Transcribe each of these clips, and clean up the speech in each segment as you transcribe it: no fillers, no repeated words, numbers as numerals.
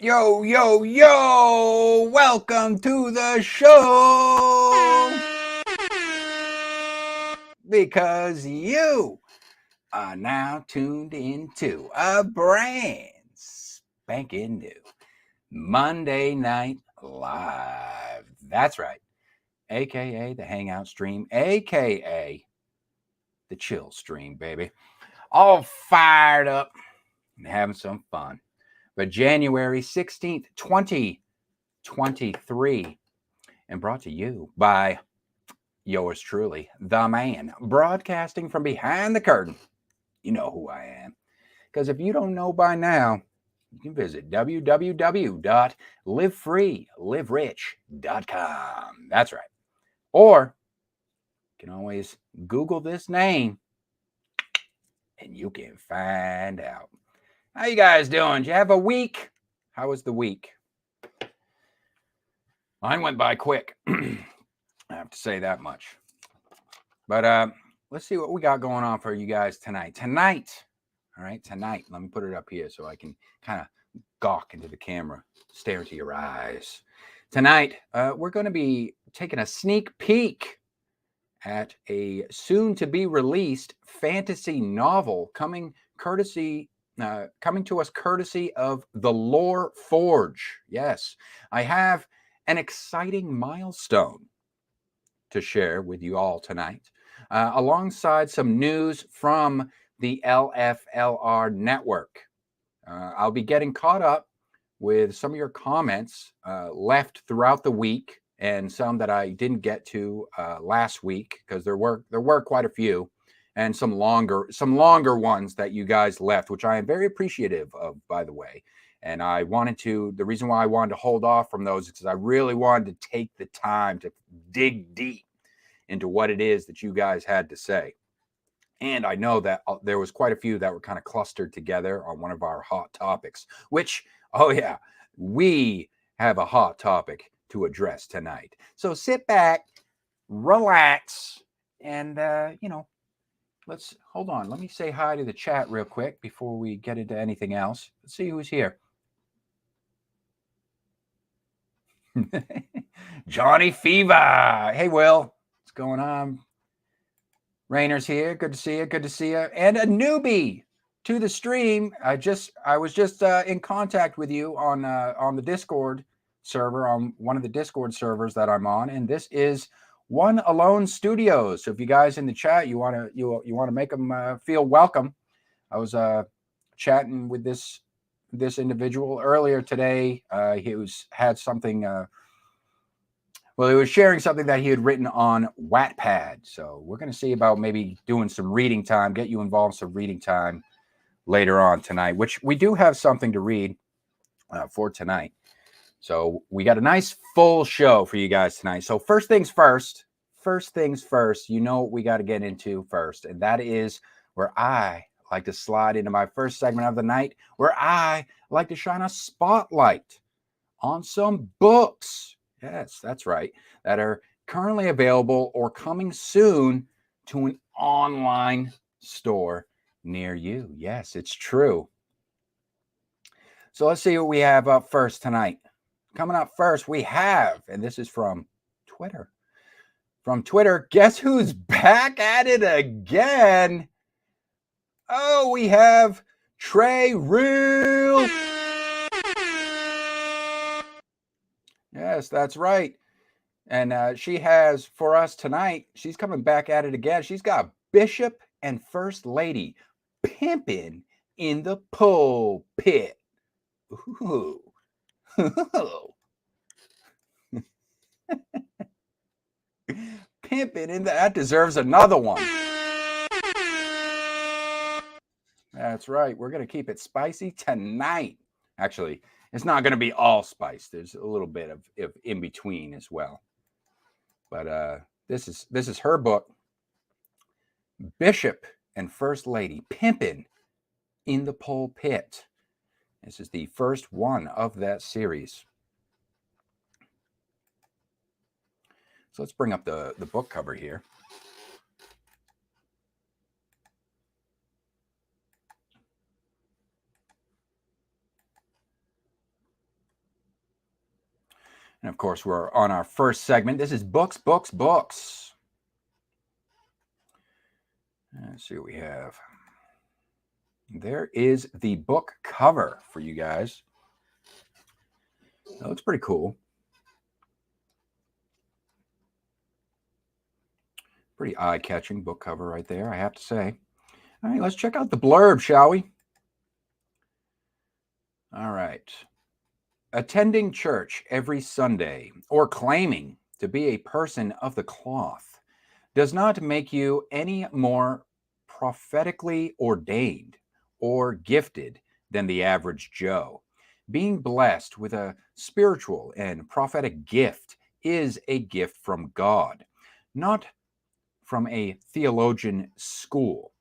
Yo, yo, yo! Welcome to the show! Because you are now tuned into a brand spanking new Monday Night Live. That's right, aka the Hangout Stream, aka the Chill Stream, baby. All fired up and having some fun. But January 16th, 2023, and brought to you by yours truly, the man, broadcasting from behind the curtain. You know who I am. Because if you don't know by now, you can visit www.livefreeliverich.com. That's right. Or you can always Google this name and you can find out. How you guys doing? Did you have a week? How was the week? Mine went by quick. I have to say that much. But let's see what we got going on for you guys tonight. All right, tonight. Let me put it up here so I can kind of gawk into the camera, stare into your eyes. Tonight, we're going to be taking a sneak peek at a soon-to-be-released fantasy novel coming to us courtesy of the Lore Forge. Yes, I have an exciting milestone to share with you all tonight, alongside some news from the LFLR network. I'll be getting caught up with some of your comments left throughout the week, and some that I didn't get to last week, because there were quite a few, and some longer ones that you guys left, which I am very appreciative of, by the way. And the reason why I wanted to hold off from those is because I really wanted to take the time to dig deep into what it is that you guys had to say. And I know that there was quite a few that were kind of clustered together on one of our hot topics, which, oh yeah, we have a hot topic to address tonight. So sit back, relax, and, let's hold on. Let me say hi to the chat real quick before we get into anything else. Let's see who's here. Johnny Fever. Hey, Will. What's going on? Rainer's here. Good to see you. Good to see you. And a newbie to the stream. I was just in contact with you on the Discord server, on one of the Discord servers that I'm on, and this is One Alone Studios. So if you guys in the chat, you want to make them feel welcome. I was chatting with this individual earlier today. He had something. Well, he was sharing something that he had written on Wattpad. So we're going to see about maybe doing some reading time, get you involved in some reading time later on tonight, which we do have something to read for tonight. So we got a nice full show for you guys tonight. So first things first, you know what we got to get into first. And that is where I like to slide into my first segment of the night, where I like to shine a spotlight on some books. Yes, that's right. That are currently available or coming soon to an online store near you. Yes, it's true. So let's see what we have up first tonight. Coming up first, we have, and this is from Twitter. From Twitter, guess who's back at it again? Oh, we have Trey Real. Yes, that's right. And she has for us tonight, she's coming back at it again. She's got Bishop and First Lady Pimpin in the Pulpit. Ooh. Pimpin in that deserves another one. That's right. We're going to keep it spicy tonight. Actually, it's not going to be all spice. There's a little bit of in between as well. But this is her book, Bishop and First Lady Pimpin in the Pulpit. This is the first one of that series. So let's bring up the book cover here. of course, we're on our first segment. This is books, books, books. Let's see what we have. There is the book cover for you guys. That looks pretty cool. Pretty eye-catching book cover right there, I have to say. All right, let's check out the blurb, shall we? All right. Attending church every Sunday or claiming to be a person of the cloth does not make you any more prophetically ordained or gifted than the average Joe. Being blessed with a spiritual and prophetic gift is a gift from God, not from a theologian school.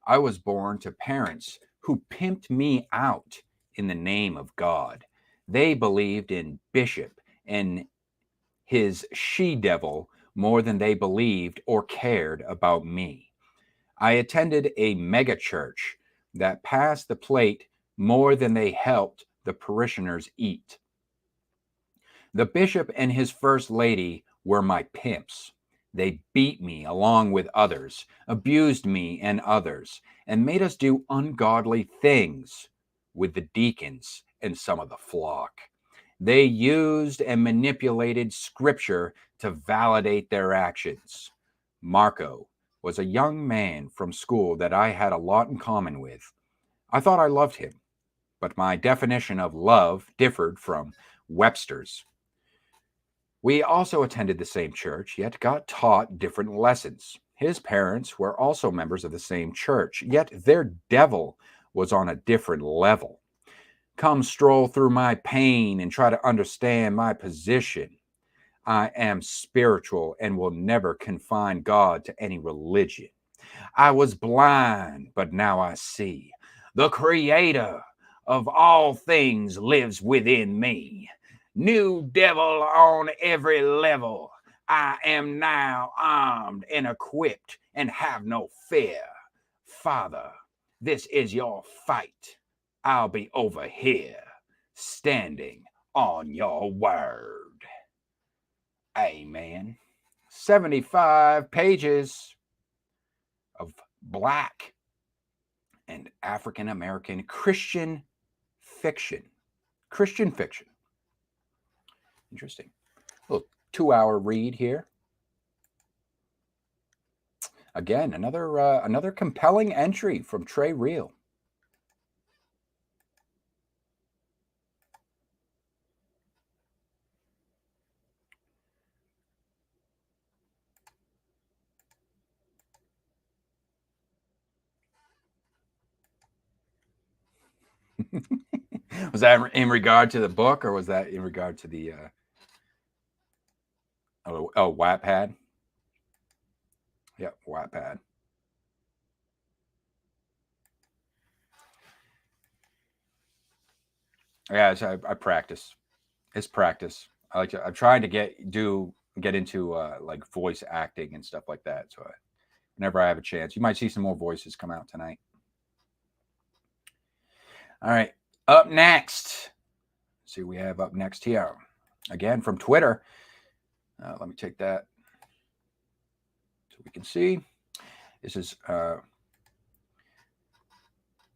I was born to parents who pimped me out in the name of God. They believed in Bishop and his she-devil more than they believed or cared about me. I attended a mega church that passed the plate more than they helped the parishioners eat. The bishop and his first lady were my pimps. They beat me along with others, abused me and others, and made us do ungodly things with the deacons and some of the flock. They used and manipulated scripture to validate their actions. Marco was a young man from school that I had a lot in common with. I thought I loved him, but my definition of love differed from Webster's. We also attended the same church, yet got taught different lessons. His parents were also members of the same church, yet their devil was on a different level. Come stroll through my pain and try to understand my position. I am spiritual and will never confine God to any religion. I was blind, but now I see. The creator of all things lives within me. New devil on every level. I am now armed and equipped and have no fear. Father, this is your fight. I'll be over here, standing on your word. Amen. 75 pages of Black and African American Christian fiction. Christian fiction. Interesting. A little 2-hour read here. Again, another compelling entry from Trey Real. Was that in regard to the book, or was that in regard to the Wattpad? Yeah, Wattpad. Yeah, so I practice. It's practice. I'm trying to get into like voice acting and stuff like that. So whenever I have a chance, you might see some more voices come out tonight. All right, up next. Let's see what we have up next here. Again from Twitter. Let me take that so we can see. This is, of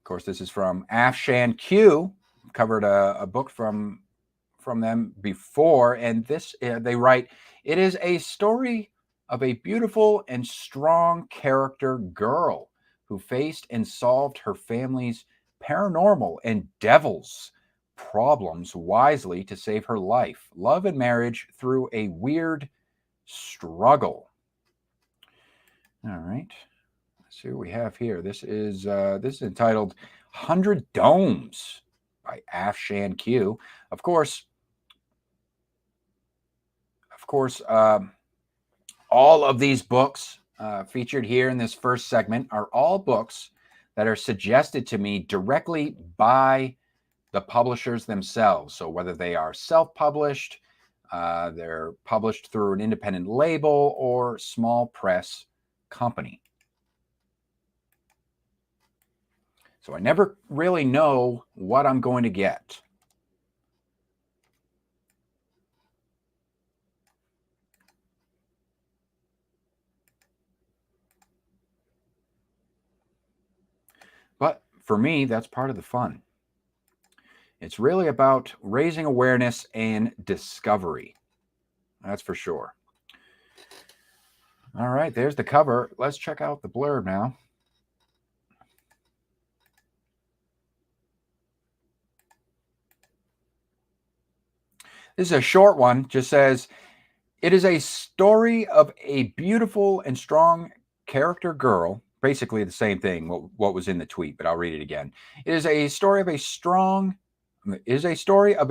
course, this is from Afshan Q. Covered a book from them before, and this they write, it is a story of a beautiful and strong character girl who faced and solved her family's paranormal and devils problems wisely to save her life, love, and marriage through a weird struggle. All right, let's see what we have here. This is entitled 100 Domes by Afshan Q. Of course, all of these books featured here in this first segment are all books that are suggested to me directly by the publishers themselves. So whether they are self-published, they're published through an independent label or small press company. So I never really know what I'm going to get. for me, that's part of the fun. It's really about raising awareness and discovery. That's for sure. All right, there's the cover. Let's check out the blurb now. This is a short one. Just says, it is a story of a beautiful and strong character girl. Basically the same thing, what was in the tweet, but I'll read it again. It is a story of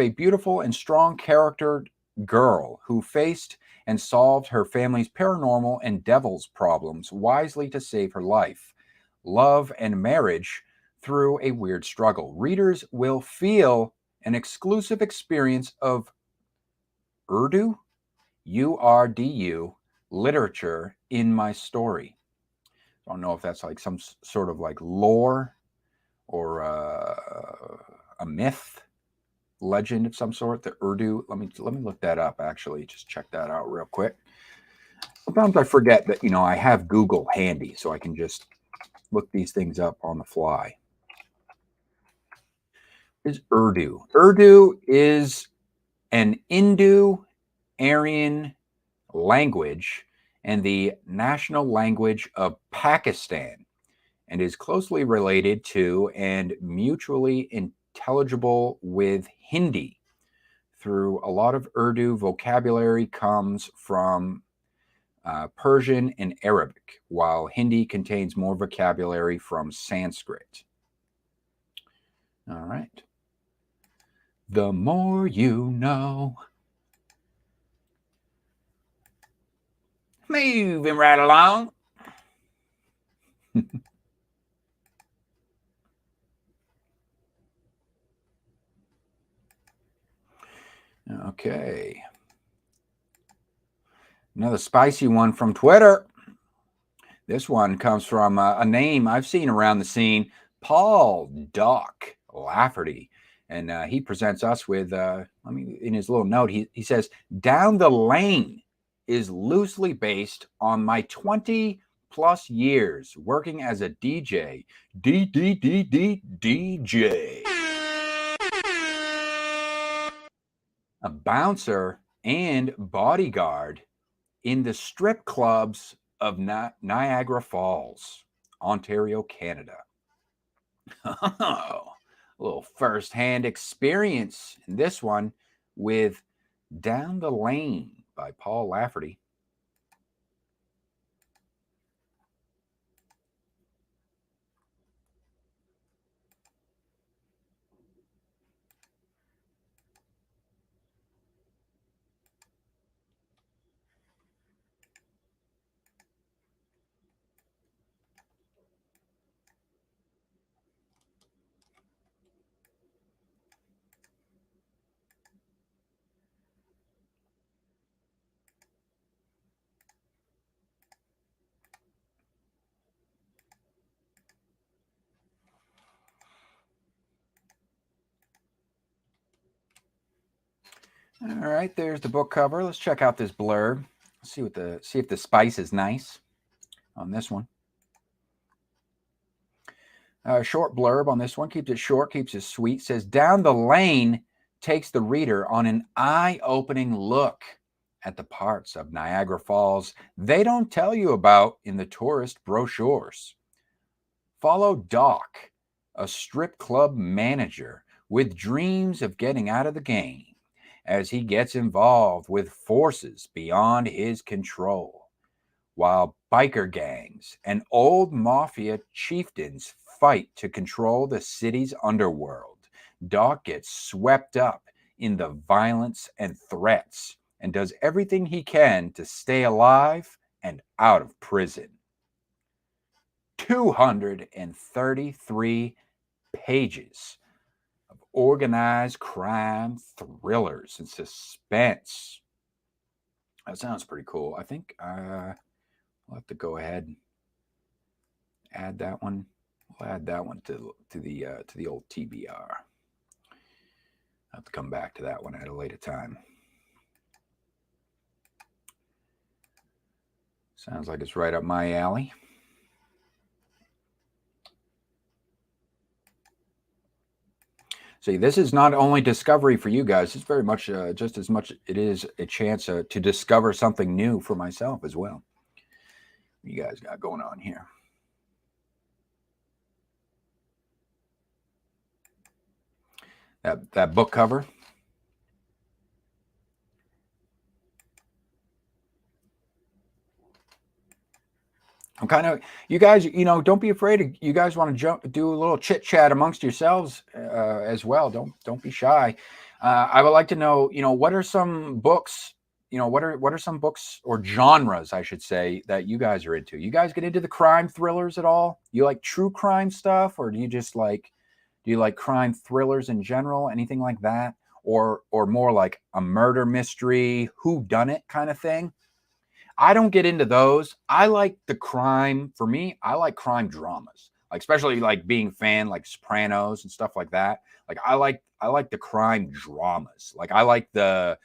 a beautiful and strong character girl who faced and solved her family's paranormal and devil's problems wisely to save her life, love, and marriage through a weird struggle. Readers will feel an exclusive experience of Urdu, URDU, literature in my story. I don't know if that's like some sort of like lore or a myth, legend of some sort. The Urdu. Let me look that up. Actually, just check that out real quick. Sometimes I forget that I have Google handy, so I can just look these things up on the fly. Is Urdu? Urdu is an Indo-Aryan language and the national language of Pakistan, and is closely related to and mutually intelligible with Hindi. Through a lot of Urdu vocabulary comes from Persian and Arabic, while Hindi contains more vocabulary from Sanskrit. All right. The more you know. Moving right along. Okay. Another spicy one from Twitter. This one comes from a name I've seen around the scene, Paul Doc Lafferty. And he presents us with, in his little note, he says, Down the Lane is loosely based on my 20 plus years working as a DJ. DJ. A bouncer and bodyguard in the strip clubs of Niagara Falls, Ontario, Canada. Oh, a little first-hand experience in this one with Down the Lane by Paul Lafferty. All right, there's the book cover. Let's check out this blurb. See if the spice is nice on this one. Short blurb on this one. Keeps it short, keeps it sweet. Says, Down the Lane takes the reader on an eye-opening look at the parts of Niagara Falls they don't tell you about in the tourist brochures. Follow Doc, a strip club manager with dreams of getting out of the game, as he gets involved with forces beyond his control, while biker gangs and old mafia chieftains fight to control the city's underworld. Doc gets swept up in the violence and threats and does everything he can to stay alive and out of prison. 233 pages of organized crime thrillers and suspense. That sounds pretty cool. I think I'll have to go ahead and add that one. We'll add that one to the old TBR. I'll have to come back to that one at a later time. Sounds like it's right up my alley. See, this is not only discovery for you guys, it's very much just as much it is a chance to discover something new for myself as well. What you guys got going on here? That book cover. I'm kind of, you guys, don't be afraid. You guys want to do a little chit chat amongst yourselves as well. Don't be shy. I would like to know, what are some books, what are some books or genres, I should say, that you guys are into? You guys get into the crime thrillers at all? You like true crime stuff, or do you like crime thrillers in general? Anything like that, or more like a murder mystery, who done it kind of thing? I don't get into those. I like the crime. For me, I like crime dramas, like especially like being fan like Sopranos and stuff like that. Like I like the crime dramas. Like I like I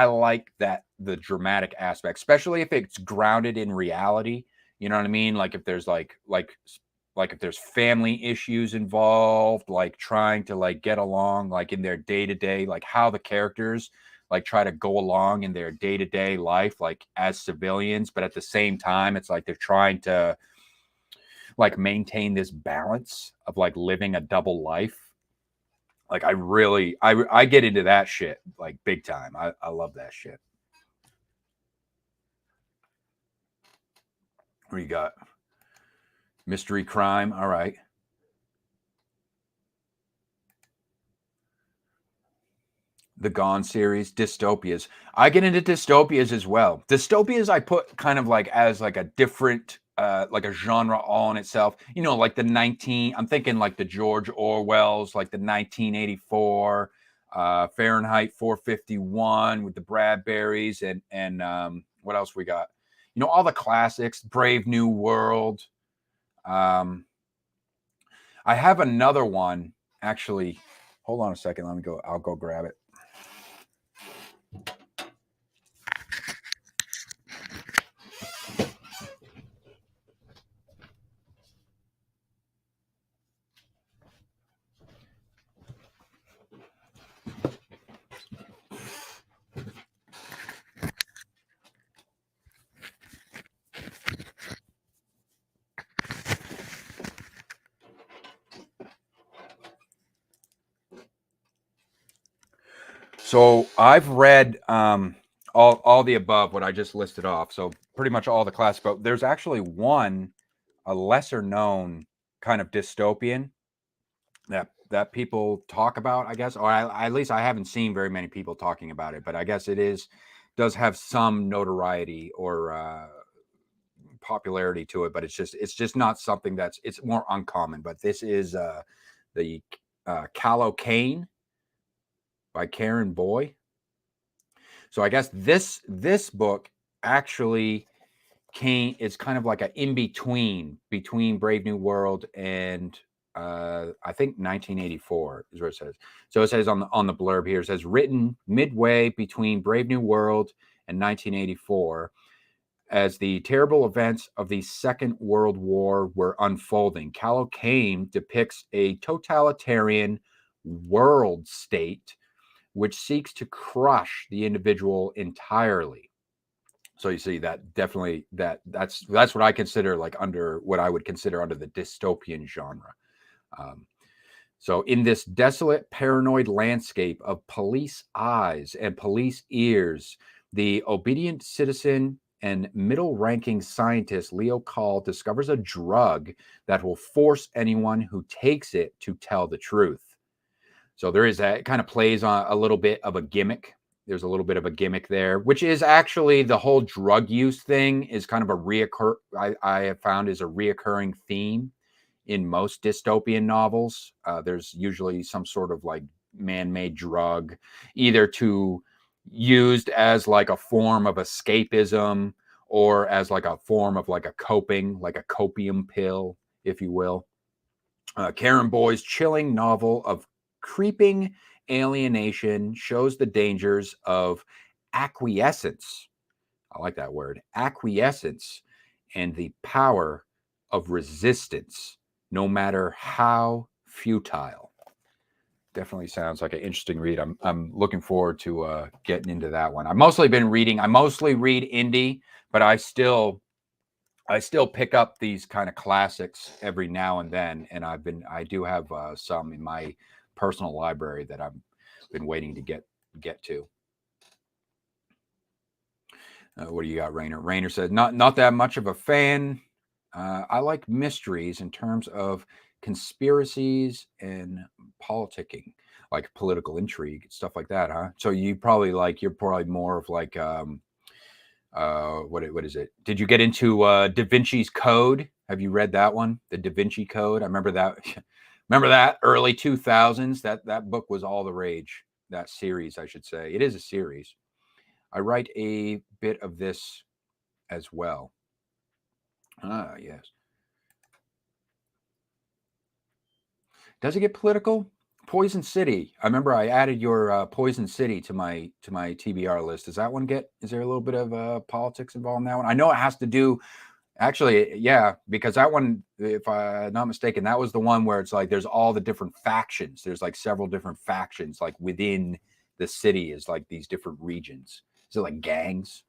like the dramatic aspect, especially if it's grounded in reality. You know what I mean? Like if there's like if there's family issues involved, like trying to like get along, like in their day to day, like how the characters like try to go along in their day-to-day life like as civilians, but at the same time it's like they're trying to like maintain this balance of like living a double life. Like I get into that shit like big time. I love that shit. What you got? Mystery crime. All right. The Gone series, dystopias. I get into dystopias as well. Dystopias I put kind of like as like a different like a genre all in itself. Like I'm thinking like the George Orwell's, like the 1984, Fahrenheit 451 with the Bradburys and what else we got? All the classics, Brave New World. I have another one actually. Hold on a second. I'll go grab it. So I've read all the above, what I just listed off. So pretty much all the classics. But there's actually a lesser known kind of dystopian that people talk about, I guess, or at least I haven't seen very many people talking about it. But I guess does have some notoriety or popularity to it. But it's just not something it's more uncommon. But this is the Callocane by Karen Boy. So I guess this book actually it's kind of like an in-between between Brave New World and I think 1984 is what it says. So it says on the blurb here, it says written midway between Brave New World and 1984 as the terrible events of the Second World War were unfolding. Callocane depicts a totalitarian world state which seeks to crush the individual entirely. So you see that definitely that's what I consider like under what I would consider under the dystopian genre. So in this desolate, paranoid landscape of police eyes and police ears, the obedient citizen and middle-ranking scientist Leo Call discovers a drug that will force anyone who takes it to tell the truth. So there is that, it kind of plays on a little bit of a gimmick. There's a little bit of a gimmick there, which is actually the whole drug use thing is kind of I have found is a reoccurring theme in most dystopian novels. There's usually some sort of like man-made drug, either used as like a form of escapism or as like a form of like a coping, like a copium pill, if you will. Karen Boy's chilling novel of creeping alienation shows the dangers of acquiescence. I like that word, acquiescence, and the power of resistance, no matter how futile. definitely sounds like an interesting read. I'm looking forward to getting into that one. I've mostly been reading. I mostly read indie, but I still pick up these kind of classics every now and then, and I do have some in my personal library that I've been waiting to get to. What do you got, Rainer? Rainer said, not that much of a fan. I like mysteries in terms of conspiracies and politicking, like political intrigue, stuff like that, huh? So you're probably more of like what is it? Did you get into Da Vinci's Code? Have you read that one? The Da Vinci Code? I remember that. Remember that early 2000s? That book was all the rage. That series, I should say. It is a series. I write a bit of this as well. Ah, yes. Does it get political? Poison City. I remember I added your Poison City to my TBR list. Does that one get? Is there a little bit of politics involved in that one? I know it has to do. Actually, yeah, because that one, if I'm not mistaken, that was the one where it's like there's all the different factions. There's like several different factions, like within the city is like these different regions. Is it like gangs?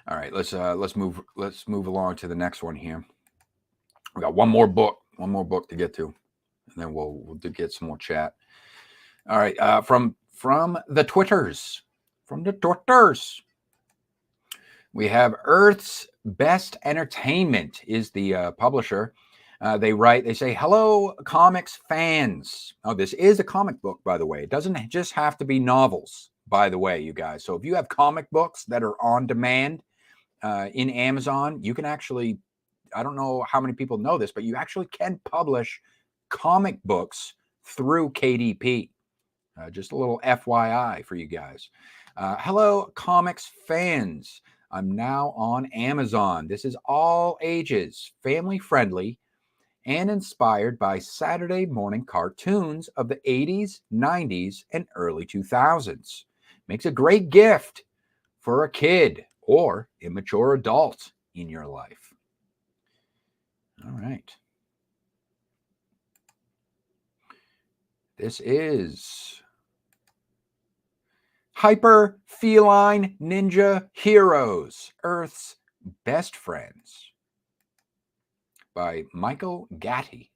All right, let's move along to the next one here. We got one more book to get to, and then we'll get some more chat. All right, from the Twitters, we have Earth's Best Entertainment is the publisher. They say, hello, comics fans. Oh, this is a comic book, by the way. It doesn't just have to be novels, by the way, you guys. So if you have comic books that are on demand in Amazon, you can actually, I don't know how many people know this, but you actually can publish comic books through KDP. Just a little FYI for you guys. Hello, comics fans. I'm now on Amazon. This is all ages, family friendly, and inspired by Saturday morning cartoons of the 80s, 90s, and early 2000s. Makes a great gift for a kid or immature adult in your life. All right. This is Hyper Feline Ninja Heroes, Earth's Best Friends by Michael Gatti.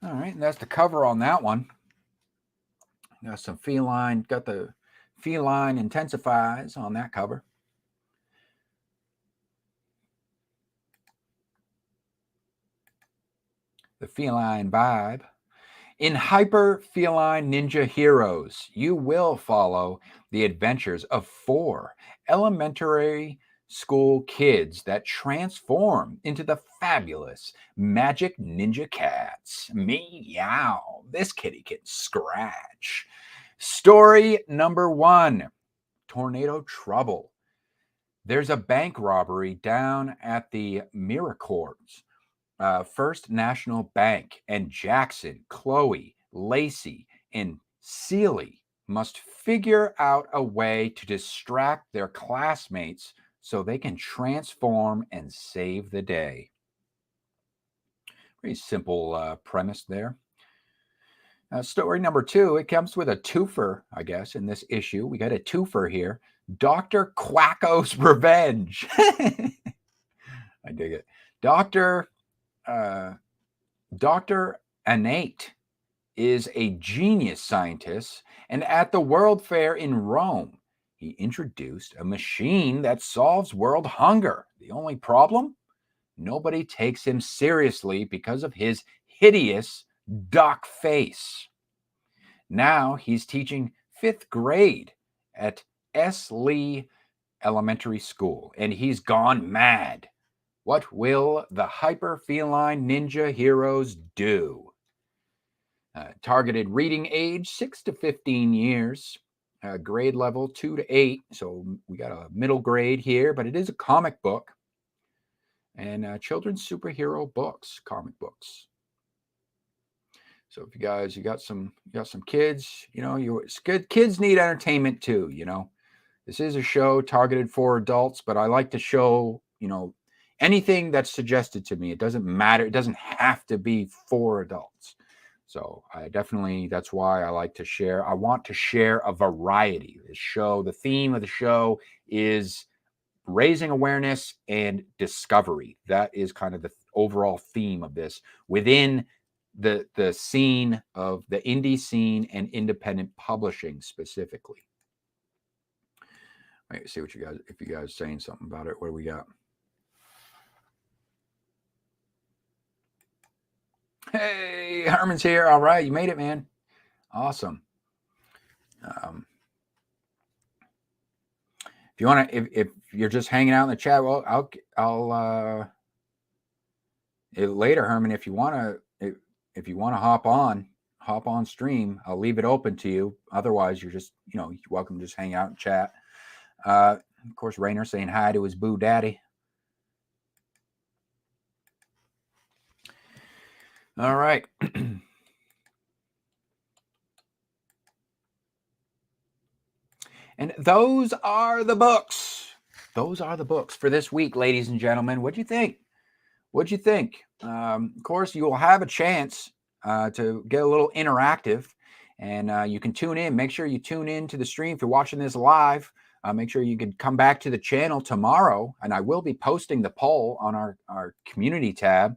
All right, and that's the cover on that one. Got some feline, got the feline intensifies on that cover. The feline vibe. In Hyper Feline Ninja Heroes, you will follow the adventures of 4 elementary school kids that transform into the fabulous magic ninja cats. Meow. This kitty can scratch. Story number 1, Tornado Trouble. There's a bank robbery down at the Miracords. First National Bank, and Jackson, Chloe, Lacey, and Seely must figure out a way to distract their classmates so they can transform and save the day. Pretty simple premise there. Story number 2, it comes with a twofer, I guess, in this issue. We got a twofer here. Dr. Quacko's Revenge. I dig it. Dr. Annate is a genius scientist, and at the World Fair in Rome, he introduced a machine that solves world hunger. The only problem? Nobody takes him seriously because of his hideous Doc Face. Now he's teaching 5th grade at S. Lee Elementary School, and he's gone mad. What will the hyper feline ninja heroes do? Targeted reading age 6 to 15 years, grade level 2 to 8. So we got a middle grade here, but it is a comic book, and children's superhero books, comic books. So if you got some kids, it's good. Kids need entertainment too. This is a show targeted for adults, but I like to show, anything that's suggested to me. It doesn't matter. It doesn't have to be for adults. So that's why I like to share. I want to share a variety. The theme of the show is raising awareness and discovery. That is kind of the overall theme of this within the scene of the indie scene and independent publishing specifically. Wait, see if you guys saying something about it. What do we got? Hey, Herman's here. All right, you made it, man. Awesome. If you want to, if you're just hanging out in the chat, well, I'll later, Herman. If you want to hop on stream, I'll leave it open to you. Otherwise, you're just you're welcome to just hang out and chat. Of course, Rainer saying hi to his boo daddy. All right. And those are the books. Those are the books for this week, ladies and gentlemen. What'd you think? Of course, you will have a chance to get a little interactive, and you can tune in. Make sure you tune in to the stream. If you're watching this live, make sure you can come back to the channel tomorrow, and I will be posting the poll on our community tab.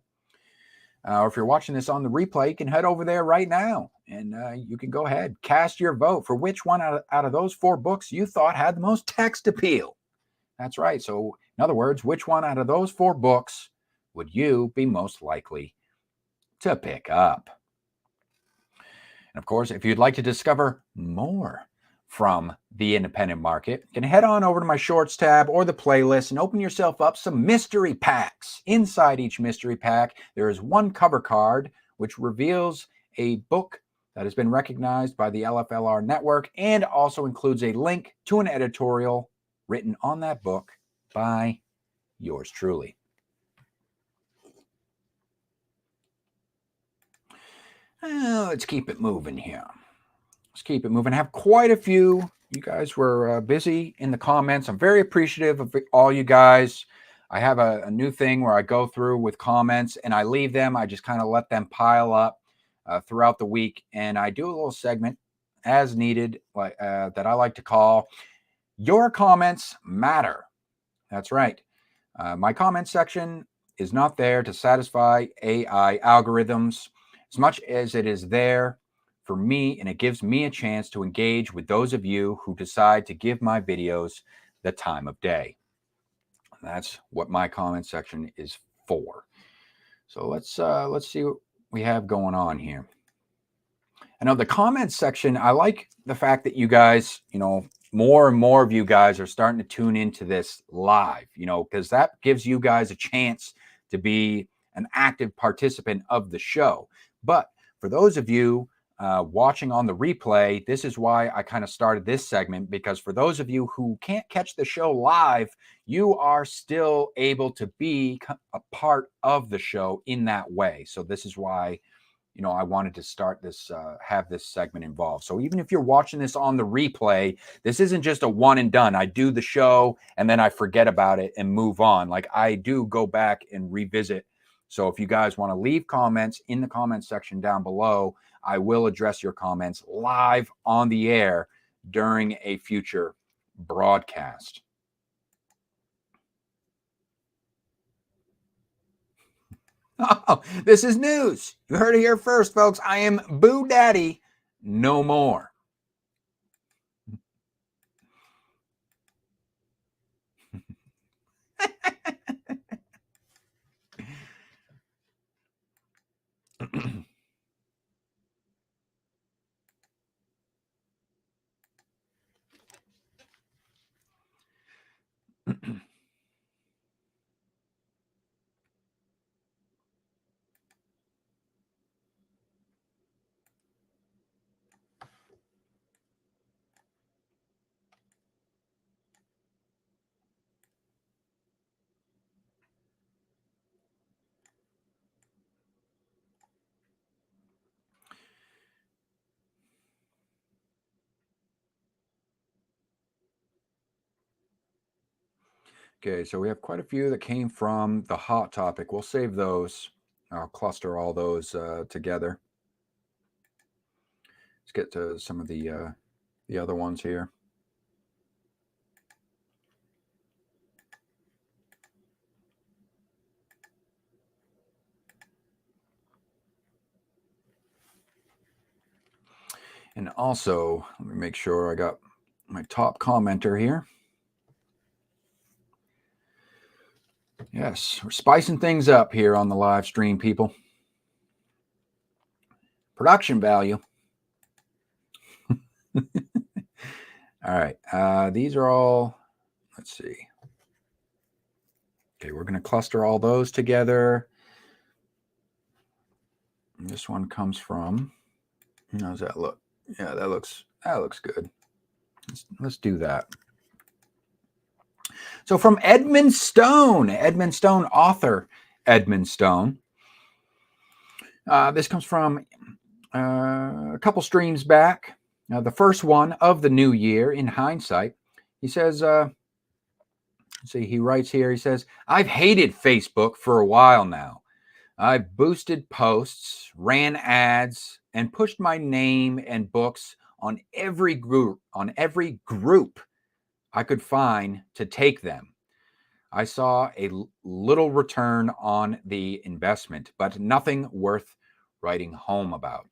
Or if you're watching this on the replay, you can head over there right now, and you can go ahead, cast your vote for which one out of those 4 books you thought had the most text appeal. That's right. So, in other words, which one out of those 4 books would you be most likely to pick up? And of course, if you'd like to discover more from the independent market, you can head on over to my shorts tab or the playlist and open yourself up some mystery packs. Inside each mystery pack, there is one cover card which reveals a book that has been recognized by the LFLR network and also includes a link to an editorial written on that book by yours truly. Let's keep it moving here. I have quite a few. You guys were busy in the comments. I'm very appreciative of all you guys. I have a new thing where I go through with comments and I leave them. I just kind of let them pile up throughout the week. And I do a little segment as needed that I like to call Your Comments Matter. That's right. My comment section is not there to satisfy AI algorithms as much as it is there for me, and it gives me a chance to engage with those of you who decide to give my videos the time of day. That's what my comment section is for. So let's see what we have going on here. I know the comments section, I like the fact that you guys, more and more of you guys are starting to tune into this live, because that gives you guys a chance to be an active participant of the show. But for those of you watching on the replay, this is why I kind of started this segment, because for those of you who can't catch the show live, you are still able to be a part of the show in that way. So this is why I wanted to start this, have this segment involved. So even if you're watching this on the replay, this isn't just a one and done. I do the show and then I forget about it and move on. Like I do go back and revisit. So if you guys want to leave comments in the comment section down below, I will address your comments live on the air during a future broadcast. Oh, this is news. You heard it here first, folks. I am Boo Daddy no more. Okay, so we have quite a few that came from the hot topic. We'll save those. I'll cluster all those together. Let's get to some of the other ones here. And also, let me make sure I got my top commenter here. Yes, we're spicing things up here on the live stream, people. Production value. All right, these are all, let's see. Okay, we're going to cluster all those together. And this one comes from, how does that look? Yeah, that looks good. Let's do that. So from Edmund Stone, author Edmund Stone. This comes from a couple streams back. The first one of the new year, in hindsight. He says, see, he writes here, he says, I've hated Facebook for a while now. I've boosted posts, ran ads, and pushed my name and books on every group I could find to take them. I saw a little return on the investment, but nothing worth writing home about.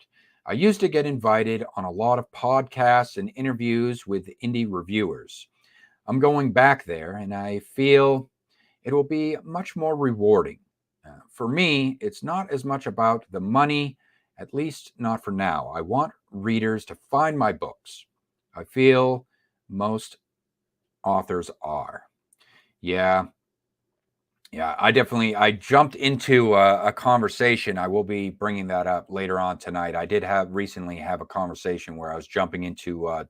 I used to get invited on a lot of podcasts and interviews with indie reviewers. I'm going back there, and I feel it will be much more rewarding. For me, it's not as much about the money, at least not for now. I want readers to find my books. I feel most authors are. Yeah, I jumped into a conversation. I will be bringing that up later on tonight. I did recently have a conversation where I was jumping into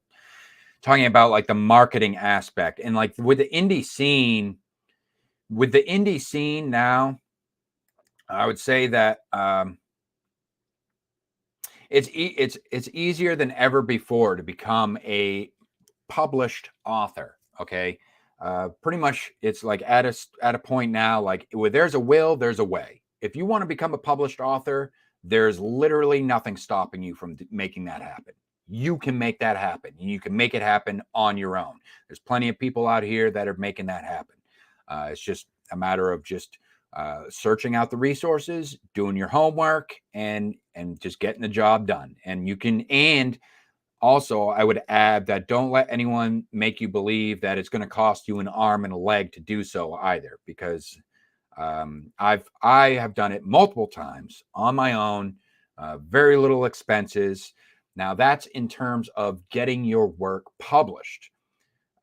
talking about like the marketing aspect, and like with the indie scene now, I would say that it's easier than ever before to become a published author. Okay, pretty much it's like at a point now, like where there's a will, there's a way. If you want to become a published author, there's literally nothing stopping you from making that happen. You can make that happen, and you can make it happen on your own. There's plenty of people out here that are making that happen. It's just a matter of just searching out the resources, doing your homework, and just getting the job done. And you can, and also I would add that don't let anyone make you believe that it's going to cost you an arm and a leg to do so either, because I have done it multiple times on my own, very little expenses. Now that's in terms of getting your work published.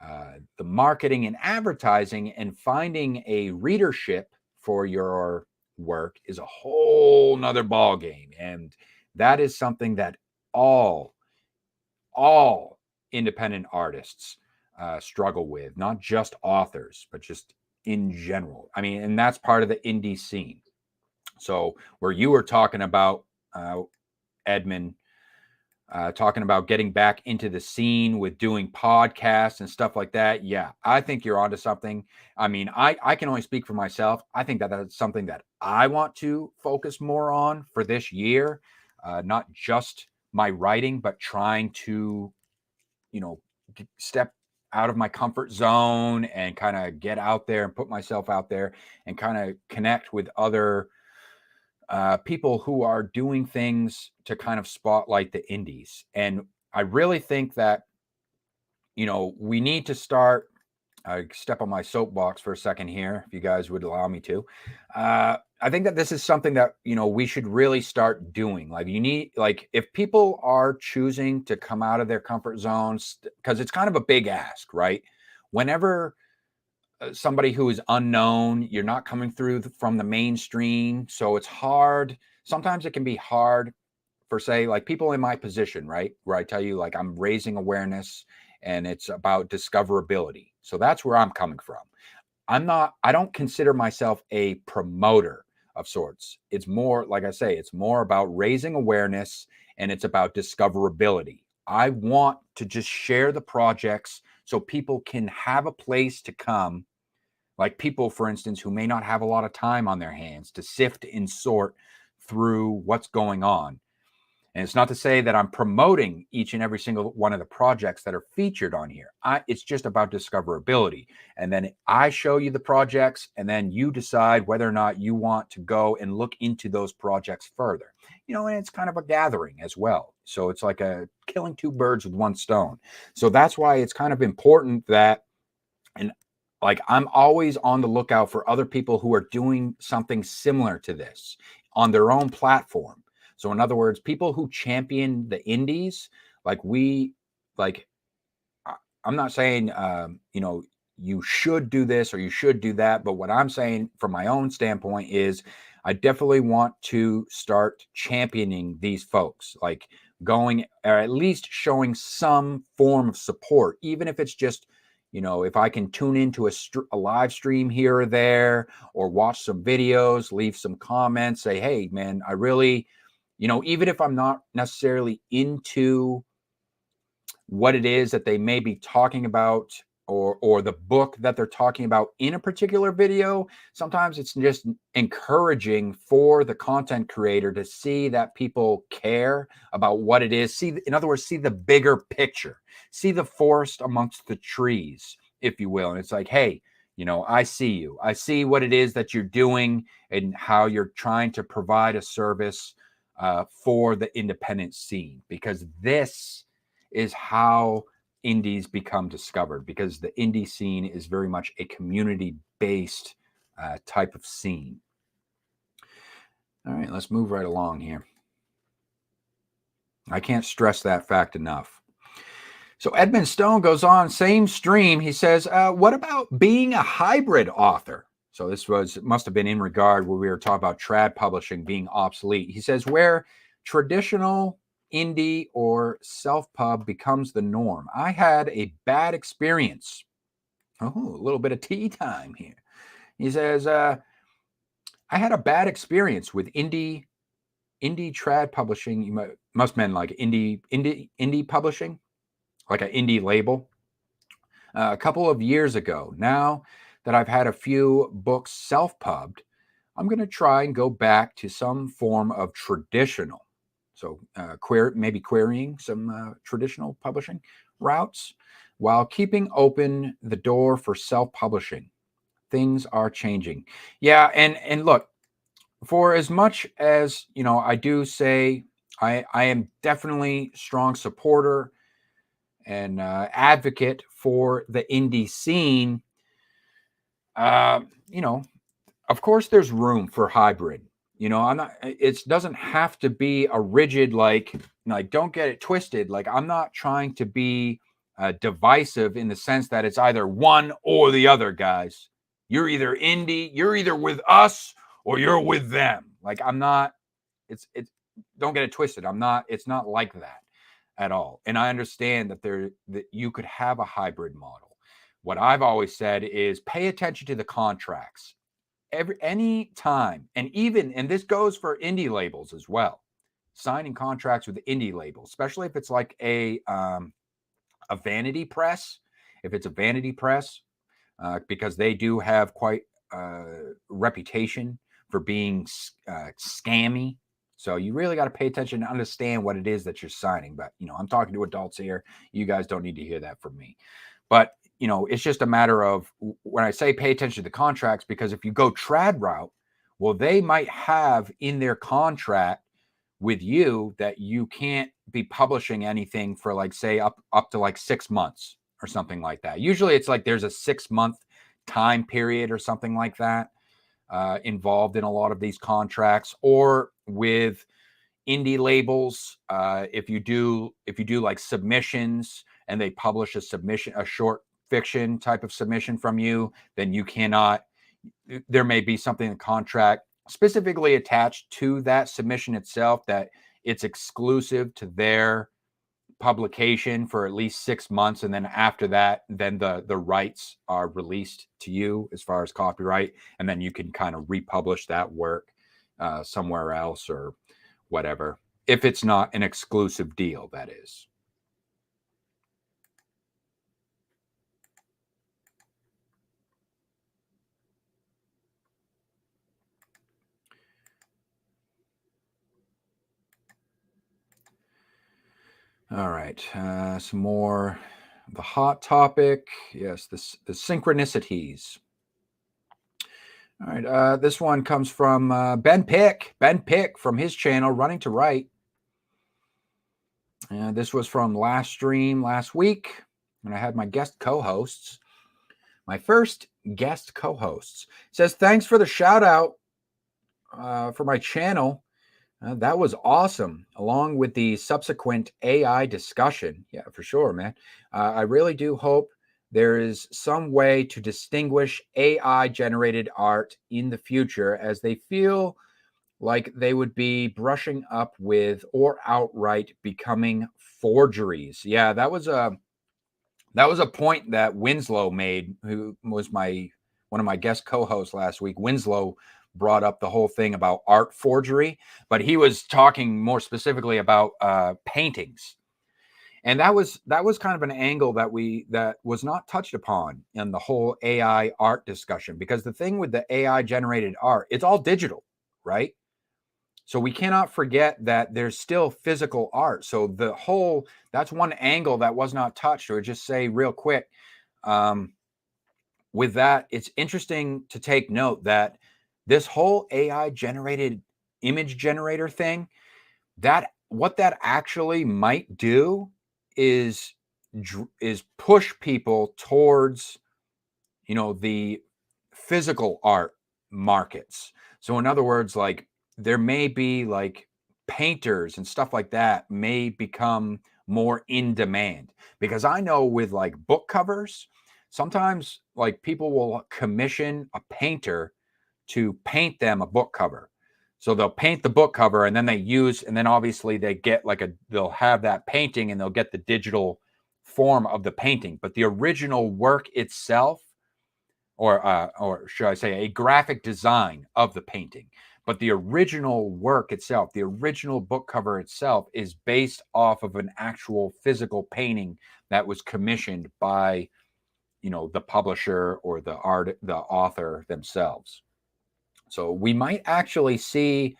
The marketing and advertising and finding a readership for your work is a whole nother ball game, and that is something that all independent artists struggle with, not just authors, but just in general. I mean, and that's part of the indie scene. So where you were talking about Edmund, talking about getting back into the scene with doing podcasts and stuff like that. Yeah, I think you're onto something. I mean, I can only speak for myself. I think that that's something that I want to focus more on for this year, not just my writing, but trying to, step out of my comfort zone and kind of get out there and put myself out there and kind of connect with other people who are doing things to kind of spotlight the indies. And I really think that, we need to start. I step on my soapbox for a second here, if you guys would allow me to. I think that this is something that, we should really start doing. Like if people are choosing to come out of their comfort zones, because it's kind of a big ask, right? Whenever somebody who is unknown. You're not coming through from the mainstream, so it's hard. Sometimes it can be hard for, say, like people in my position, right, where I tell you, like, I'm raising awareness and it's about discoverability. So that's where I'm coming from. I don't consider myself a promoter of sorts. It's more, like I say, it's more about raising awareness and it's about discoverability. I want to just share the projects so people can have a place to come, like people, for instance, who may not have a lot of time on their hands to sift and sort through what's going on. And it's not to say that I'm promoting each and every single one of the projects that are featured on here. It's just about discoverability. And then I show you the projects, and then you decide whether or not you want to go and look into those projects further. And it's kind of a gathering as well. So it's like killing two birds with one stone. So that's why it's kind of important that, and like, I'm always on the lookout for other people who are doing something similar to this on their own platform. So in other words, people who champion the indies, I'm not saying, you should do this or you should do that. But what I'm saying from my own standpoint is I definitely want to start championing these folks, like going, or at least showing some form of support, even if it's just, if I can tune into a live stream here or there, or watch some videos, leave some comments, say, hey, man, I really, even if I'm not necessarily into what it is that they may be talking about, or the book that they're talking about in a particular video, sometimes it's just encouraging for the content creator to see that people care about what it is. In other words, see the bigger picture, see the forest amongst the trees, if you will. And it's like, hey, I see you. I see what it is that you're doing and how you're trying to provide a service for the independent scene, because this is how indies become discovered, because the indie scene is very much a community-based type of scene. All right, let's move right along here. I can't stress that fact enough. So Edmund Stone goes on, same stream. He says, what about being a hybrid author? So this must have been in regard where we were talking about trad publishing being obsolete. He says, where traditional indie or self-pub becomes the norm. I had a bad experience. Oh, a little bit of tea time here. He says, I had a bad experience with indie trad publishing. You must mean like indie publishing, like an indie label. A couple of years ago. Now that I've had a few books self-pubbed, I'm going to try and go back to some form of traditional. So maybe querying some traditional publishing routes while keeping open the door for self-publishing. Things are changing. Yeah, and look, for as much as, I do say I am definitely strong supporter and advocate for the indie scene, of course there's room for hybrid. I'm not, it doesn't have to be a rigid, like don't get it twisted. Like, I'm not trying to be divisive in the sense that it's either one or the other, guys. You're either indie, you're either with us or you're with them. Like, I'm not, it's, don't get it twisted. It's not like that at all. And I understand that you could have a hybrid model. What I've always said is pay attention to the contracts. Any time, and this goes for indie labels as well, signing contracts with indie labels, especially if it's like a vanity press. If it's a vanity press, because they do have quite a reputation for being scammy. So you really got to pay attention and understand what it is that you're signing. But, I'm talking to adults here. You guys don't need to hear that from me. But, it's just a matter of, when I say pay attention to the contracts, because if you go trad route, well, they might have in their contract with you that you can't be publishing anything for, like, say up to like 6 months or something like that. Usually it's like there's a 6-month time period or something like that involved in a lot of these contracts. Or with indie labels, if you do like submissions and they publish a short fiction type of submission from you, then you cannot, there may be something in the contract specifically attached to that submission itself that it's exclusive to their publication for at least 6 months, and then after that, then the rights are released to you as far as copyright, and then you can kind of republish that work somewhere else or whatever, if it's not an exclusive deal, that is. All right, some more. The hot topic, yes, the synchronicities. All right, this one comes from Ben Pick from his channel, Running to Write. This was from last stream last week when I had my guest co-hosts. My first guest co-hosts. Says, thanks for the shout out for my channel. That was awesome, along with the subsequent AI discussion. Yeah, for sure, man. I really do hope there is some way to distinguish AI-generated art in the future, as they feel like they would be brushing up with or outright becoming forgeries. Yeah, that was a point that Winslow made, who was one of my guest co-hosts last week. Winslow brought up the whole thing about art forgery, but he was talking more specifically about paintings. And that was kind of an angle that was not touched upon in the whole AI art discussion, because the thing with the AI generated art, it's all digital, right? So we cannot forget that there's still physical art. So that's one angle that was not touched. Or just say real quick, with that, it's interesting to take note that this whole AI generated image generator thing, that what that actually might do is push people towards, the physical art markets. So in other words, like, there may be like painters and stuff like that may become more in demand, because I know with like book covers, sometimes like people will commission a painter to paint them a book cover. So they'll paint the book cover, and then and then obviously they get they'll have that painting, and they'll get the digital form of the painting, but the original work itself, or should I say a graphic design of the painting, but the original work itself, the original book cover itself, is based off of an actual physical painting that was commissioned by, the publisher or the author themselves. So we might actually see,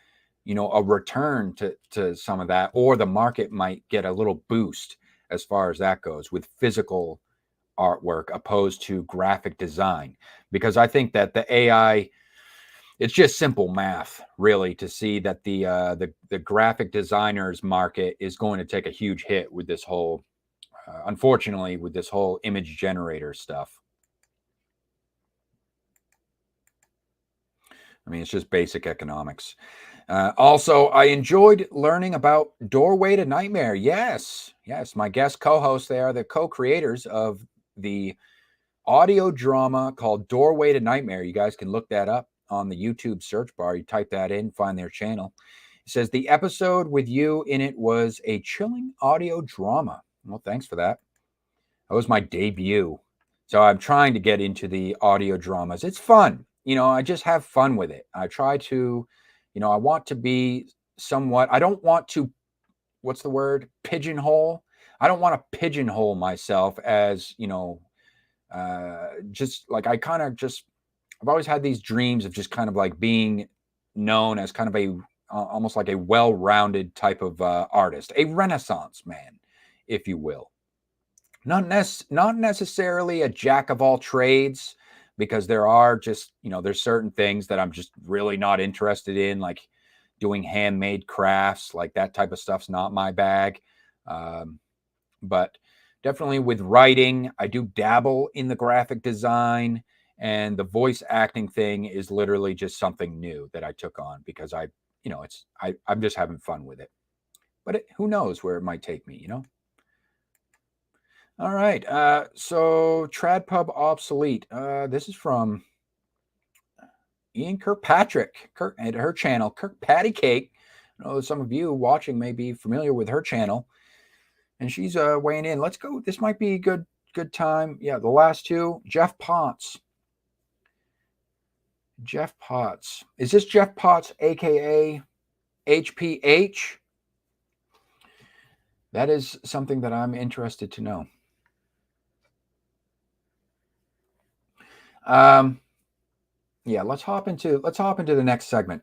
a return to some of that, or the market might get a little boost as far as that goes with physical artwork opposed to graphic design, because I think that the AI, it's just simple math, really, to see that the graphic designers market is going to take a huge hit with this whole, unfortunately, with this whole image generator stuff. I mean, it's just basic economics. Also, I enjoyed learning about Doorway to Nightmare. Yes, my guest co-hosts, they are the co-creators of the audio drama called Doorway to Nightmare. You guys can look that up on the YouTube search bar. You type that in, find their channel. It says, the episode with you in it was a chilling audio drama. Well, thanks for that. That was my debut. So I'm trying to get into the audio dramas. It's fun. I just have fun with it. I try to, I want to be somewhat, I don't want to, what's the word? Pigeonhole. I don't want to pigeonhole myself as, just like I've always had these dreams of just kind of like being known as kind of almost like a well-rounded type of artist, a Renaissance man, if you will. Not necessarily a jack of all trades, because there are just, there's certain things that I'm just really not interested in, like doing handmade crafts, like that type of stuff's not my bag. But definitely with writing, I do dabble in the graphic design, and the voice acting thing is literally just something new that I took on because I'm just having fun with it. But who knows where it might take me, All right. So TradPub obsolete. This is from Ian Kirkpatrick at her channel, Kirk Patty Cake. I know some of you watching may be familiar with her channel, and she's weighing in. Let's go. This might be a good time. Yeah, the last two. Jeff Potts. Jeff Potts. Is this Jeff Potts, aka HPH? That is something that I'm interested to know. Yeah, let's hop into the next segment.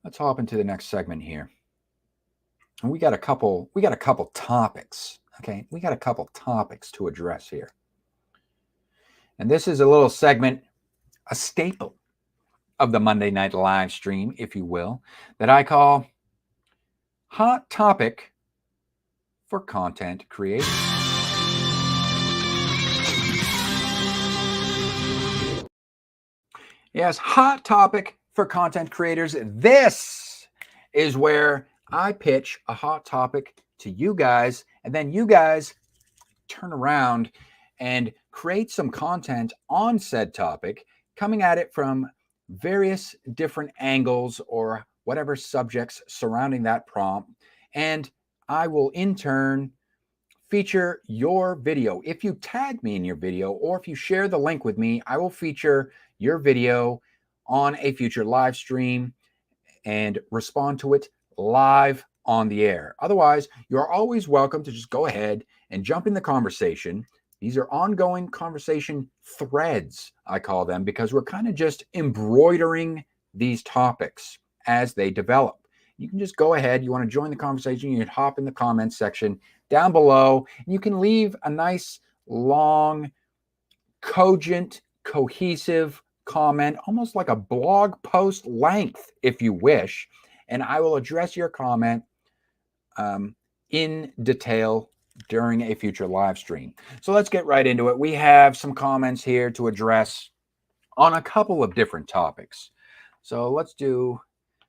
Let's hop into the next segment here. And we got a couple topics. Okay, we got a couple topics to address here. And this is a little segment, a staple of the Monday night live stream, if you will, that I call Hot Topic for Content Creators. Yes, Hot Topic for Content Creators. This is where I pitch a hot topic to you guys, and then you guys turn around and create some content on said topic, coming at it from various different angles or whatever subjects surrounding that prompt. And I will in turn feature your video. If you tag me in your video, or if you share the link with me, I will feature your video on a future live stream and respond to it live on the air. Otherwise, you're always welcome to just go ahead and jump in the conversation. These are ongoing conversation threads, I call them, because we're kind of just embroidering these topics as they develop. You can just go ahead. You want to join the conversation, you can hop in the comments section down below. You can leave a nice, long, cogent, cohesive comment, almost like a blog post length, if you wish, and I will address your comment in detail during a future live stream. So let's get right into it. We have some comments here to address on a couple of different topics. So let's do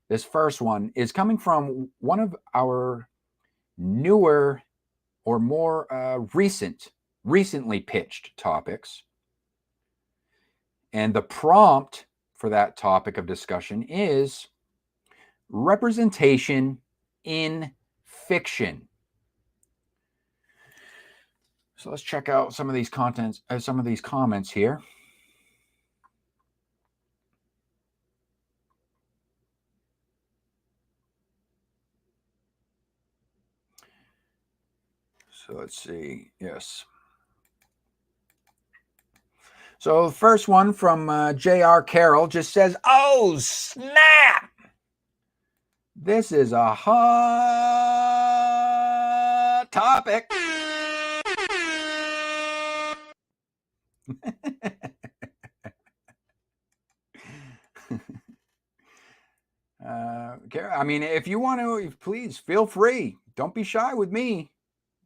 this. First one is coming from one of our newer or more recently pitched topics. And the prompt for that topic of discussion is representation in fiction. So let's check out some of these comments here. So let's see. Yes. So the first one from J.R. Carroll just says, "Oh, snap! This is a hot topic." I mean, if you want to, please feel free. Don't be shy with me.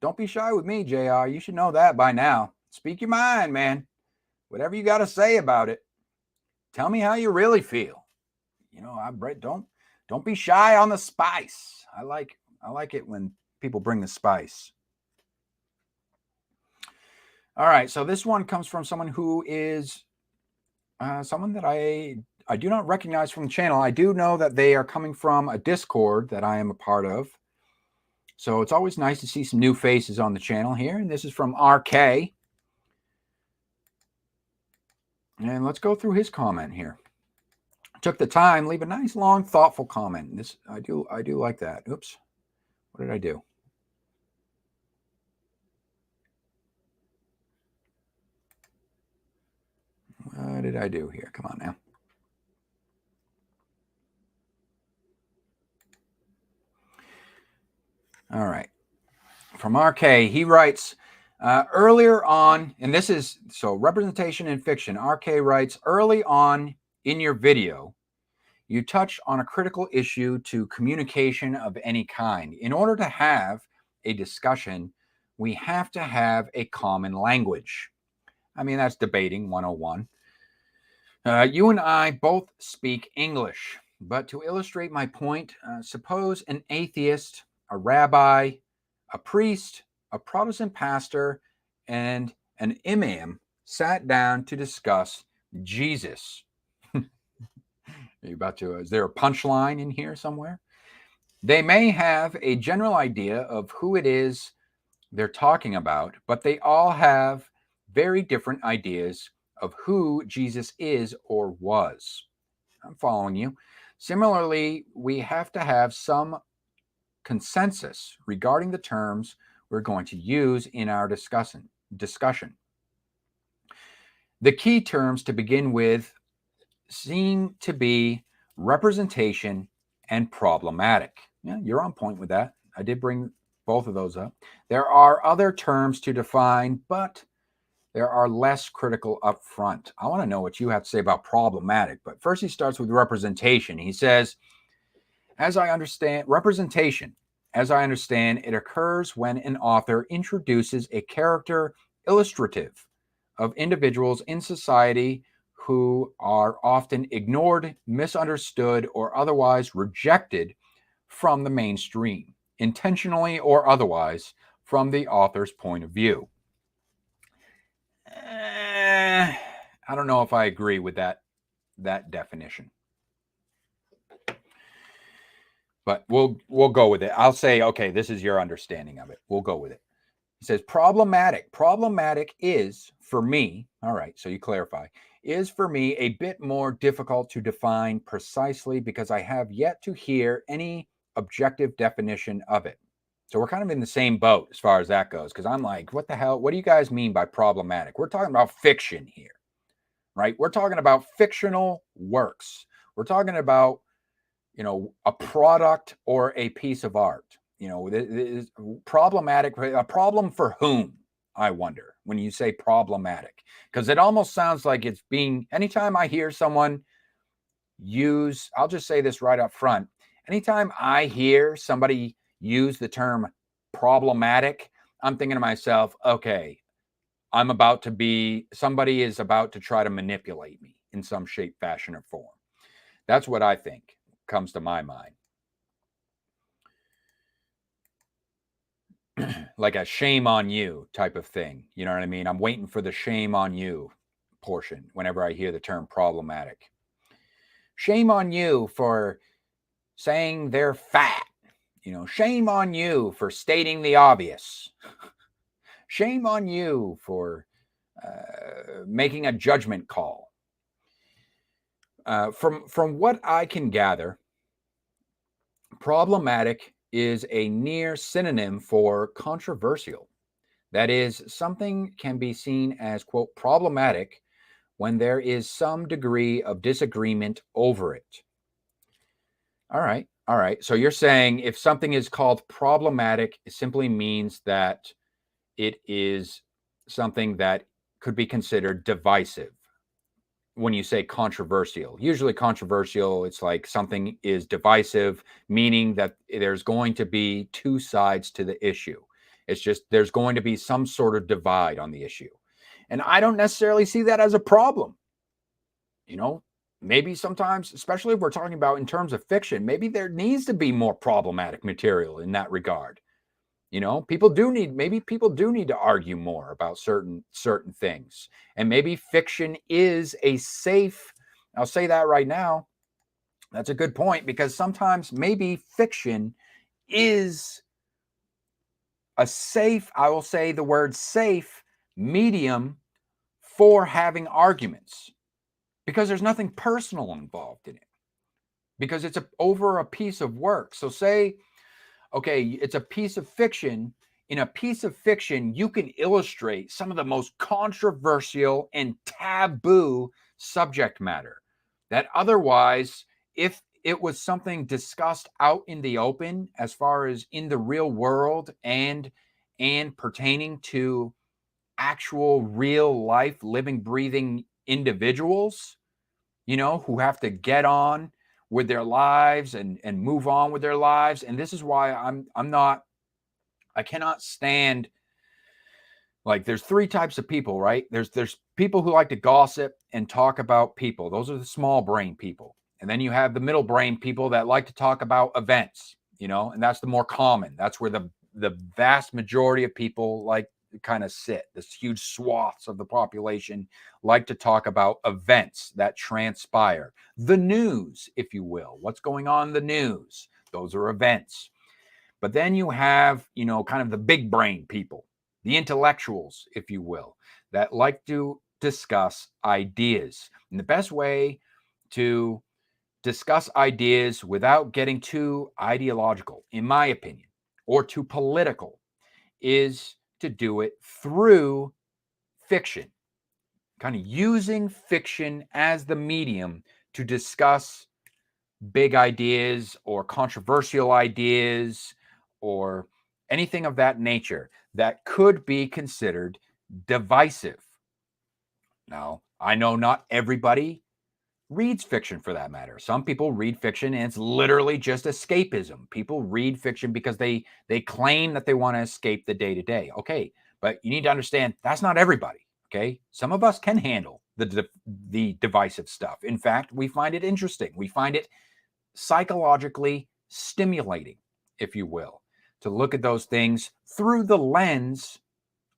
Don't be shy with me, JR. You should know that by now. Speak your mind, man. Whatever you got to say about it. Tell me how you really feel. You know, don't be shy on the spice. I like it when people bring the spice. All right, so this one comes from someone who is someone that I do not recognize from the channel. I do know that they are coming from a Discord that I am a part of. So it's always nice to see some new faces on the channel here. And this is from RK. And let's go through his comment here. Took the time, leave a nice, long, thoughtful comment. This I do like that. Oops. What did I do? What did I do here? Come on now. All right. From RK, he writes, earlier on, and this is, so representation in fiction, RK writes, early on in your video, you touch on a critical issue to communication of any kind. In order to have a discussion, we have to have a common language. I mean, that's debating 101. You and I both speak English, but to illustrate my point, suppose an atheist, a rabbi, a priest, a Protestant pastor and an imam sat down to discuss Jesus. Are you about to? Is there a punchline in here somewhere? They may have a general idea of who it is they're talking about, but they all have very different ideas of who Jesus is or was. I'm following you. Similarly, we have to have some consensus regarding the terms we're going to use in our discussion. The key terms to begin with seem to be representation and problematic. Yeah, you're on point with that. I did bring both of those up. There are other terms to define, but there are less critical up front. I want to know what you have to say about problematic, but first he starts with representation. He says, as I understand, representation, as I understand, it occurs when an author introduces a character illustrative of individuals in society who are often ignored, misunderstood, or otherwise rejected from the mainstream, intentionally or otherwise, from the author's point of view. I don't know if I agree with that definition. But we'll go with it. I'll say, okay, this is your understanding of it. We'll go with it. He says problematic. Problematic is, for me, all right, so you clarify, is for me a bit more difficult to define precisely because I have yet to hear any objective definition of it. So we're kind of in the same boat as far as that goes, because I'm like, what the hell? What do you guys mean by problematic? We're talking about fiction here, right? We're talking about fictional works. We're talking about, a product or a piece of art. Is problematic. A problem for whom, I wonder, when you say problematic? Because it almost sounds like it's being, anytime I hear someone use, I'll just say this right up front, anytime I hear somebody use the term problematic, I'm thinking to myself, okay, somebody is about to try to manipulate me in some shape, fashion, or form. That's what I think comes to my mind. Like a shame on you type of thing. You know what I mean? I'm waiting for the shame on you portion whenever I hear the term problematic. Shame on you for saying they're fat. Shame on you for stating the obvious. Shame on you for making a judgment call. From what I can gather, problematic is a near synonym for controversial. That is, something can be seen as, quote, problematic when there is some degree of disagreement over it. All right. So you're saying if something is called problematic, it simply means that it is something that could be considered divisive. When you say controversial, usually controversial, it's like something is divisive, meaning that there's going to be two sides to the issue. It's just there's going to be some sort of divide on the issue. And I don't necessarily see that as a problem. Maybe sometimes, especially if we're talking about in terms of fiction, maybe there needs to be more problematic material in that regard. People do need to argue more about certain things. And maybe fiction is a safe, I'll say that right now. That's a good point, because sometimes maybe fiction is a safe, I will say the word safe, medium for having arguments, because there's nothing personal involved in it, because it's over a piece of work. So say, okay, it's a piece of fiction. In a piece of fiction, you can illustrate some of the most controversial and taboo subject matter that otherwise, if it was something discussed out in the open, as far as in the real world and pertaining to actual real life, living, breathing individuals, who have to get on with their lives and move on with their lives. And this is why I cannot stand, like, there's three types of people, right? There's people who like to gossip and talk about people. Those are the small brain people. And then you have the middle brain people that like to talk about events, and that's the more common. That's where the vast majority of people like kind of sit, this huge swaths of the population like to talk about events that transpire, the news, if you will, what's going on in the news. Those are events. But then you have, kind of the big brain people, the intellectuals, if you will, that like to discuss ideas. And the best way to discuss ideas without getting too ideological, in my opinion, or too political, is to do it through fiction, kind of using fiction as the medium to discuss big ideas or controversial ideas or anything of that nature that could be considered divisive. Now, I know not everybody reads fiction for that matter. Some people read fiction and it's literally just escapism. People read fiction because they claim that they want to escape the day-to-day. Okay, but you need to understand that's not everybody. Okay, some of us can handle the divisive stuff. In fact, we find it interesting. We find it psychologically stimulating, if you will, to look at those things through the lens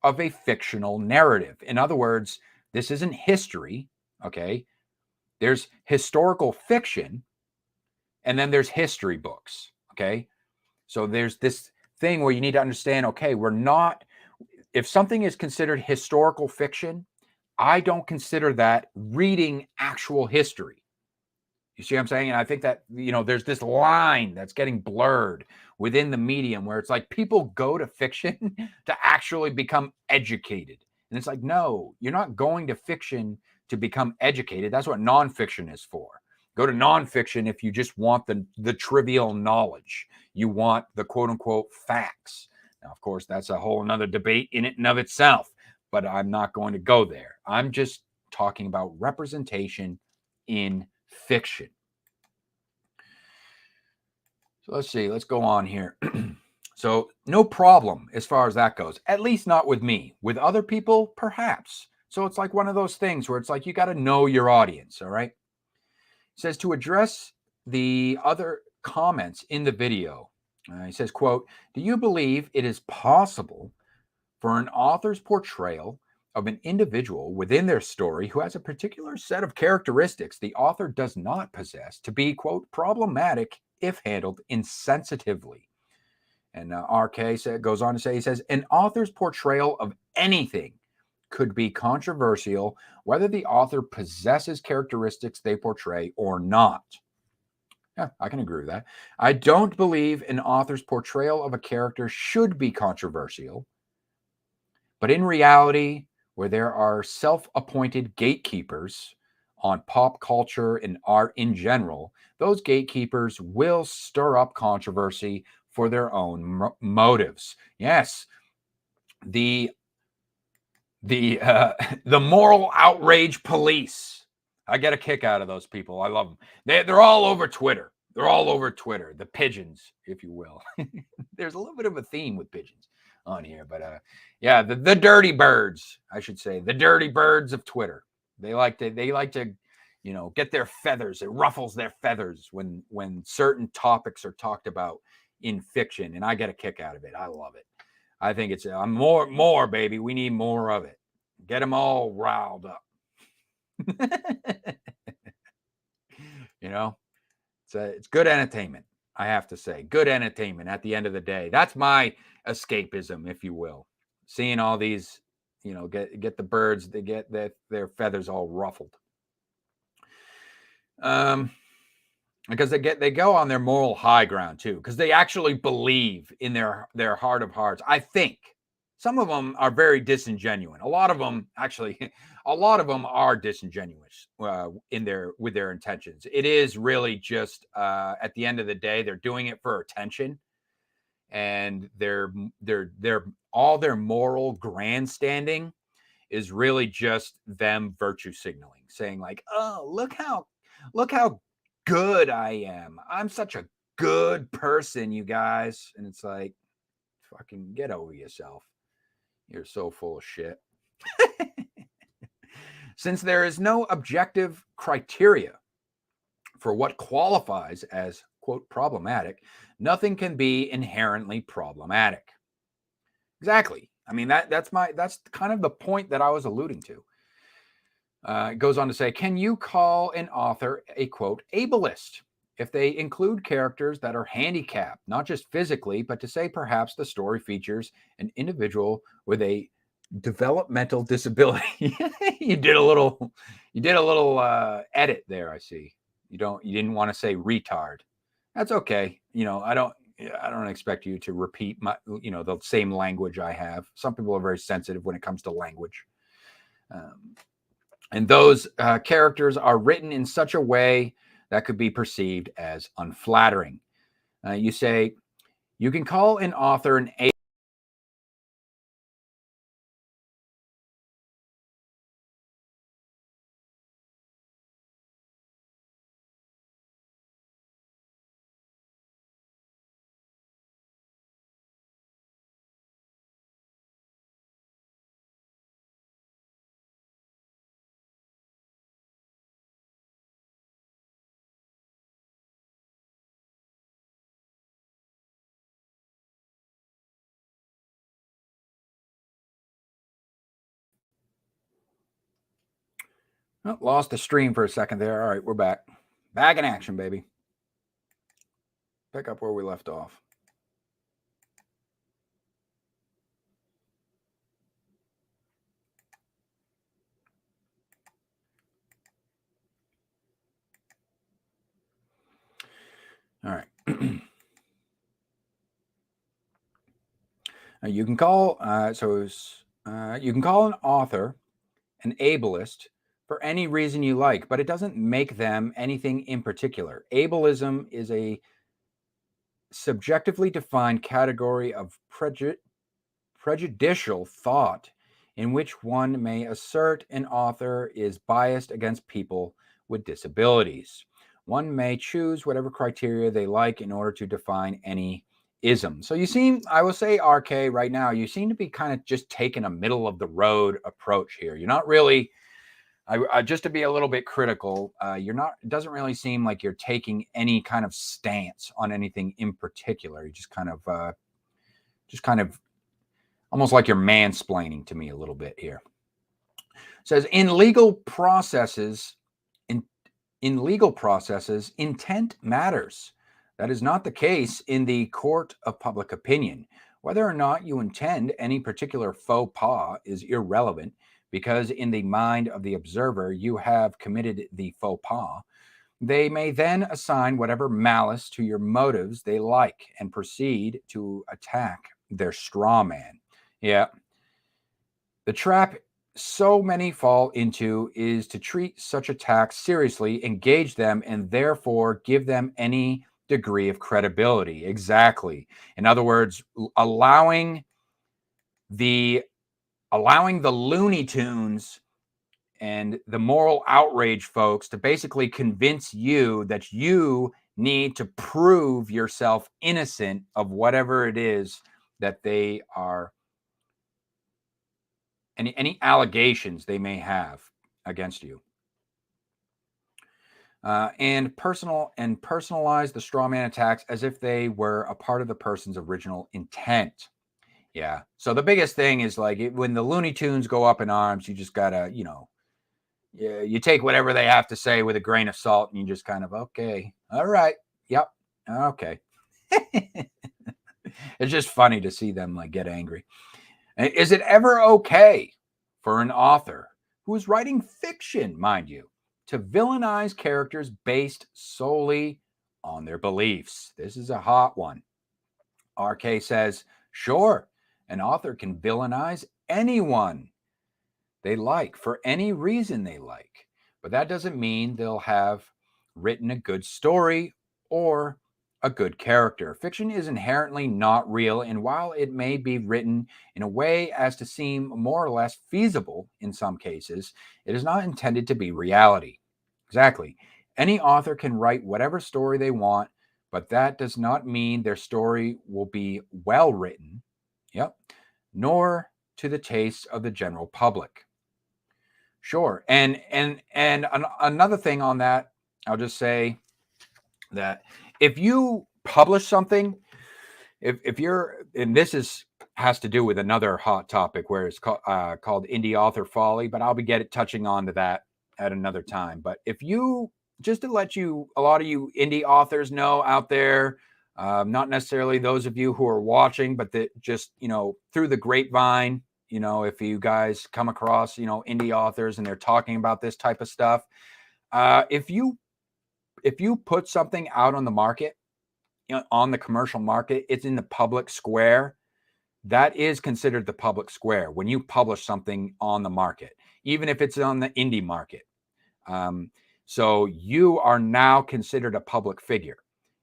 of a fictional narrative. In other words, this isn't history, okay? There's historical fiction, and then there's history books, okay? So there's this thing where you need to understand, okay, if something is considered historical fiction, I don't consider that reading actual history. You see what I'm saying? And I think that, there's this line that's getting blurred within the medium where it's like people go to fiction to actually become educated. And it's like, no, you're not going to fiction to become educated. That's what nonfiction is for. Go to nonfiction if you just want the trivial knowledge. You want the quote unquote facts. Now, of course, that's a whole nother debate in and of itself, but I'm not going to go there. I'm just talking about representation in fiction. So let's see, let's go on here. So no problem as far as that goes, at least not with me. With other people, perhaps. So it's like one of those things where it's like you got to know your audience, all right? It says to address the other comments in the video, he says, quote, do you believe it is possible for an author's portrayal of an individual within their story who has a particular set of characteristics the author does not possess to be, quote, problematic if handled insensitively? And RK goes on to say, he says, an author's portrayal of anything could be controversial, whether the author possesses characteristics they portray or not. Yeah, I can agree with that. I don't believe an author's portrayal of a character should be controversial, but in reality, where there are self-appointed gatekeepers on pop culture and art in general, those gatekeepers will stir up controversy for their own motives. Yes, the moral outrage police. I get a kick out of those people. I love them. They're all over Twitter. They're all over Twitter. The pigeons, if you will. There's a little bit of a theme with pigeons on here, but yeah, the dirty birds, I should say, the dirty birds of Twitter. They like to get their feathers. It ruffles their feathers when certain topics are talked about in fiction, and I get a kick out of it. I love it. I think it's more, baby. We need more of it. Get them all riled up. It's good entertainment. I have to say, good entertainment at the end of the day. That's my escapism, if you will. Seeing all these, get the birds, they get their feathers all ruffled. Because they go on their moral high ground too, because they actually believe in their heart of hearts. I think some of them are very disingenuous. A lot of them are disingenuous with their intentions. It is really just at the end of the day, they're doing it for attention, and they're all their moral grandstanding is really just them virtue signaling, saying like, oh, look how good I am. I'm such a good person, you guys. And it's like, fucking get over yourself. You're so full of shit. Since there is no objective criteria for what qualifies as, quote, problematic, nothing can be inherently problematic. Exactly. I mean, that's kind of the point that I was alluding to. It goes on to say, can you call an author a, quote, ableist if they include characters that are handicapped, not just physically, but to say perhaps the story features an individual with a developmental disability? You did a little edit there, I see. You didn't want to say retard. That's okay. I don't expect you to repeat the same language I have. Some people are very sensitive when it comes to language. And those characters are written in such a way that could be perceived as unflattering. You say, you can call an author an a. Oh, lost the stream for a second there. All right, we're back. Back in action, baby. Pick up where we left off. All right. You can call you can call an author an ableist for any reason you like, but it doesn't make them anything in particular. Ableism is a subjectively defined category of prejudicial thought in which one may assert an author is biased against people with disabilities. One may choose whatever criteria they like in order to define any ism. So you seem, I will say, RK, right now, you seem to be kind of just taking a middle of the road approach here. You're not really, just to be a little bit critical, you're not, it doesn't really seem like you're taking any kind of stance on anything in particular. You just kind of almost like you're mansplaining to me a little bit here. It says in legal processes, intent matters. That is not the case in the court of public opinion. Whether or not you intend any particular faux pas is irrelevant, because in the mind of the observer, you have committed the faux pas. They may then assign whatever malice to your motives they like and proceed to attack their straw man. Yeah. The trap so many fall into is to treat such attacks seriously, engage them, and therefore give them any degree of credibility. Exactly. In other words, allowing the Looney Tunes and the moral outrage folks to basically convince you that you need to prove yourself innocent of whatever it is that they are, any allegations they may have against you. And personalize the straw man attacks as if they were a part of the person's original intent. Yeah. So the biggest thing is like when the Looney Tunes go up in arms, you just gotta, you take whatever they have to say with a grain of salt, and you just kind of, okay, all right, yep, okay. It's just funny to see them like get angry. Is it ever okay for an author who is writing fiction, mind you, to villainize characters based solely on their beliefs? This is a hot one. RK says, sure, an author can villainize anyone they like for any reason they like, but that doesn't mean they'll have written a good story or a good character. Fiction is inherently not real, and while it may be written in a way as to seem more or less feasible in some cases, it is not intended to be reality. Exactly. Any author can write whatever story they want, but that does not mean their story will be well written, nor to the taste of the general public. Sure. And another thing on that, I'll just say that if you publish something, if you're, and this has to do with another hot topic where it's called indie author folly, but I'll be touching on to that at another time. But if you, just to let you, a lot of you indie authors know out there, not necessarily those of you who are watching, but that just, through the grapevine, if you guys come across, indie authors and they're talking about this type of stuff, if you put something out on the market, on the commercial market, it's in the public square. That is considered the public square when you publish something on the market, even if it's on the indie market. So you are now considered a public figure,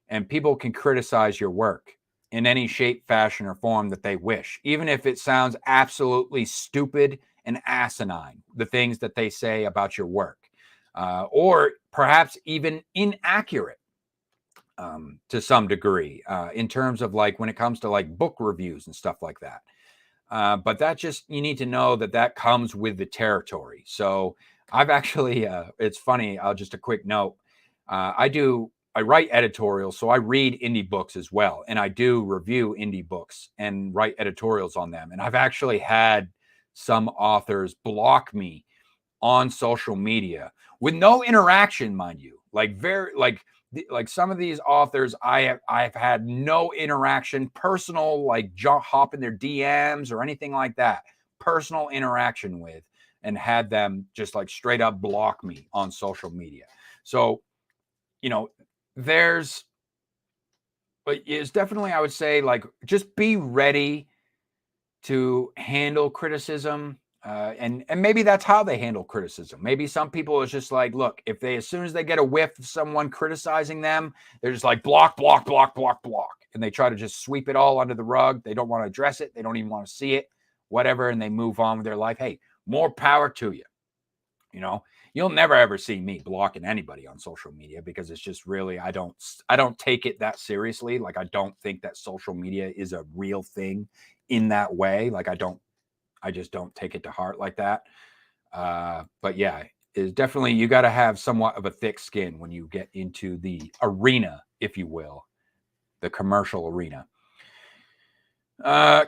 and people can criticize your work in any shape, fashion, or form that they wish, even if it sounds absolutely stupid and asinine, the things that they say about your work, or perhaps even inaccurate. To some degree, in terms of like when it comes to like book reviews and stuff like that. But that just, you need to know that comes with the territory. So I've actually, it's funny, just a quick note. I write editorials, so I read indie books as well. And I do review indie books and write editorials on them. And I've actually had some authors block me on social media with no interaction, mind you, like some of these authors, I've had no interaction, personal, like hop in their DMs or anything like that, personal interaction with, and had them just like straight up block me on social media. So, but it's definitely, I would say, like, just be ready to handle criticism. And maybe that's how they handle criticism. Maybe some people is just like, look, if they, as soon as they get a whiff of someone criticizing them, they're just like block, block, block, block, block. And they try to just sweep it all under the rug. They don't want to address it. They don't even want to see it, whatever. And they move on with their life. Hey, more power to you. You'll never ever see me blocking anybody on social media, because it's just really, I don't take it that seriously. Like, I don't think that social media is a real thing in that way. Like, I just don't take it to heart like that. But yeah, it's definitely, you got to have somewhat of a thick skin when you get into the arena, if you will, the commercial arena.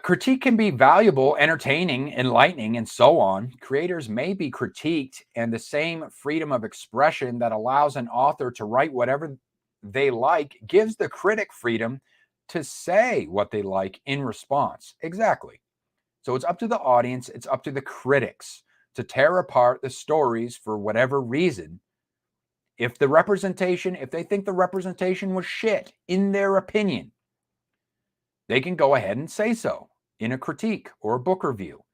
Critique can be valuable, entertaining, enlightening, and so on. Creators may be critiqued, and the same freedom of expression that allows an author to write whatever they like gives the critic freedom to say what they like in response. Exactly. So it's up to the audience, it's up to the critics to tear apart the stories for whatever reason. If they think the representation was shit, in their opinion, they can go ahead and say so in a critique or a book review.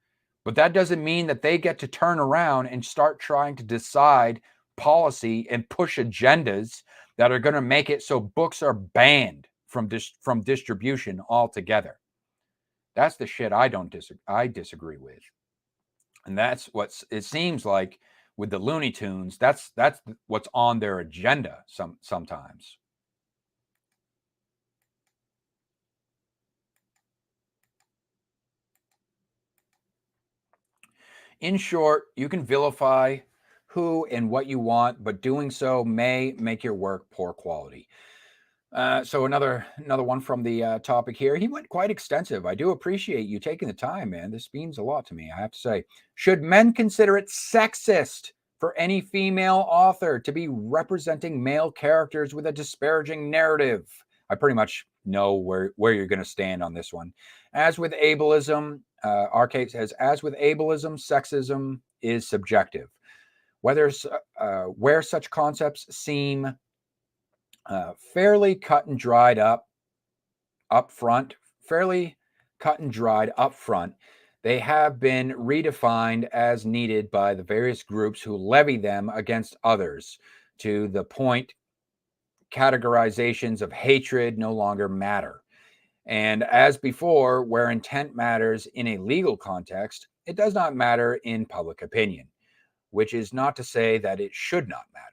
But that doesn't mean that they get to turn around and start trying to decide policy and push agendas that are going to make it so books are banned from distribution altogether. That's the shit I disagree with. And that's it seems like with the Looney Tunes, that's what's on their agenda sometimes. In short, you can vilify who and what you want, but doing so may make your work poor quality. So another one from the topic here. He went quite extensive. I do appreciate you taking the time, man. This means a lot to me, I have to say. Should men consider it sexist for any female author to be representing male characters with a disparaging narrative? I pretty much know where you're going to stand on this one. As with ableism, Arcade says, as with ableism, sexism is subjective. Where such concepts seem fairly cut and dried up front, they have been redefined as needed by the various groups who levy them against others, to the point categorizations of hatred no longer matter. And as before, where intent matters in a legal context, it does not matter in public opinion, which is not to say that it should not matter.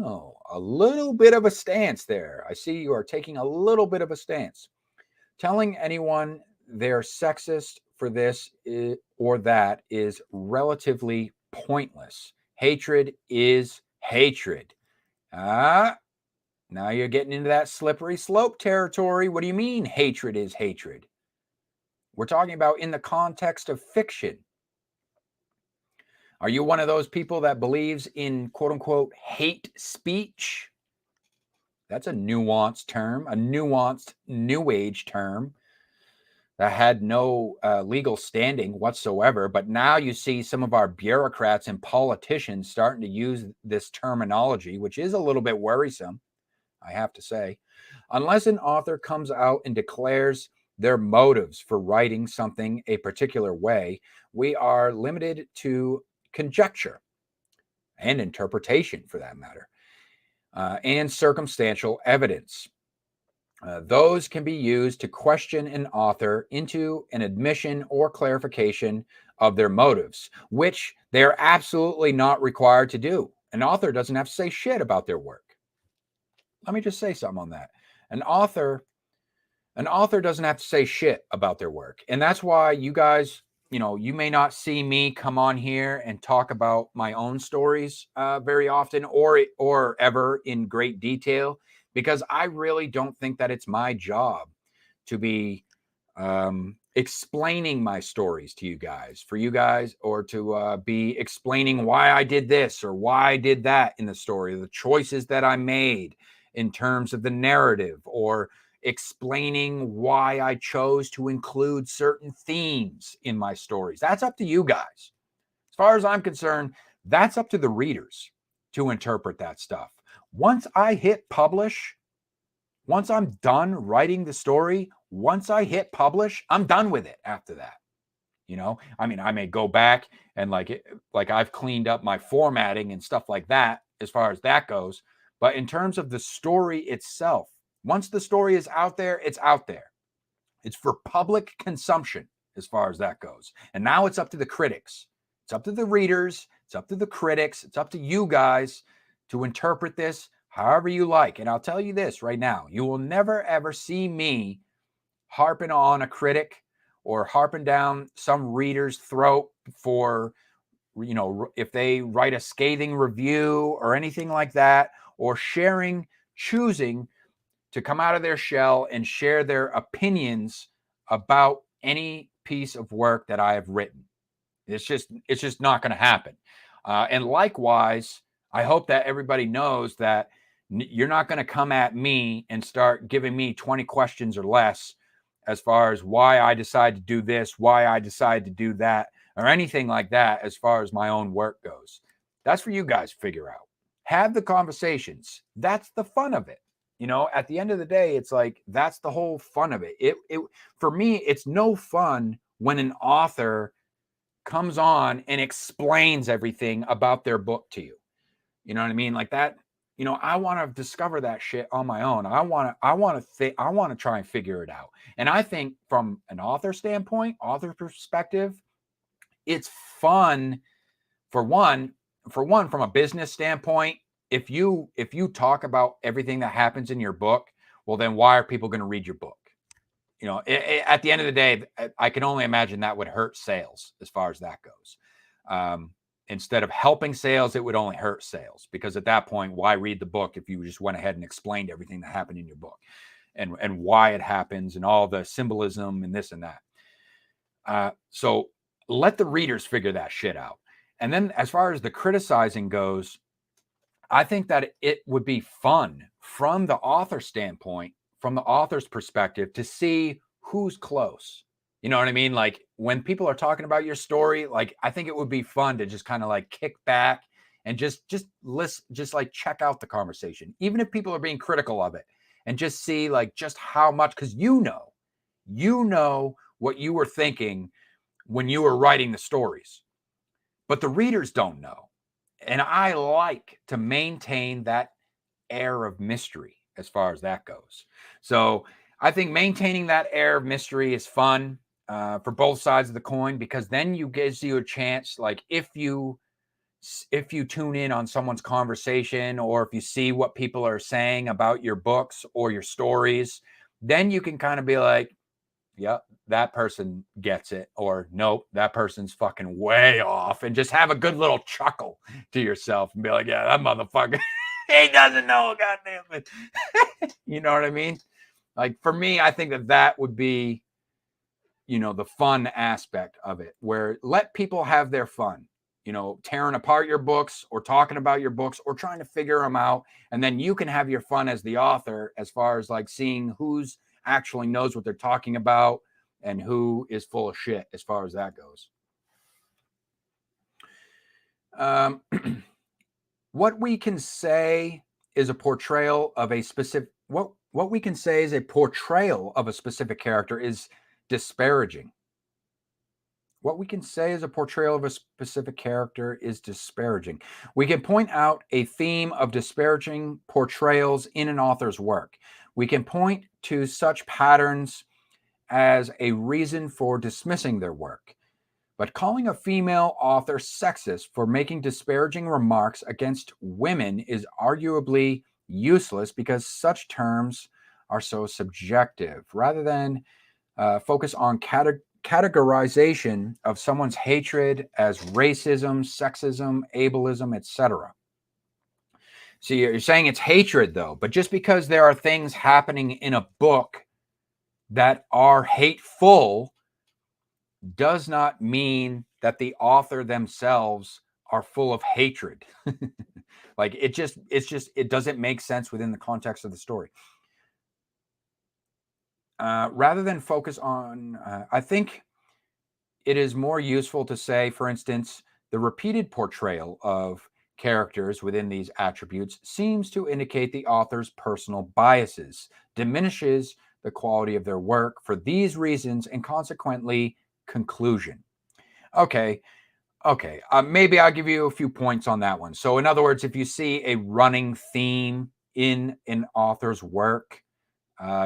Oh, a little bit of a stance there. I see you are taking a little bit of a stance. Telling anyone they're sexist for this or that is relatively pointless. Hatred is hatred. Now you're getting into that slippery slope territory. What do you mean hatred is hatred? We're talking about in the context of fiction. Are you one of those people that believes in quote unquote hate speech? That's a nuanced term, a nuanced new age term that had no legal standing whatsoever. But now you see some of our bureaucrats and politicians starting to use this terminology, which is a little bit worrisome, I have to say. Unless an author comes out and declares their motives for writing something a particular way, we are limited to conjecture and interpretation, for that matter, and circumstantial evidence. Those can be used to question an author into an admission or clarification of their motives, which they are absolutely not required to do. An author doesn't have to say shit about their work. Let me just say something on that. An author doesn't have to say shit about their work. And that's why you guys, you may not see me come on here and talk about my own stories very often or ever in great detail, because I really don't think that it's my job to be explaining my stories to you guys, for you guys, or to be explaining why I did this or why I did that in the story, the choices that I made in terms of the narrative, or explaining why I chose to include certain themes in my stories. That's up to you guys. As far as I'm concerned, that's up to the readers to interpret that stuff. Once I hit publish, once I'm done writing the story, once I hit publish, I'm done with it after that. I mean, I may go back and like I've cleaned up my formatting and stuff like that as far as that goes. But in terms of the story itself, once the story is out there, it's out there. It's for public consumption as far as that goes. And now it's up to the critics. It's up to the readers. It's up to the critics. It's up to you guys to interpret this however you like. And I'll tell you this right now, you will never, ever see me harping on a critic or harping down some reader's throat for, if they write a scathing review or anything like that, or choosing to come out of their shell and share their opinions about any piece of work that I have written. It's just not going to happen. And likewise, I hope that everybody knows that you're not going to come at me and start giving me 20 questions or less as far as why I decide to do this, why I decide to do that, or anything like that as far as my own work goes. That's for you guys to figure out. Have the conversations. That's the fun of it. At the end of the day, it's like, that's the whole fun of it. It for me, it's no fun when an author comes on and explains everything about their book to you. You know what I mean? Like that, I want to discover that shit on my own. I want to try and figure it out. And I think from an author standpoint, author perspective, it's fun for one, from a business standpoint. If you talk about everything that happens in your book, well, then why are people going to read your book? At the end of the day, I can only imagine that would hurt sales as far as that goes. Instead of helping sales, it would only hurt sales, because at that point, why read the book if you just went ahead and explained everything that happened in your book and why it happens and all the symbolism and this and that. So let the readers figure that shit out. And then as far as the criticizing goes, I think that it would be fun from the author standpoint, from the author's perspective, to see who's close. You know what I mean? Like when people are talking about your story, like I think it would be fun to just kind of like kick back and just listen, just like check out the conversation, even if people are being critical of it, and just see like just how much, because you know what you were thinking when you were writing the stories, but the readers don't know. And I like to maintain that air of mystery as far as that goes. So I think maintaining that air of mystery is fun for both sides of the coin, because then gives you a chance, like if you tune in on someone's conversation, or if you see what people are saying about your books or your stories, then you can kind of be like, yep, that person gets it, or nope, that person's fucking way off, and just have a good little chuckle to yourself and be like, yeah, that motherfucker, he doesn't know, goddamn it. You know what I mean? Like for me, I think that would be, the fun aspect of it, where let people have their fun, tearing apart your books or talking about your books or trying to figure them out. And then you can have your fun as the author, as far as like seeing who's actually knows what they're talking about and who is full of shit, as far as that goes. What we can say is a portrayal of a specific, what we can say is a portrayal of a specific character is disparaging. What we can say is a portrayal of a specific character is disparaging. We can point out a theme of disparaging portrayals in an author's work. We can point to such patterns as a reason for dismissing their work. But calling a female author sexist for making disparaging remarks against women is arguably useless, because such terms are so subjective. Rather than focus on categorization of someone's hatred as racism, sexism, ableism, etc. So you're saying it's hatred, though, but just because there are things happening in a book that are hateful does not mean that the author themselves are full of hatred. Like it doesn't make sense within the context of the story. Rather than focus on, I think it is more useful to say, for instance, the repeated portrayal of characters within these attributes seems to indicate the author's personal biases, diminishes the quality of their work for these reasons, and consequently, conclusion. Okay. Maybe I'll give you a few points on that one. So in other words, if you see a running theme in an author's work,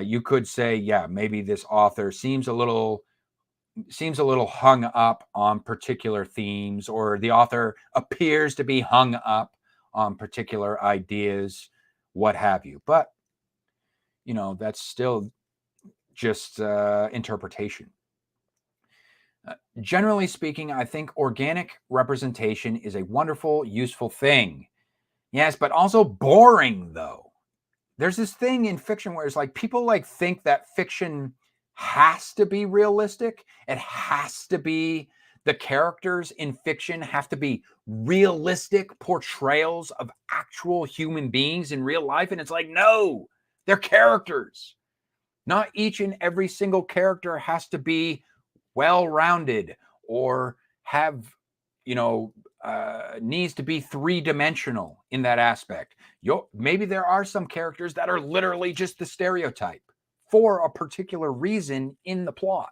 you could say, yeah, maybe this author seems a little hung up on particular themes, or the author appears to be hung up on particular ideas, what have you. But, that's still just interpretation. Generally speaking, I think organic representation is a wonderful, useful thing. Yes, but also boring, though. There's this thing in fiction where it's like people think that fiction has to be realistic. It has to be, the characters in fiction have to be realistic portrayals of actual human beings in real life. And it's like, no, they're characters. Not each and every single character has to be well-rounded or have, needs to be three-dimensional in that aspect. Maybe there are some characters that are literally just the stereotype for a particular reason in the plot.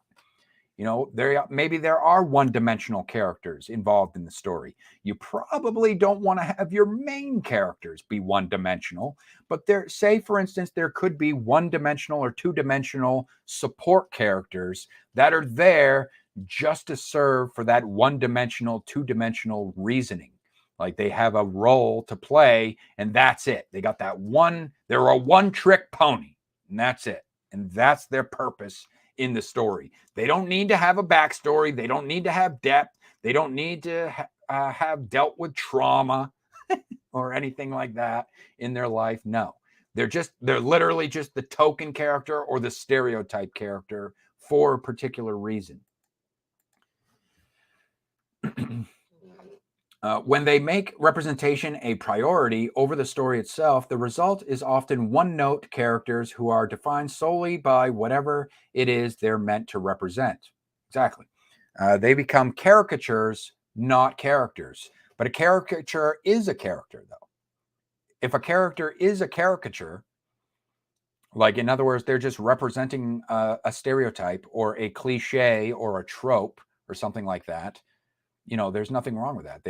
Maybe there are one-dimensional characters involved in the story. You probably don't want to have your main characters be one-dimensional, but say, for instance, there could be one-dimensional or two-dimensional support characters that are there just to serve for that one-dimensional, two-dimensional reasoning. Like they have a role to play, and that's it. They got that one, they're a one-trick pony, and that's it. And that's their purpose in the story. They don't need to have a backstory. They don't need to have depth. They don't need to have dealt with trauma or anything like that in their life. No, they're literally just the token character or the stereotype character for a particular reason. When they make representation a priority over the story itself, the result is often one-note characters who are defined solely by whatever it is they're meant to represent. Exactly. They become caricatures, not characters. But a caricature is a character, though. If a character is a caricature, like in other words, they're just representing a stereotype or a cliche or a trope or something like that, there's nothing wrong with that.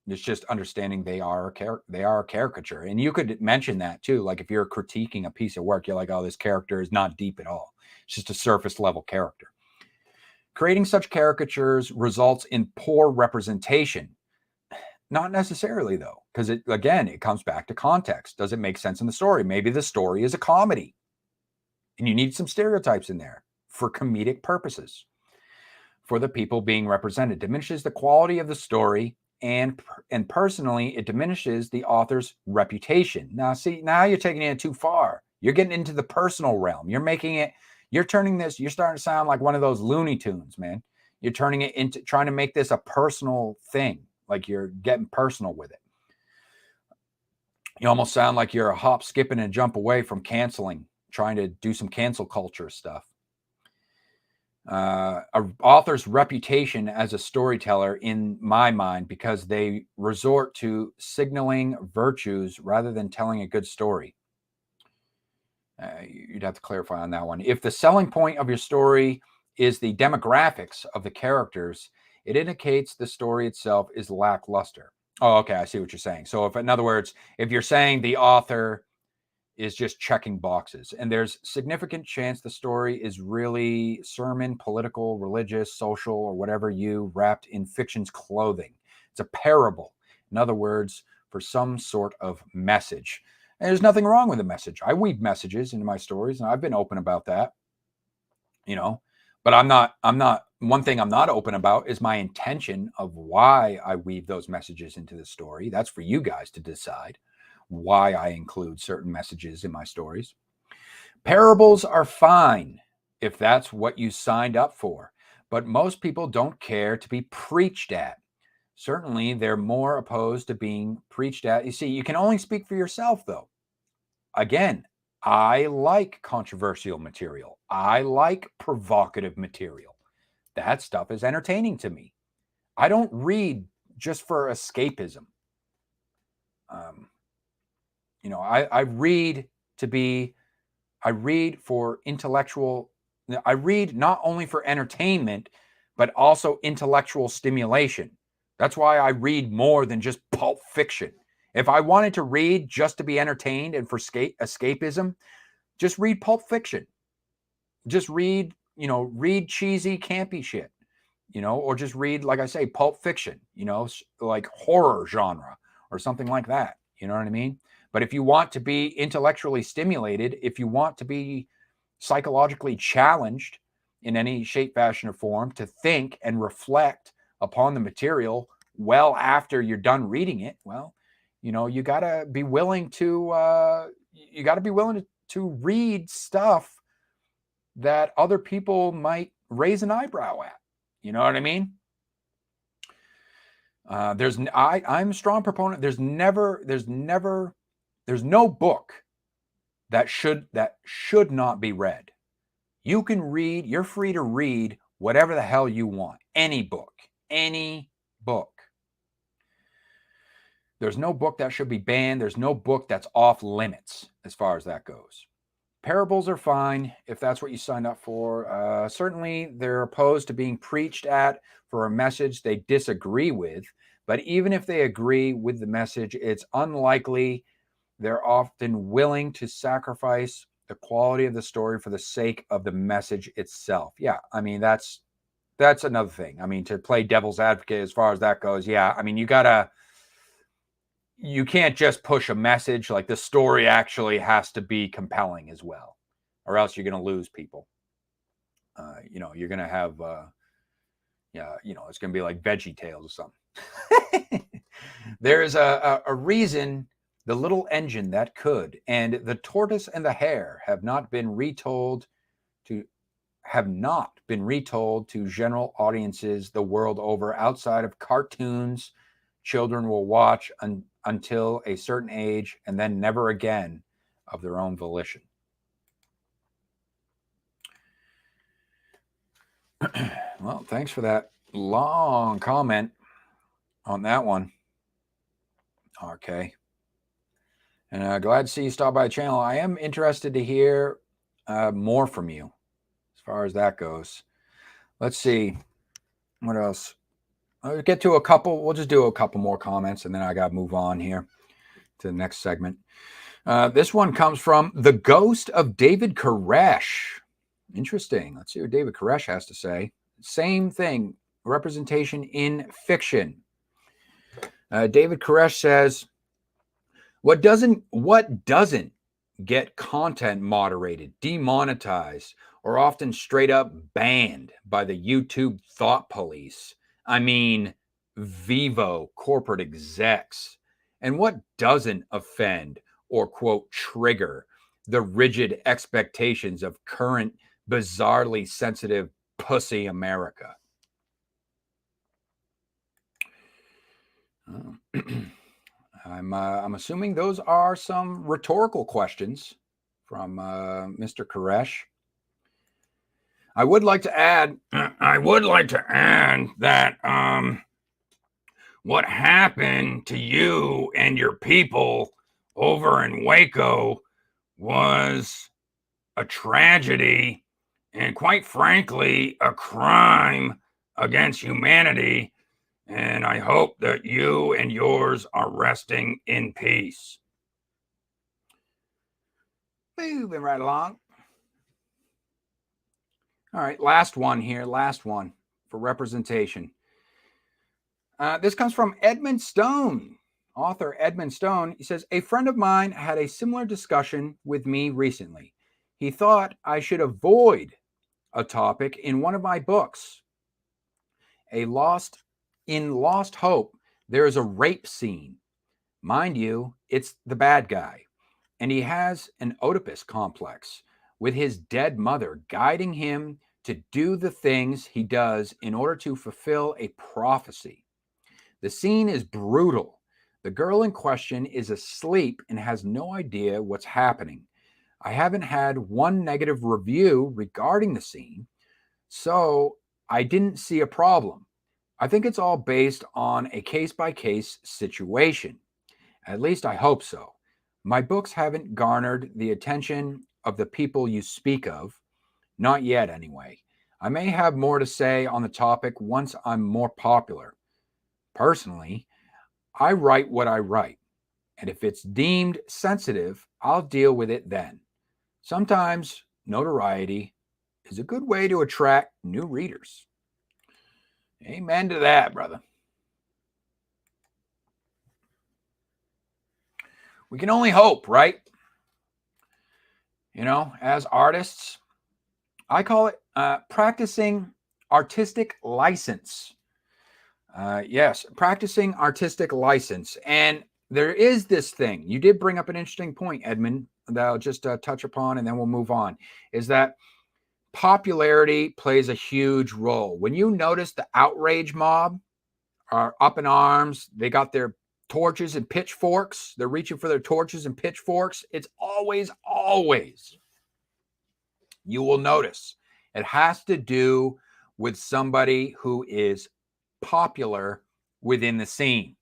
It's just understanding they are a caricature. And you could mention that too. Like if you're critiquing a piece of work, you're like, oh, this character is not deep at all. It's just a surface level character. Creating such caricatures results in poor representation. Not necessarily, though, because it comes back to context. Does it make sense in the story? Maybe the story is a comedy and you need some stereotypes in there for comedic purposes. For the people being represented, diminishes the quality of the story, and personally, it diminishes the author's reputation. Now you're taking it too far. You're getting into the personal realm. You're making it, You're turning this, you're starting to sound like one of those Looney Tunes, man. You're turning it into trying to make this a personal thing, like you're getting personal with it. You almost sound like you're a hop, skip, and a jump away from canceling, trying to do some cancel culture stuff. An author's reputation as a storyteller, in my mind, because they resort to signaling virtues rather than telling a good story. You'd have to clarify on that one. If the selling point of your story is the demographics of the characters, it indicates the story itself is lackluster. Oh, okay, I see what you're saying. So if, in other words, if you're saying the author is just checking boxes and there's significant chance the story is really sermon, political, religious, social, or whatever you wrapped in fiction's clothing. It's a parable. In other words, for some sort of message. And there's nothing wrong with a message. I weave messages into my stories and I've been open about that, but I'm not, one thing I'm not open about is my intention of why I weave those messages into the story. That's for you guys to decide why I include certain messages in my stories. Parables are fine if that's what you signed up for, but most people don't care to be preached at. Certainly, they're more opposed to being preached at. You see, you can only speak for yourself, though. Again, I like controversial material. I like provocative material. That stuff is entertaining to me. I don't read just for escapism. I read for intellectual, I read not only for entertainment, but also intellectual stimulation. That's why I read more than just pulp fiction. If I wanted to read just to be entertained and for escapism, just read pulp fiction. Just read, read cheesy, campy shit, or just read, like I say, pulp fiction, like horror genre or something like that. You know what I mean? But if you want to be intellectually stimulated, if you want to be psychologically challenged in any shape, fashion, or form, to think and reflect upon the material well after you're done reading it, well, you gotta be willing to read stuff that other people might raise an eyebrow at. You know what I mean? I'm a strong proponent. There's no book that should not be read. You can read, you're free to read whatever the hell you want. Any book. There's no book that should be banned. There's no book that's off limits as far as that goes. Parables are fine if that's what you signed up for. Certainly, they're opposed to being preached at for a message they disagree with. But even if they agree with the message, it's unlikely they're often willing to sacrifice the quality of the story for the sake of the message itself. Yeah, I mean, that's another thing. I mean, to play devil's advocate as far as that goes, yeah, I mean, you can't just push a message. Like, the story actually has to be compelling as well, or else you're going to lose people. You're going to have, it's going to be like Veggie Tales or something. There's a reason the little engine that could, and the tortoise and the hare have not been retold to general audiences the world over outside of cartoons children will watch until a certain age and then never again of their own volition. Well, thanks for that long comment on that one. Okay. And glad to see you stop by the channel. I am interested to hear more from you as far as that goes. Let's see. What else? I'll get to a couple. We'll just do a couple more comments, and then I got to move on here to the next segment. This one comes from The Ghost of David Koresh. Interesting. Let's see what David Koresh has to say. Same thing. Representation in fiction. David Koresh says, what doesn't get content moderated, demonetized, or often straight up banned by the YouTube thought police? I mean, Vivo corporate execs. And what doesn't offend or, quote, trigger the rigid expectations of current bizarrely sensitive pussy America. I'm assuming those are some rhetorical questions from Mr. Koresh. I would like to add that what happened to you and your people over in Waco was a tragedy and, quite frankly, a crime against humanity. And I hope that you and yours are resting in peace. Moving right along. All right, last one for representation. This comes from Edmund Stone, author Edmund Stone. He says, a friend of mine had a similar discussion with me recently. He thought I should avoid a topic in one of my books. In Lost Hope, there is a rape scene. Mind you, it's the bad guy. And he has an Oedipus complex with his dead mother guiding him to do the things he does in order to fulfill a prophecy. The scene is brutal. The girl in question is asleep and has no idea what's happening. I haven't had one negative review regarding the scene, so I didn't see a problem. I think it's all based on a case-by-case situation. At least I hope so. My books haven't garnered the attention of the people you speak of. Not yet, anyway. I may have more to say on the topic once I'm more popular. Personally, I write what I write, and if it's deemed sensitive, I'll deal with it then. Sometimes notoriety is a good way to attract new readers. Amen to that, brother. We can only hope, right? You know, as artists, I call it practicing artistic license. Yes, practicing artistic license. And there is this thing. You did bring up an interesting point, Edmund, that I'll just touch upon and then we'll move on, is that popularity plays a huge role. When you notice the outrage mob are up in arms, they got their torches and pitchforks, they're reaching for their torches and pitchforks, it's always, you will notice it has to do with somebody who is popular within the scene.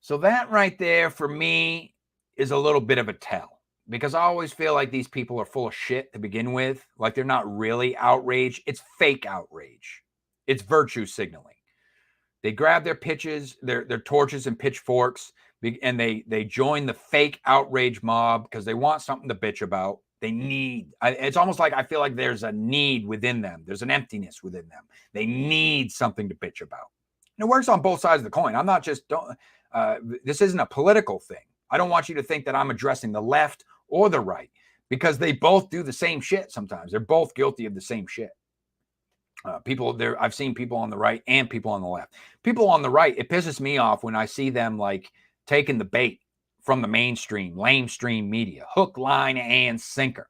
So that right there for me is a little bit of a tell, because I always feel like these people are full of shit to begin with. Like they're not really outraged. It's fake outrage. It's virtue signaling. They grab their pitches, their torches and pitchforks, and they join the fake outrage mob because they want something to bitch about. They need, it's almost like I feel like there's a need within them. There's an emptiness within them. They need something to bitch about. And it works on both sides of the coin. I'm not just, this isn't a political thing. I don't want you to think that I'm addressing the left or the right, because they both do the same shit sometimes. They're both guilty of the same shit. People there, I've seen people on the right and people on the left. People on the right, it pisses me off when I see them like taking the bait from the mainstream, lamestream media, hook, line, and sinker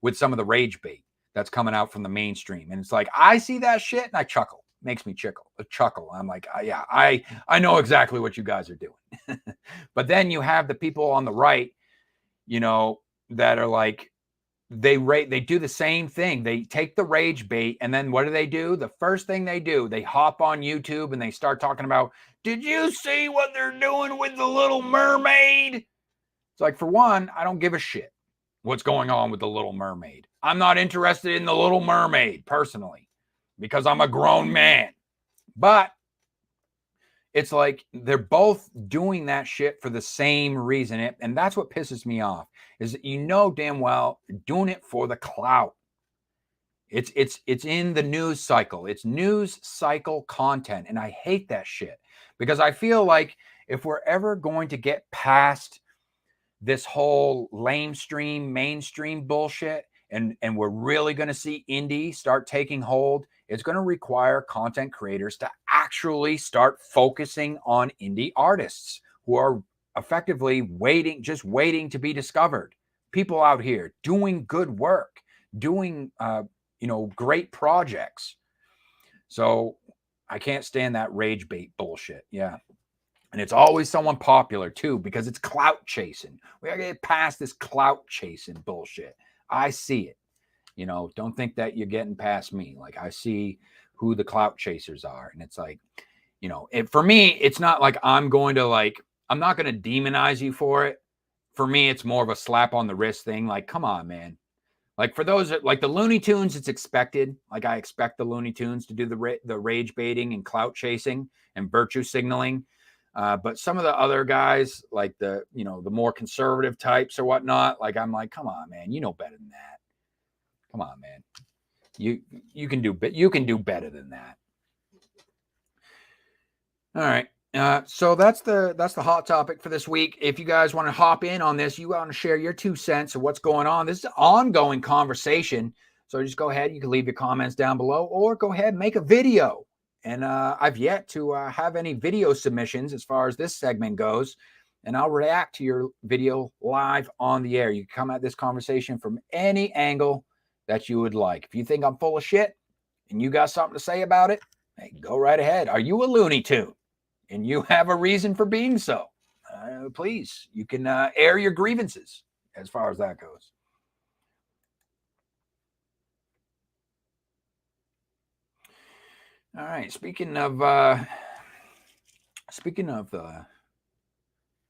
with some of the rage bait that's coming out from the mainstream. And it's like, I see that shit and I chuckle. Makes me chuckle. I'm like, yeah, I know exactly what you guys are doing. But then you have the people on the right, you know, that are like, they do the same thing. They take the rage bait, and then what do? The first thing they do, they hop on YouTube and they start talking about, did you see what they're doing with the Little Mermaid? It's like, for one, I don't give a shit what's going on with the Little Mermaid. I'm not interested in the Little Mermaid personally, because I'm a grown man. But it's like they're both doing that shit for the same reason. And that's what pisses me off, is that you know damn well doing it for the clout. It's in the news cycle. It's news cycle content. And I hate that shit, because I feel like if we're ever going to get past this whole lamestream, mainstream bullshit, and we're really going to see indie start taking hold, it's going to require content creators to actually start focusing on indie artists who are effectively waiting to be discovered. People out here doing good work, doing, great projects. So I can't stand that rage bait bullshit. Yeah. And it's always someone popular too, because it's clout chasing. We gotta get past this clout chasing bullshit. I see it. Don't think that you're getting past me. Like, I see who the clout chasers are. And it's like, for me, it's not like I'm not going to demonize you for it. For me, it's more of a slap on the wrist thing. Like, come on, man. Like, for those that like the Looney Tunes, it's expected. Like, I expect the Looney Tunes to do the rage baiting and clout chasing and virtue signaling. But some of the other guys, like the more conservative types or whatnot, like, I'm like, come on, man, you know better than that. Come on, man. You can do better than that. All right. So that's the hot topic for this week. If you guys want to hop in on this, you want to share your 2 cents of what's going on. This is an ongoing conversation. So just go ahead. You can leave your comments down below, or go ahead and make a video. And I've yet to have any video submissions as far as this segment goes. And I'll react to your video live on the air. You can come at this conversation from any angle that you would like. If you think I'm full of shit and you got something to say about it, hey, go right ahead. Are you a Looney Tune? And you have a reason for being so? Please, you can air your grievances as far as that goes. All right. Speaking of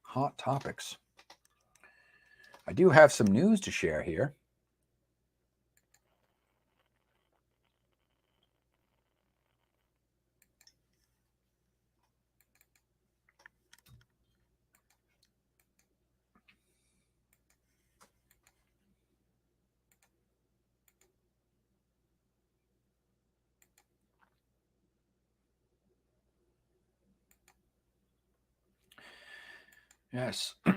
hot topics, I do have some news to share here. Yes. So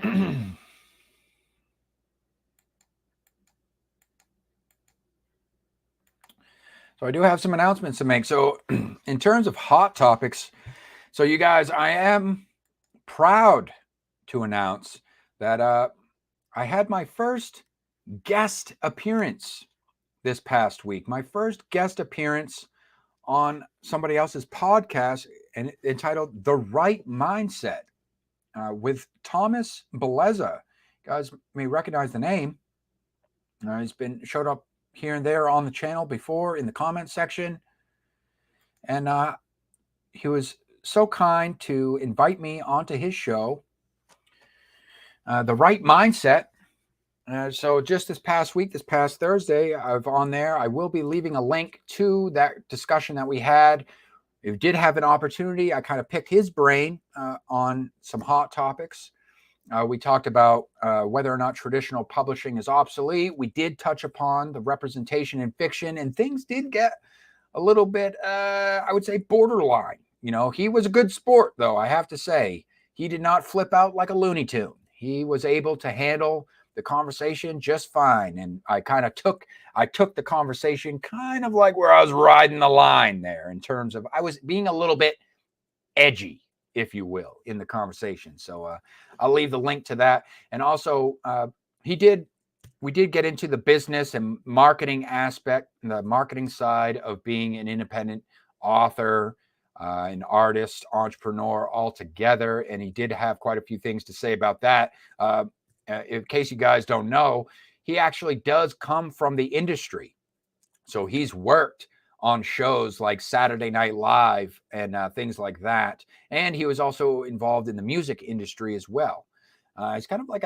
I do have some announcements to make. So in terms of hot topics, so you guys, I am proud to announce that I had my first guest appearance this past week. My first guest appearance on somebody else's podcast, and entitled The Right Mindset, with Thomas Beleza. You guys may recognize the name. He's showed up here and there on the channel before in the comment section. And he was so kind to invite me onto his show, The Right Mindset. So just this past week, this past Thursday, I've on there. I will be leaving a link to that discussion that we had. If you did have an opportunity, I kind of picked his brain on some hot topics. We talked about whether or not traditional publishing is obsolete. We did touch upon the representation in fiction, and things did get a little bit, I would say, borderline. He was a good sport, though, I have to say. He did not flip out like a Looney Tune. He was able to handle the conversation just fine. And I took the conversation kind of like where I was riding the line there, in terms of I was being a little bit edgy, if you will, in the conversation. So I'll leave the link to that. And also, we did get into the business and marketing aspect, the marketing side of being an independent author, an artist, entrepreneur altogether. And he did have quite a few things to say about that. In case you guys don't know, he actually does come from the industry. So he's worked on shows like Saturday Night Live and things like that. And he was also involved in the music industry as well. He's kind of like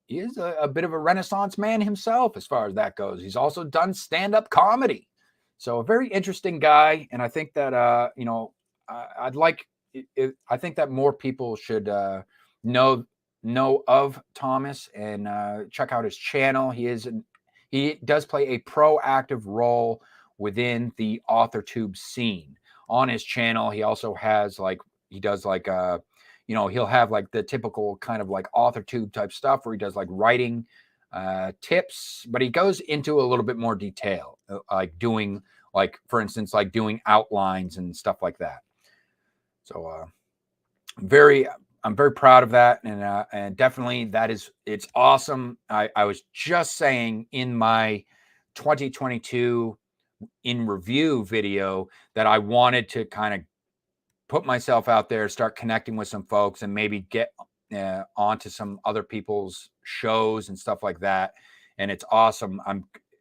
he is a bit of a Renaissance man himself as far as that goes. He's also done stand-up comedy. So a very interesting guy. And I think that, I think that more people should know of Thomas and check out his channel. He does play a proactive role within the Authortube scene. On his channel, he also has he'll have like the typical kind of like Authortube type stuff where he does like writing tips, but he goes into a little bit more detail, like doing, like, for instance, like doing outlines and stuff like that. So I'm very proud of that. And definitely it's awesome. I was just saying in my 2022 in review video that I wanted to kind of put myself out there, start connecting with some folks, and maybe get onto some other people's shows and stuff like that. And it's awesome.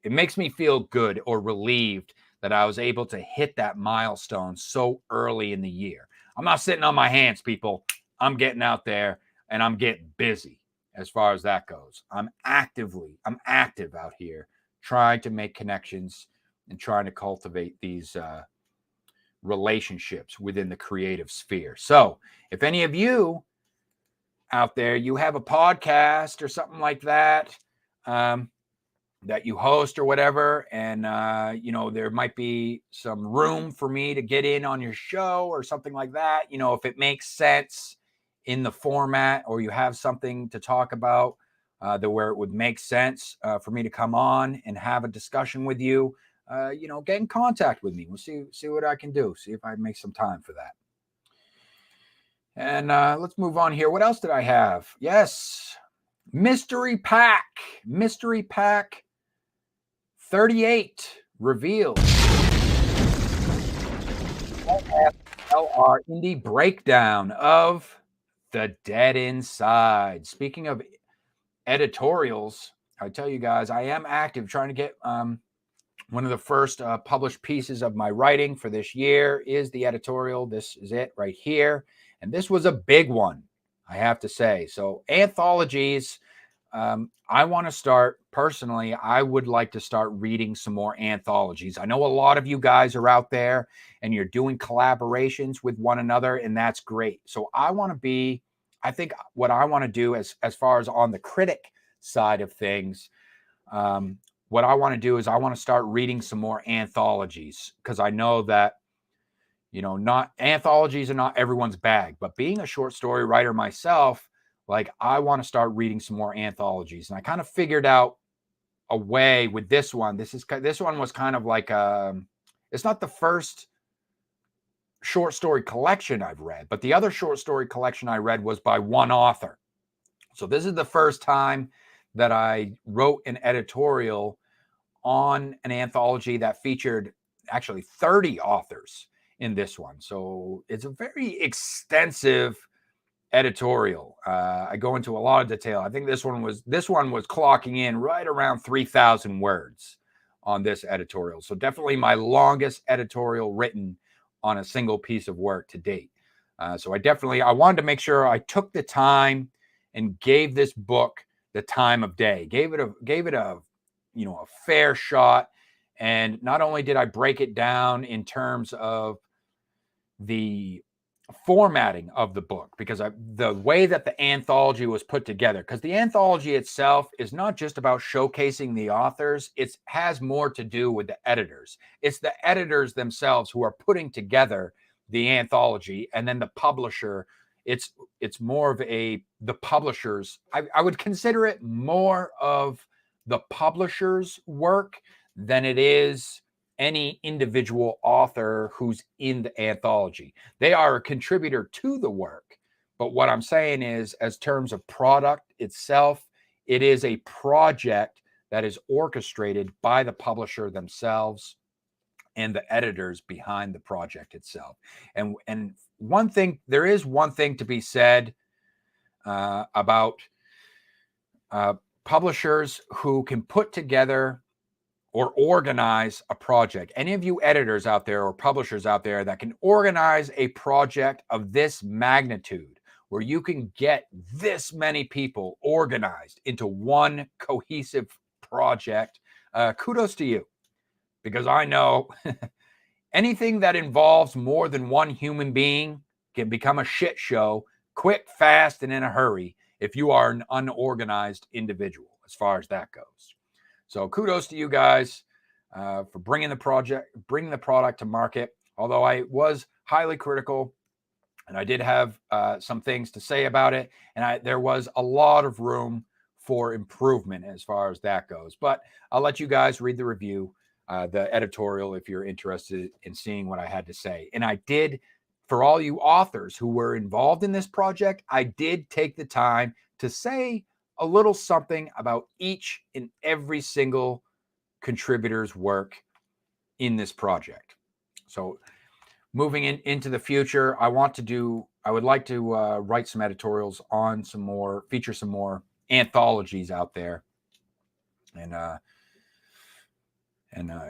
It makes me feel good or relieved that I was able to hit that milestone so early in the year. I'm not sitting on my hands, people. I'm getting out there and I'm getting busy as far as that goes. I'm active out here trying to make connections and trying to cultivate these relationships within the creative sphere. So if any of you out there, you have a podcast or something like that, that you host or whatever, and there might be some room for me to get in on your show or something like that, if it makes sense in the format, or you have something to talk about where it would make sense for me to come on and have a discussion with you, get in contact with me. We'll see what I can do, see if I make some time for that. And let's move on here. What else did I have? Yes, mystery pack 38 revealed. LFLR indie breakdown of The Dead Inside. Speaking of editorials, I tell you guys, I am active trying to get one of the first published pieces of my writing for this year is the editorial. This is it right here. And this was a big one, I have to say. So anthologies, I want to start, personally, I would like to start reading some more anthologies. I know a lot of you guys are out there and you're doing collaborations with one another, and that's great. So I think what I want to do as far as on the critic side of things, what I want to do is I want to start reading some more anthologies, because I know that, not anthologies are not everyone's bag, but being a short story writer myself, like, I want to start reading some more anthologies. And I kind of figured out a way with this one. This one was kind of like, it's not the first short story collection I've read, but the other short story collection I read was by one author. So this is the first time that I wrote an editorial on an anthology that featured actually 30 authors in this one. So it's a very extensive editorial. I go into a lot of detail. I think this one was clocking in right around 3,000 words on this editorial. So definitely my longest editorial written on a single piece of work to date. So I wanted to make sure I took the time and gave this book the time of day, gave it a fair shot. And not only did I break it down in terms of the formatting of the book, because the way that the anthology was put together, because the anthology itself is not just about showcasing the authors, it has more to do with the editors. It's the editors themselves who are putting together the anthology, and then the publisher, it's more of the publishers. I would consider it more of the publisher's work than it is any individual author who's in the anthology. They are a contributor to the work. But what I'm saying is, as terms of product itself, it is a project that is orchestrated by the publisher themselves and the editors behind the project itself. And there is one thing to be said about publishers who can put together or organize a project. Any of you editors out there or publishers out there that can organize a project of this magnitude, where you can get this many people organized into one cohesive project, kudos to you. Because I know anything that involves more than one human being can become a shit show quick, fast, and in a hurry if you are an unorganized individual, as far as that goes. So kudos to you guys for bringing the product to market. Although I was highly critical, and I did have some things to say about it, and there was a lot of room for improvement as far as that goes. But I'll let you guys read the review, the editorial, if you're interested in seeing what I had to say. And I did, for all you authors who were involved in this project, I did take the time to say a little something about each and every single contributors' work in this project. So moving into the future, I would like to write some editorials on feature some more anthologies out there. And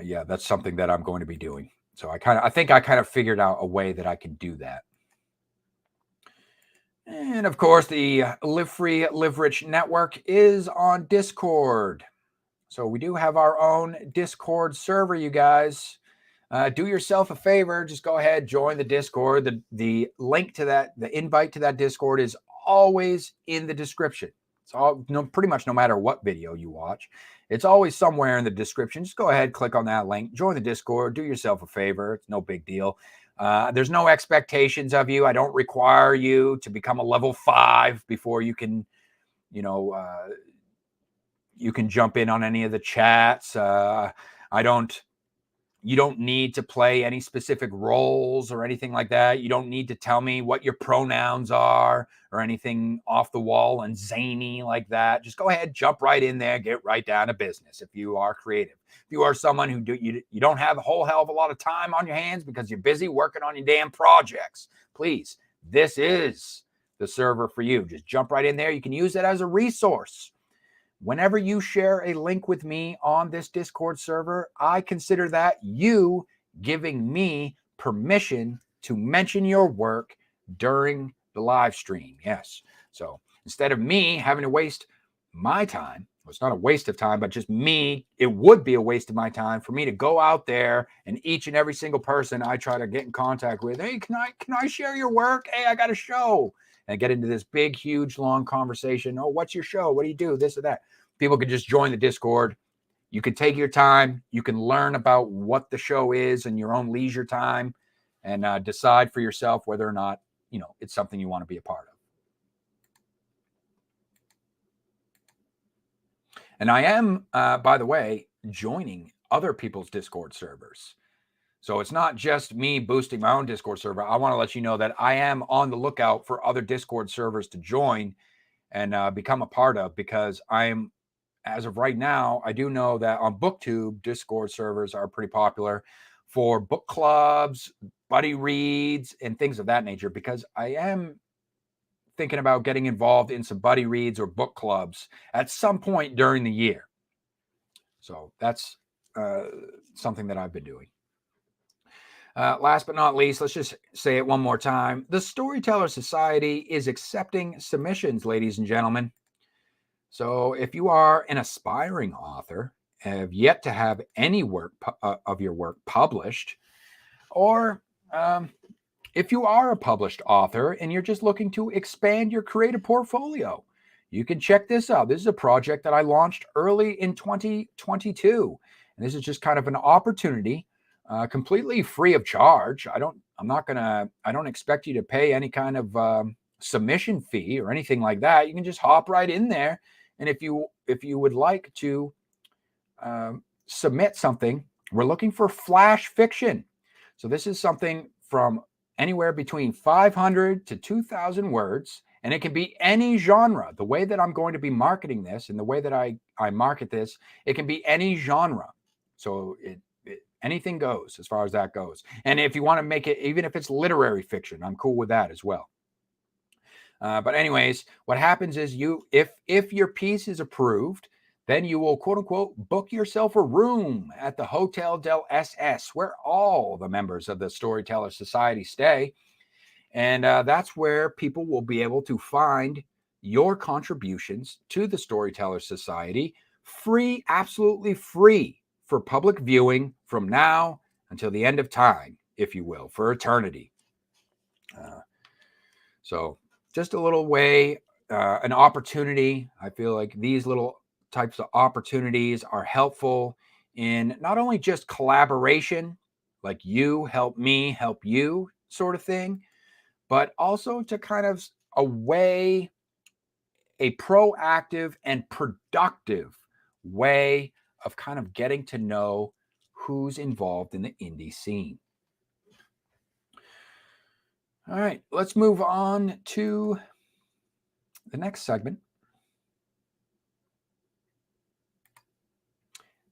yeah, that's something that I'm going to be doing. So I think I kind of figured out a way that I can do that. And of course, the Live Free, Live Rich network is on Discord. So we do have our own Discord server, you guys. Do yourself a favor. Just go ahead, join the Discord. The link to that, the invite to that Discord is always in the description. It's all, pretty much no matter what video you watch, it's always somewhere in the description. Just go ahead, click on that link, join the Discord, do yourself a favor. It's no big deal. There's no expectations of you. I don't require you to become a level 5 before you can, you can jump in on any of the chats. You don't need to play any specific roles or anything like that. You don't need to tell me what your pronouns are or anything off the wall and zany like that. Just go ahead, jump right in there, get right down to business. If you are creative, if you are someone who you don't have a whole hell of a lot of time on your hands because you're busy working on your damn projects, please, this is the server for you. Just jump right in there. You can use it as a resource. Whenever you share a link with me on this Discord server, I consider that you giving me permission to mention your work during the live stream. Yes. So instead of me having to waste my time, well, it's not a waste of time, but just me, it would be a waste of my time for me to go out there and each and every single person I try to get in contact with, hey, can I share your work? Hey, I got a show. And get into this big, huge, long conversation. Oh, what's your show? What do you do? This or that. People could just join the Discord. You can take your time. You can learn about what the show is in your own leisure time and decide for yourself whether or not, it's something you want to be a part of. And I am, by the way, joining other people's Discord servers. So it's not just me boosting my own Discord server. I want to let you know that I am on the lookout for other Discord servers to join and become a part of, because as of right now, I do know that on Booktube, Discord servers are pretty popular for book clubs, buddy reads, and things of that nature, because I am thinking about getting involved in some buddy reads or book clubs at some point during the year. So that's something that I've been doing. Last but not least, let's just say it one more time. The Storyteller Society is accepting submissions, ladies and gentlemen. So if you are an aspiring author, have yet to have any work of your work published, or if you are a published author and you're just looking to expand your creative portfolio, you can check this out. This is a project that I launched early in 2022. And this is just kind of an opportunity, completely free of charge. I don't expect you to pay any kind of submission fee or anything like that. You can just hop right in there. And if you would like to submit something, we're looking for flash fiction. So this is something from anywhere between 500 to 2,000 words, and it can be any genre. The way that I'm going to be marketing this and the way that I market this, it can be any genre. So anything goes as far as that goes. And if you want to make it, even if it's literary fiction, I'm cool with that as well. But anyways, what happens is if your piece is approved, then you will, quote unquote, book yourself a room at the Hotel del SS, where all the members of the Storyteller Society stay. And that's where people will be able to find your contributions to the Storyteller Society free, absolutely free, for public viewing from now until the end of time, if you will, for eternity. So just a little way, an opportunity. I feel like these little types of opportunities are helpful in not only just collaboration, like you help me help you sort of thing, but also to kind of a proactive and productive way of kind of getting to know who's involved in the indie scene. All right, let's move on to the next segment.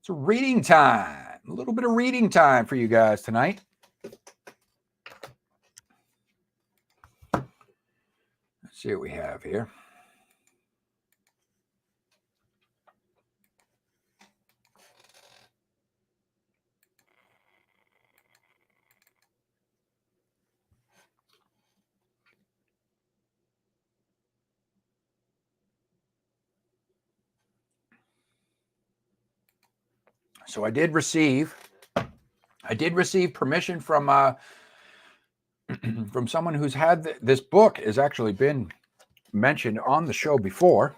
It's reading time. A little bit of reading time for you guys tonight. Let's see what we have here. So I did receive permission from from someone who's had this book has actually been mentioned on the show before.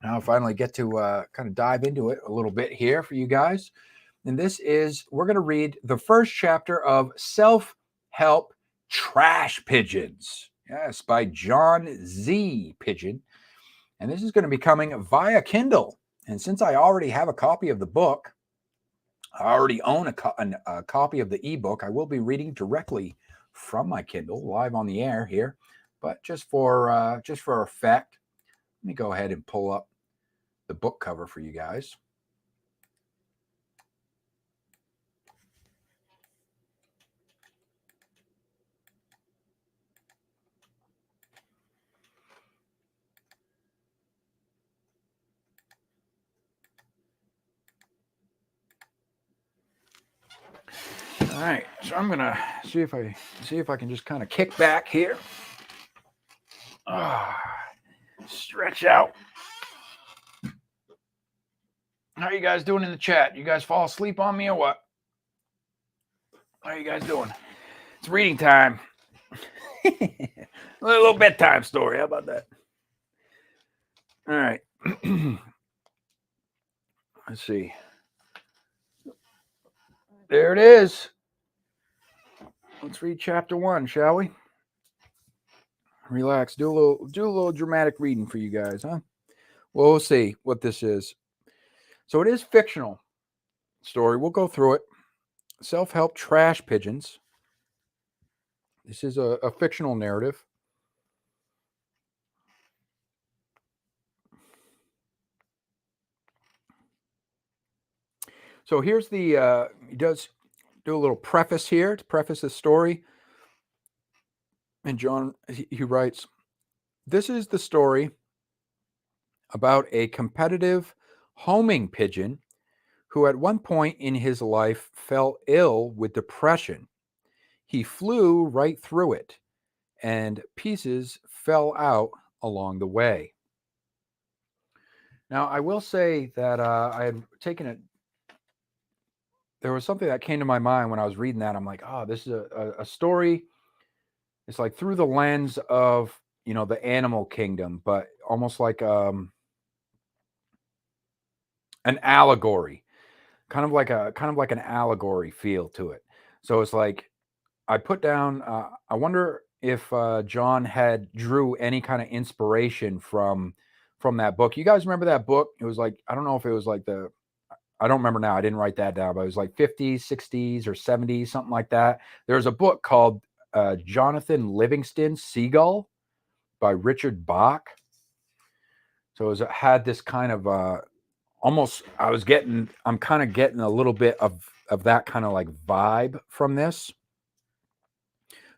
Now I finally get to kind of dive into it a little bit here for you guys. And we're going to read the first chapter of Self-Help Trash Pigeons. Yes, by John Z. Pigeon. And this is going to be coming via Kindle. And since I already have a copy of the book, I already own a copy of the ebook, I will be reading directly from my Kindle live on the air here. But just for effect, let me go ahead and pull up the book cover for you guys. All right, so I'm gonna see if I can just kind of kick back here. Stretch out. How are you guys doing in the chat? You guys fall asleep on me or what? How are you guys doing? It's reading time. A little bedtime story. How about that? All right. Let's see. There it is. Let's read chapter 1, shall we? Relax. Do a little dramatic reading for you guys, huh? Well, we'll see what this is. So it is fictional story. We'll go through it. Self-Help Trash Pigeons. This is a fictional narrative. So here's he does do a little preface here to preface the story. And John, he writes, this is the story about a competitive homing pigeon who at one point in his life fell ill with depression. He flew right through it, and pieces fell out along the way. Now, I will say that I had taken it. There was something that came to my mind when I was reading that. I'm like, oh, this is a story. It's like through the lens of, the animal kingdom, but almost like an allegory, kind of like an allegory feel to it. So it's like I put down. I wonder if John had drew any kind of inspiration from that book. You guys remember that book? It was like, I don't know if it was like I don't remember now. I didn't write that down, but it was like 50s, 60s, or 70s, something like that. There's a book called Jonathan Livingston's Seagull by Richard Bach. So it had this kind of almost, I'm kind of getting a little bit of that kind of like vibe from this.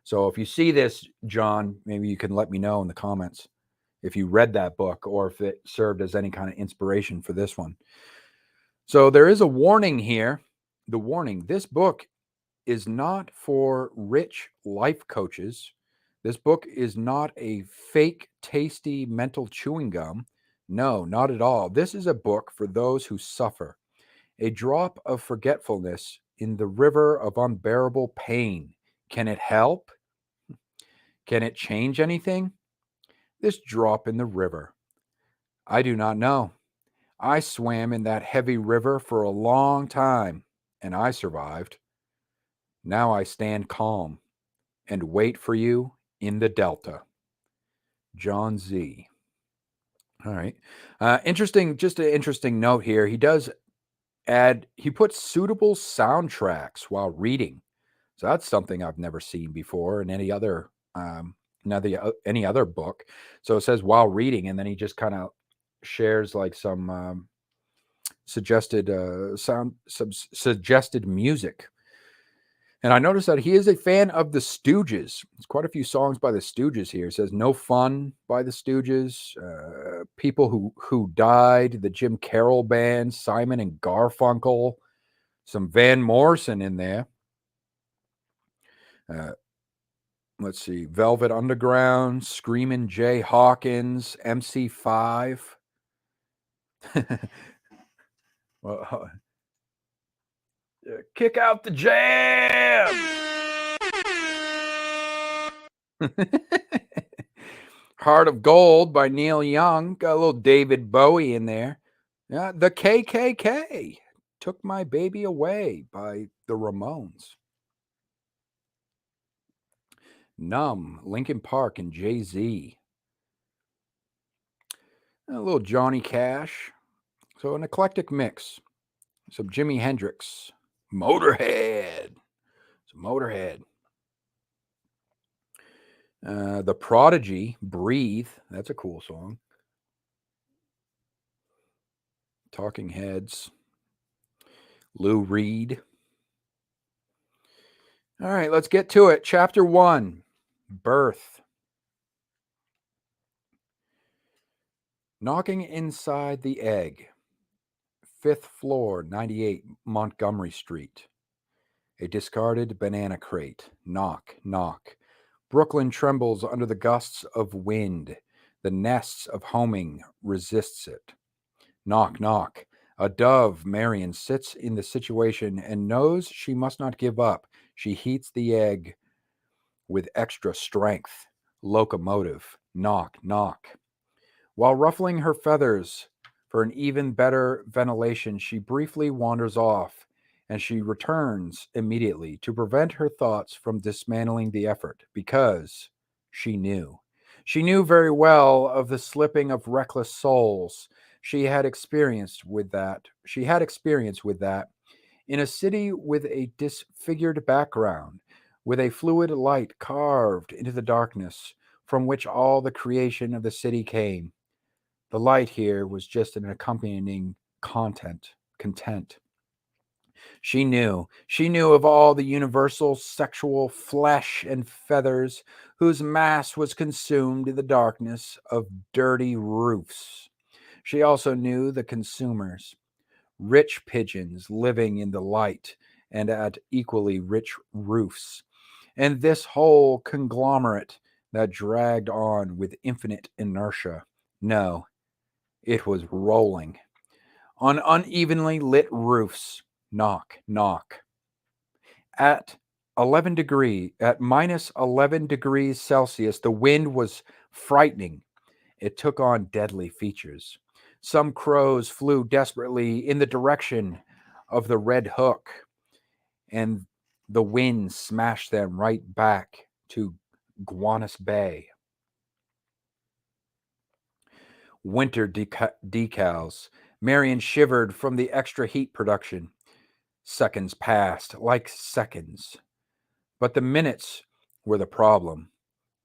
So if you see this, John, maybe you can let me know in the comments if you read that book or if it served as any kind of inspiration for this one. So there is a warning here. The warning, this book is not for rich life coaches. This book is not a fake, tasty mental chewing gum. No, not at all. This is a book for those who suffer. A drop of forgetfulness in the river of unbearable pain. Can it help? Can it change anything? This drop in the river. I do not know. I swam in that heavy river for a long time, and I survived. Now I stand calm and wait for you in the Delta. John Z. All right. Just an interesting note here. He does he puts suitable soundtracks while reading. So that's something I've never seen before in any other book. So it says while reading, and then he just kind of shares like some suggested suggested music. And I noticed that he is a fan of the Stooges. There's quite a few songs by the Stooges here. It says "No Fun" by the Stooges, "People Who Died," the Jim Carroll Band, Simon and Garfunkel, some Van Morrison in there. Let's see, Velvet Underground, Screamin' Jay Hawkins, MC5. Well, kick out the jam. Heart of Gold by Neil Young. Got a little David Bowie in there. Yeah, the KKK. Took My Baby Away by the Ramones. Numb, Linkin Park and Jay-Z. A little Johnny Cash. So an eclectic mix. Some Jimi Hendrix. Motorhead. Some Motorhead. The Prodigy, Breathe. That's a cool song. Talking Heads. Lou Reed. All right, let's get to it. Chapter 1, Birth. Knocking inside the egg. 5th floor, 98 Montgomery Street. A discarded banana crate. Knock, knock. Brooklyn trembles under the gusts of wind. The nests of homing resists it. Knock, knock. A dove, Marion, sits in the situation and knows she must not give up. She heats the egg with extra strength. Locomotive. Knock, knock. While ruffling her feathers for an even better ventilation, she briefly wanders off, and she returns immediately to prevent her thoughts from dismantling the effort, because she knew. She knew very well of the slipping of reckless souls. She had experience with that. In a city with a disfigured background, with a fluid light carved into the darkness from which all the creation of the city came. The light here was just an accompanying content. She knew of all the universal sexual flesh and feathers whose mass was consumed in the darkness of dirty roofs. She also knew the consumers, rich pigeons living in the light and at equally rich roofs, and this whole conglomerate that dragged on with infinite inertia. No, it was rolling. On unevenly lit roofs, knock, knock. At minus 11 degrees Celsius, the wind was frightening. It took on deadly features. Some crows flew desperately in the direction of the Red Hook, and the wind smashed them right back to Gowanus Bay. Winter decals. Marion shivered from the extra heat production. Seconds passed like seconds. But the minutes were the problem.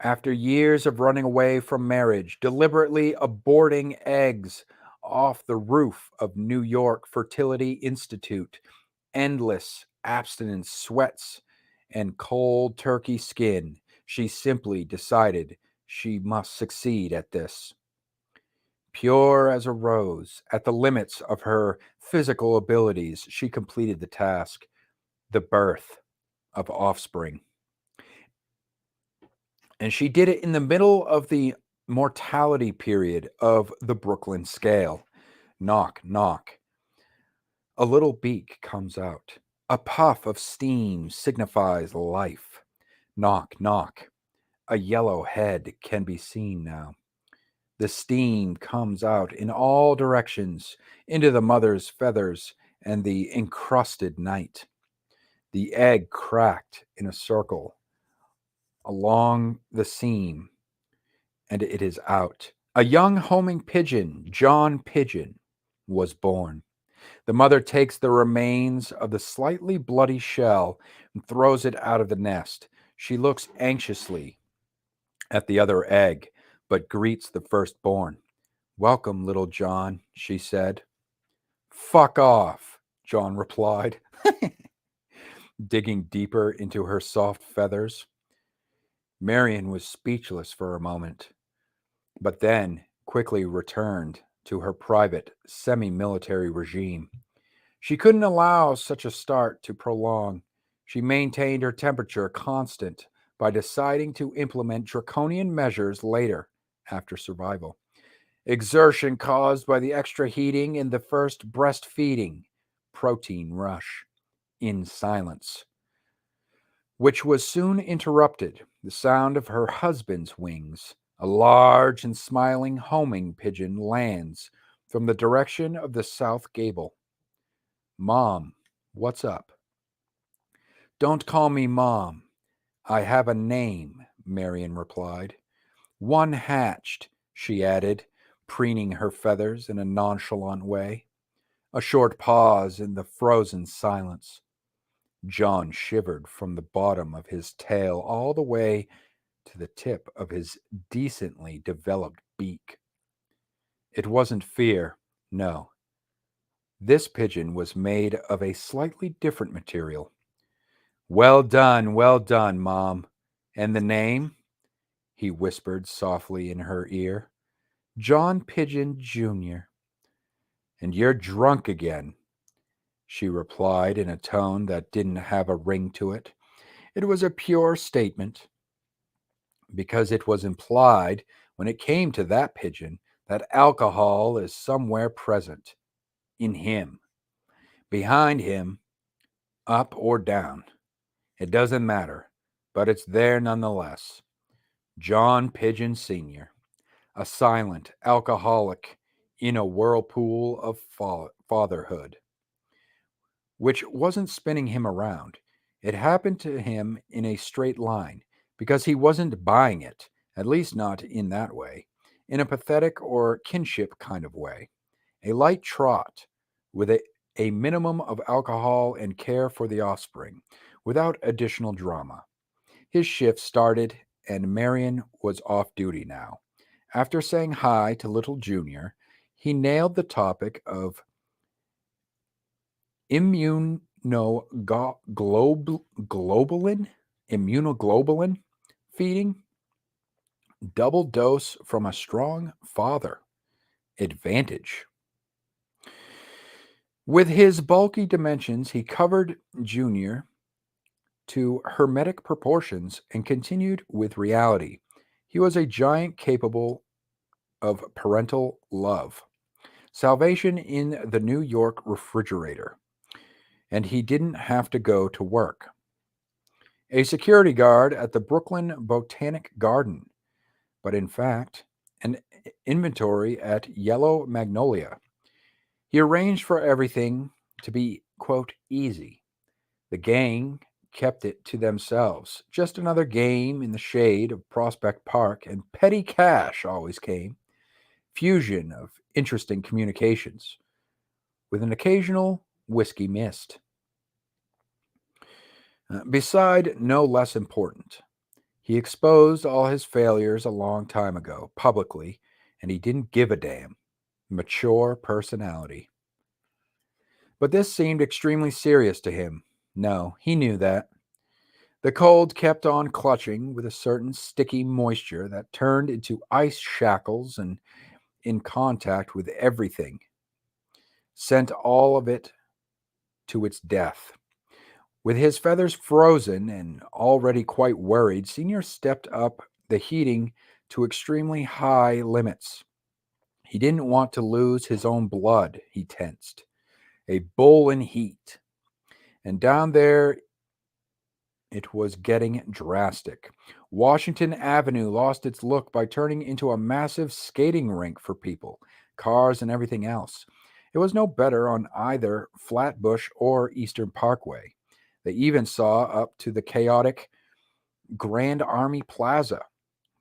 After years of running away from marriage, deliberately aborting eggs off the roof of New York Fertility Institute, endless abstinence sweats, and cold turkey skin, she simply decided she must succeed at this. Pure as a rose, at the limits of her physical abilities, she completed the task, the birth of offspring. And she did it in the middle of the mortality period of the Brooklyn scale. Knock, knock. A little beak comes out. A puff of steam signifies life. Knock, knock. A yellow head can be seen now. The steam comes out in all directions into the mother's feathers and the encrusted night. The egg cracked in a circle along the seam, and it is out. A young homing pigeon, John Pigeon, was born. The mother takes the remains of the slightly bloody shell and throws it out of the nest. She looks anxiously at the other egg, but greets the firstborn. "Welcome, little John," she said. Fuck off, John replied, digging deeper into her soft feathers. Marion was speechless for a moment, but then quickly returned to her private, semi-military regime. She couldn't allow such a start to prolong. She maintained her temperature constant by deciding to implement draconian measures later after survival. Exertion caused by the extra heating in the first breastfeeding protein rush in silence, which was soon interrupted. The sound of her husband's wings. A large and smiling homing pigeon lands from the direction of the south gable. Mom, what's up? Don't call me Mom. I have a name, Marion replied. One hatched, she added, preening her feathers in a nonchalant way. A short pause in the frozen silence. John shivered from the bottom of his tail all the way to the tip of his decently developed beak. It wasn't fear, no. This pigeon was made of a slightly different material. Well done, Mom. And the name? He whispered softly in her ear. John Pigeon, Jr. And you're drunk again, she replied in a tone that didn't have a ring to it. It was a pure statement, because it was implied when it came to that pigeon that alcohol is somewhere present, in him, behind him, up or down. It doesn't matter, but it's there nonetheless. John Pigeon Sr., a silent alcoholic in a whirlpool of fatherhood, which wasn't spinning him around. It happened to him in a straight line, because he wasn't buying it, at least not in that way, in a pathetic or kinship kind of way. A light trot, with a minimum of alcohol and care for the offspring, without additional drama. His shift started, and Marion was off duty now. After saying hi to little Junior, he nailed the topic of immunoglobulin feeding, double dose from a strong father. Advantage. With his bulky dimensions, he covered Junior to hermetic proportions and continued with reality. He was a giant capable of parental love. Salvation in the New York refrigerator. And he didn't have to go to work. A security guard at the Brooklyn Botanic Garden, but in fact, an inventory at Yellow Magnolia. He arranged for everything to be, quote, easy. The gang kept it to themselves. Just another game in the shade of Prospect Park, and petty cash always came. Fusion of interesting communications, with an occasional whiskey mist. Beside, no less important, he exposed all his failures a long time ago, publicly, and he didn't give a damn. Mature personality. But this seemed extremely serious to him. No, he knew that. The cold kept on clutching with a certain sticky moisture that turned into ice shackles and, in contact with everything, sent all of it to its death. With his feathers frozen and already quite worried, Senior stepped up the heating to extremely high limits. He didn't want to lose his own blood, he tensed. A bull in heat. And down there, it was getting drastic. Washington Avenue lost its look by turning into a massive skating rink for people, cars, and everything else. It was no better on either Flatbush or Eastern Parkway. They even saw up to the chaotic Grand Army Plaza,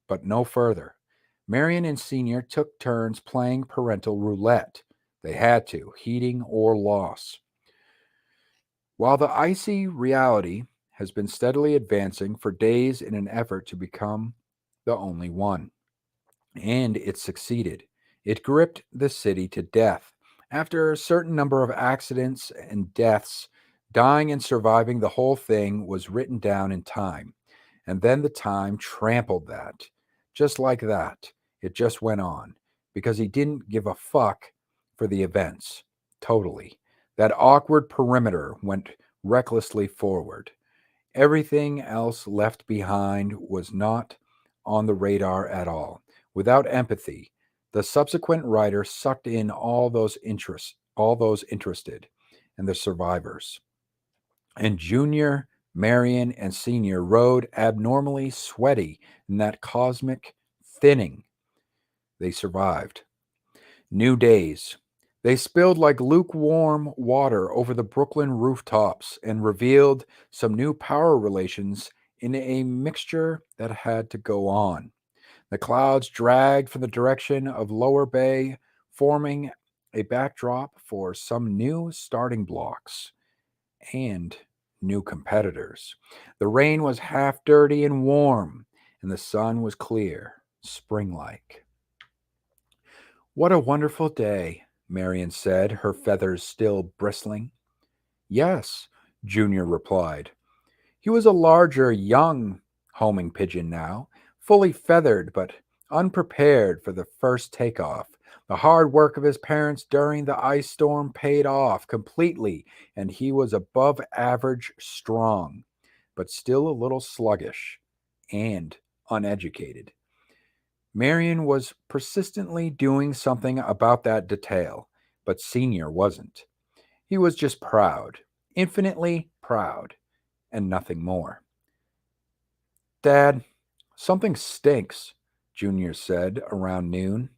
but no further. Marion and Senior took turns playing parental roulette. They had to, heating or loss. While the icy reality has been steadily advancing for days in an effort to become the only one. And it succeeded. It gripped the city to death, After a certain number of accidents and deaths, dying and surviving the whole thing was written down in time. And then the time trampled that. Just like that. It just went on. Because he didn't give a fuck for the events. Totally. That awkward perimeter went recklessly forward. Everything else left behind was not on the radar at all. Without empathy, the subsequent writer sucked in all those interested, and the survivors. And Junior, Marion, and Senior rode abnormally sweaty in that cosmic thinning. They survived. New days. They spilled like lukewarm water over the Brooklyn rooftops and revealed some new power relations in a mixture that had to go on. The clouds dragged from the direction of Lower Bay, forming a backdrop for some new starting blocks and new competitors. The rain was half dirty and warm, and the sun was clear, spring like. What a wonderful day, Marion said, her feathers still bristling. Yes, Junior replied. He was a larger, young homing pigeon now, fully feathered but unprepared for the first takeoff. The hard work of his parents during the ice storm paid off completely, and he was above average strong, but still a little sluggish and uneducated. Marion was persistently doing something about that detail, but Senior wasn't. He was just proud, infinitely proud, and nothing more. Dad, something stinks, Junior said around noon.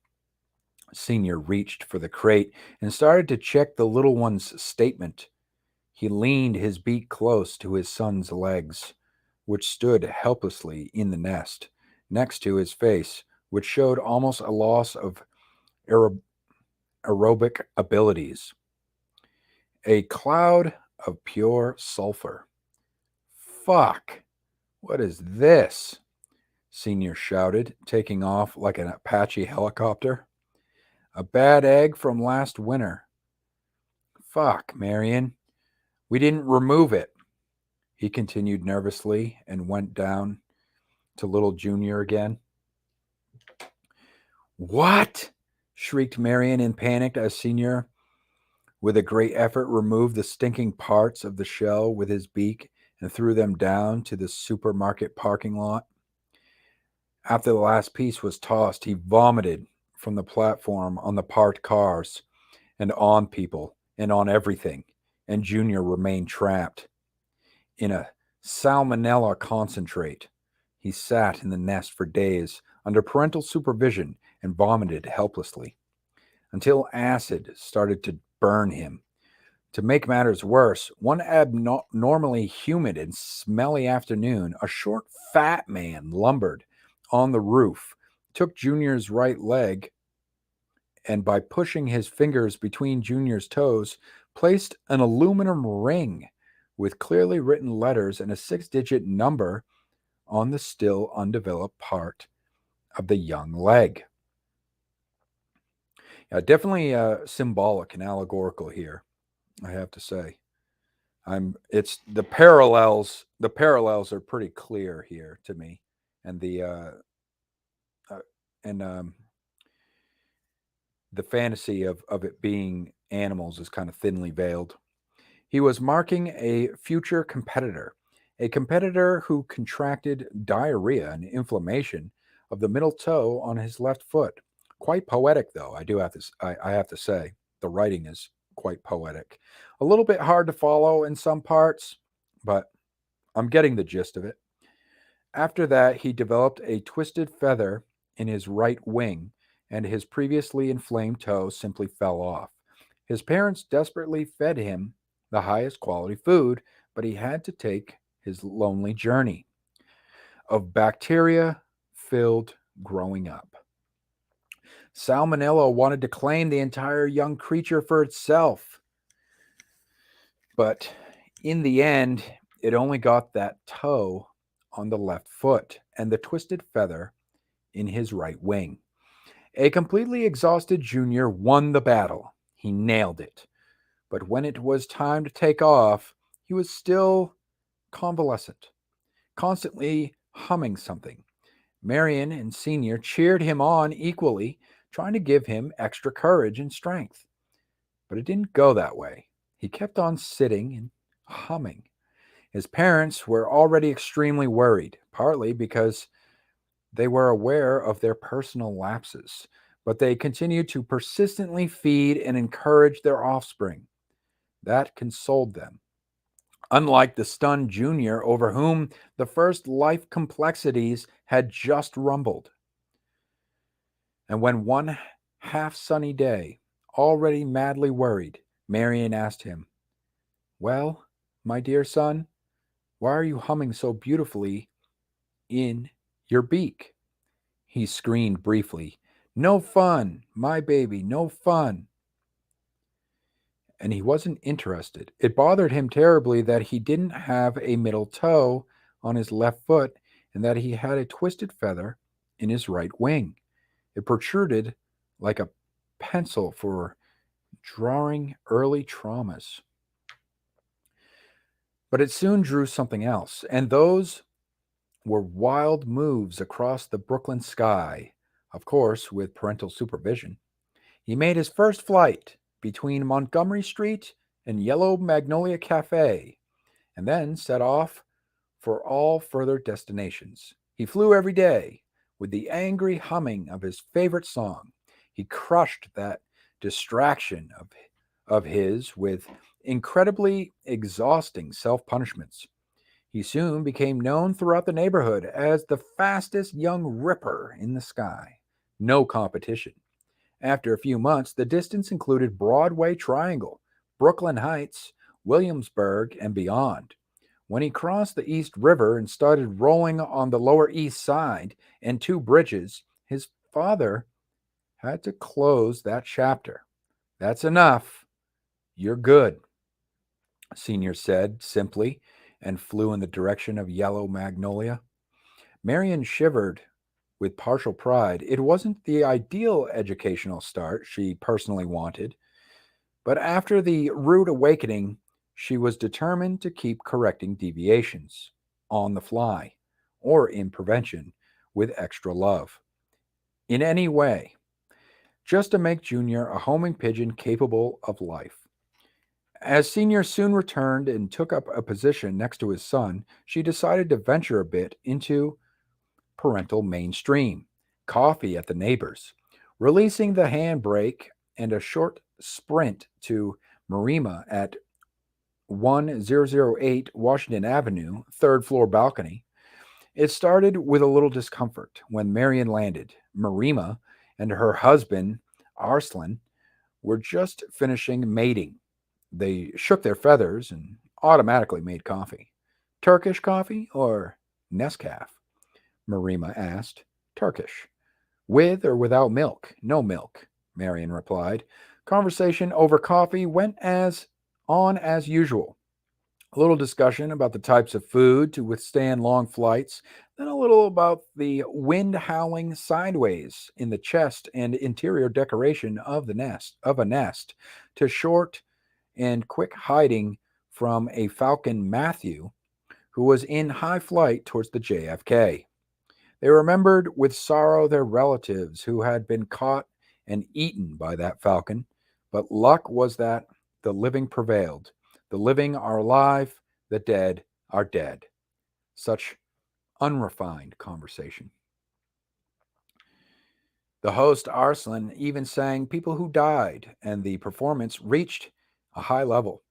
Senior reached for the crate and started to check the little one's statement. He leaned his beak close to his son's legs, which stood helplessly in the nest, next to his face, which showed almost a loss of aerobic abilities. A cloud of pure sulfur. Fuck! What is this? Senior shouted, taking off like an Apache helicopter. A bad egg from last winter. Fuck, Marion. We didn't remove it. He continued nervously and went down to little Junior again. What? Shrieked Marion in panic as Senior, with a great effort, removed the stinking parts of the shell with his beak and threw them down to the supermarket parking lot. After the last piece was tossed, he vomited from the platform on the parked cars and on people and on everything, and Junior remained trapped in a salmonella concentrate. He sat in the nest for days under parental supervision and vomited helplessly until acid started to burn him. To make matters worse, one abnormally humid and smelly afternoon, a short, fat man lumbered on the roof, took Junior's right leg, and by pushing his fingers between Junior's toes, placed an aluminum ring with clearly written letters and a 6-digit number on the still undeveloped part of the young leg. Definitely symbolic and allegorical here, I have to say. It's the parallels. The parallels are pretty clear here to me, and the fantasy of it being animals is kind of thinly veiled. He was marking a future competitor, a competitor who contracted diarrhea and inflammation of the middle toe on his left foot. Quite poetic, though. I have to say, the writing is quite poetic. A little bit hard to follow in some parts, but I'm getting the gist of it. After that, he developed a twisted feather in his right wing, and his previously inflamed toe simply fell off. His parents desperately fed him the highest quality food, but he had to take his lonely journey of bacteria filled growing up. Salmonella wanted to claim the entire young creature for itself, but in the end, it only got that toe on the left foot and the twisted feather in his right wing. A completely exhausted Junior won the battle. He nailed it. But when it was time to take off, he was still convalescent, constantly humming something. Marion and Senior cheered him on equally, trying to give him extra courage and strength. But it didn't go that way. He kept on sitting and humming. His parents were already extremely worried, partly because they were aware of their personal lapses, but they continued to persistently feed and encourage their offspring. That consoled them. Unlike the stunned junior over whom the first life complexities had just rumbled. And when one half sunny day, already madly worried, Marion asked him, "Well, my dear son, why are you humming so beautifully in your beak?" He screamed briefly, "No fun, my baby, no fun." And he wasn't interested. It bothered him terribly that he didn't have a middle toe on his left foot and that he had a twisted feather in his right wing. It protruded like a pencil for drawing early traumas. But it soon drew something else, and those were wild moves across the Brooklyn sky, of course, with parental supervision. He made his first flight between Montgomery Street and Yellow Magnolia Cafe, and then set off for all further destinations. He flew every day with the angry humming of his favorite song. He crushed that distraction of his with incredibly exhausting self-punishments. He soon became known throughout the neighborhood as the fastest young ripper in the sky. No competition. After a few months, the distance included Broadway Triangle, Brooklyn Heights, Williamsburg, and beyond. When he crossed the East River and started rolling on the Lower East Side and two bridges, his father had to close that chapter. "That's enough. You're good," Senior said simply, and flew in the direction of Yellow Magnolia. Marion shivered with partial pride. It wasn't the ideal educational start she personally wanted, but after the rude awakening, she was determined to keep correcting deviations on the fly or in prevention with extra love. In any way, just to make Junior a homing pigeon capable of life. As Senior soon returned and took up a position next to his son, she decided to venture a bit into parental mainstream, coffee at the neighbors, releasing the handbrake and a short sprint to Marima at 1008 Washington Avenue, third floor balcony. It started with a little discomfort when Marion landed. Marima and her husband, Arslan, were just finishing mating. They shook their feathers and automatically made coffee. "Turkish coffee or Nescafé?" Marima asked. "Turkish." "With or without milk?" "No milk," Marion replied. Conversation over coffee went on as usual. A little discussion about the types of food to withstand long flights, then a little about the wind howling sideways in the chest and interior decoration of a nest, to short and quick hiding from a falcon Matthew, who was in high flight towards the JFK. They remembered with sorrow their relatives who had been caught and eaten by that falcon, but luck was that the living prevailed. The living are alive, the dead are dead. Such unrefined conversation. The host, Arslan, even sang People Who Died, and the performance reached a high level,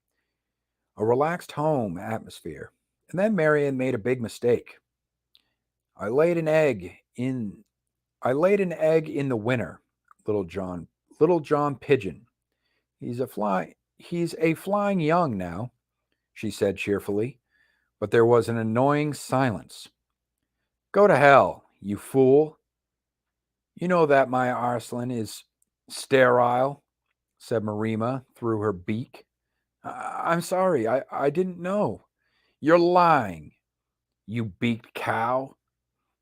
a relaxed home atmosphere. And then Marion made a big mistake. I laid an egg in the winter, little John Pigeon. He's a flying young now, she said cheerfully, but there was an annoying silence. "Go to hell, you fool. You know that my Arslan is sterile," said Marima through her beak. I'm sorry, I didn't know." "You're lying, you beaked cow,"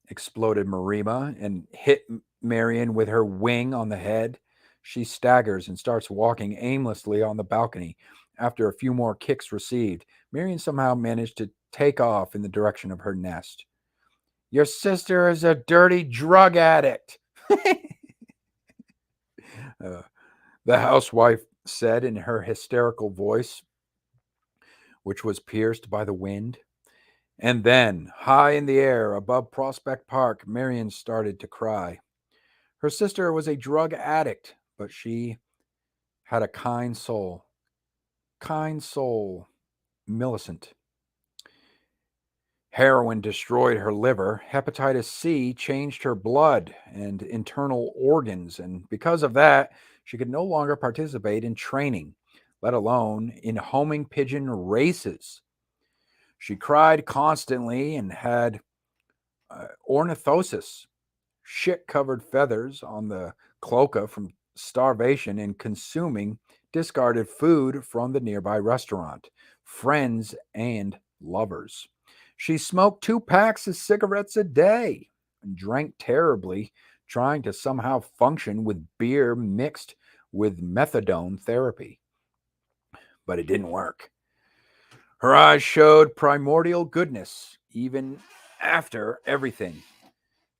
exploded Marima and hit Marion with her wing on the head. She staggers and starts walking aimlessly on the balcony. After a few more kicks received, Marion somehow managed to take off in the direction of her nest. Your sister is a dirty drug addict, uh, the housewife said in her hysterical voice, which was pierced by the wind. And then, high in the air above Prospect Park, Marion started to cry. Her sister was a drug addict, but she had a kind soul. Kind soul, Millicent. Heroin destroyed her liver. Hepatitis C changed her blood and internal organs, and because of that, she could no longer participate in training, let alone in homing pigeon races. She cried constantly and had ornithosis, shit-covered feathers on the cloaca from starvation and consuming discarded food from the nearby restaurant, friends and lovers. She smoked 2 packs of cigarettes a day and drank terribly, trying to somehow function with beer mixed with methadone therapy. But it didn't work. Her eyes showed primordial goodness, even after everything.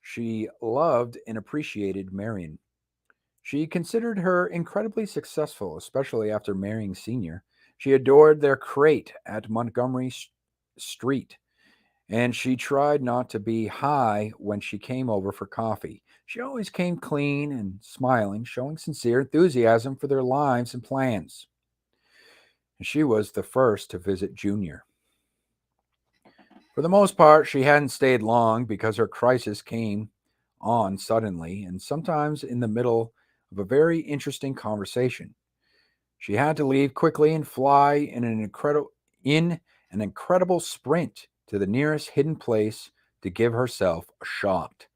She loved and appreciated Marion. She considered her incredibly successful, especially after marrying Senior. She adored their crate at Montgomery Street, and she tried not to be high when she came over for coffee. She always came clean and smiling, showing sincere enthusiasm for their lives and plans. She was the first to visit Junior. For the most part, she hadn't stayed long because her crisis came on suddenly and sometimes in the middle of a very interesting conversation. She had to leave quickly and fly in an incredible sprint to the nearest hidden place to give herself a shot.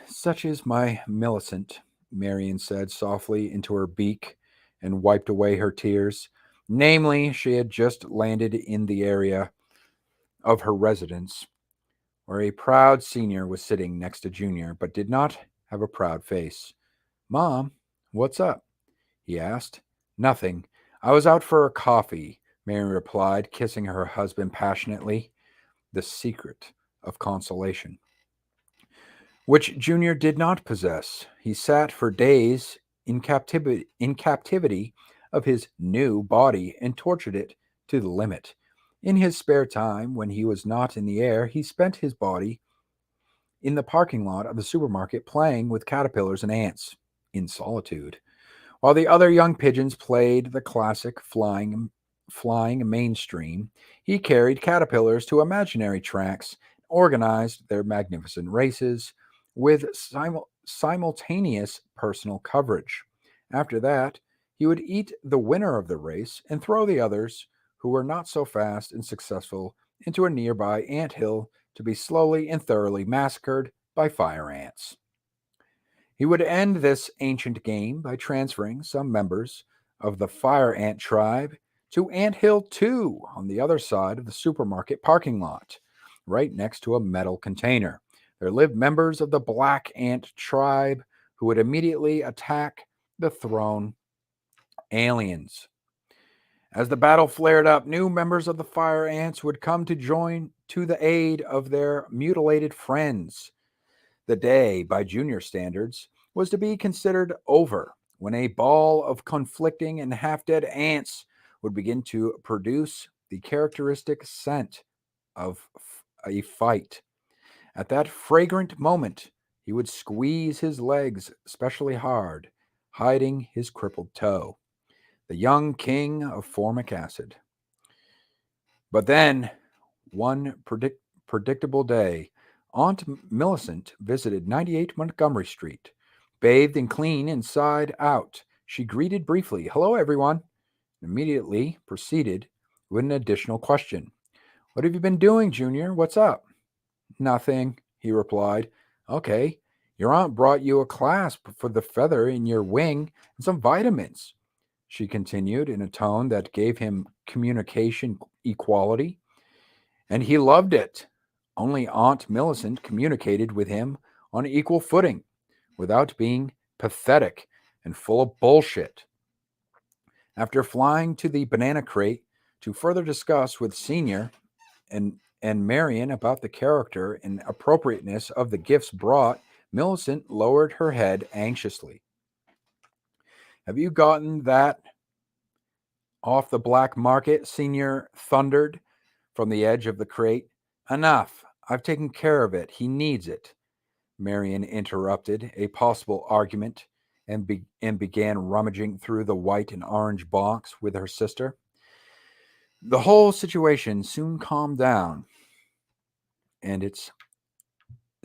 Such is my Millicent, Marion said softly into her beak and wiped away her tears. Namely, she had just landed in the area of her residence where a proud senior was sitting next to Junior, but did not have a proud face. Mom, what's up? He asked. Nothing. I was out for a coffee, Mary replied, kissing her husband passionately. The secret of consolation, which Junior did not possess. He sat for days in captivity of his new body and tortured it to the limit. In his spare time, when he was not in the air, he spent his body in the parking lot of the supermarket playing with caterpillars and ants in solitude, while the other young pigeons played the classic flying mainstream. He carried caterpillars to imaginary tracks, organized their magnificent races with simultaneous personal coverage. After that, he would eat the winner of the race and throw the others, who were not so fast and successful, into a nearby ant hill to be slowly and thoroughly massacred by fire ants. He would end this ancient game by transferring some members of the fire ant tribe to Ant Hill 2 on the other side of the supermarket parking lot, right next to a metal container. There lived members of the black ant tribe who would immediately attack the thrown aliens. As the battle flared up, new members of the fire ants would come to join to the aid of their mutilated friends. The day, by Junior standards, was to be considered over when a ball of conflicting and half-dead ants would begin to produce the characteristic scent of a fight. At that fragrant moment, he would squeeze his legs especially hard, hiding his crippled toe. The young king of formic acid. But then, one predictable day, Aunt Millicent visited 98 Montgomery Street. Bathed and clean inside out, she greeted briefly, "Hello, everyone," and immediately proceeded with an additional question. "What have you been doing, Junior? What's up?" "Nothing," he replied. "Okay, your aunt brought you a clasp for the feather in your wing and some vitamins," she continued in a tone that gave him communication equality. And he loved it. Only Aunt Millicent communicated with him on equal footing, without being pathetic and full of bullshit. After flying to the banana crate to further discuss with Senior and Marion about the character and appropriateness of the gifts brought, Millicent lowered her head anxiously. Have you gotten that off the black market? Senior thundered from the edge of the crate. Enough. I've taken care of it. He needs it. Marion interrupted a possible argument and began rummaging through the white and orange box with her sister. The whole situation soon calmed down, and its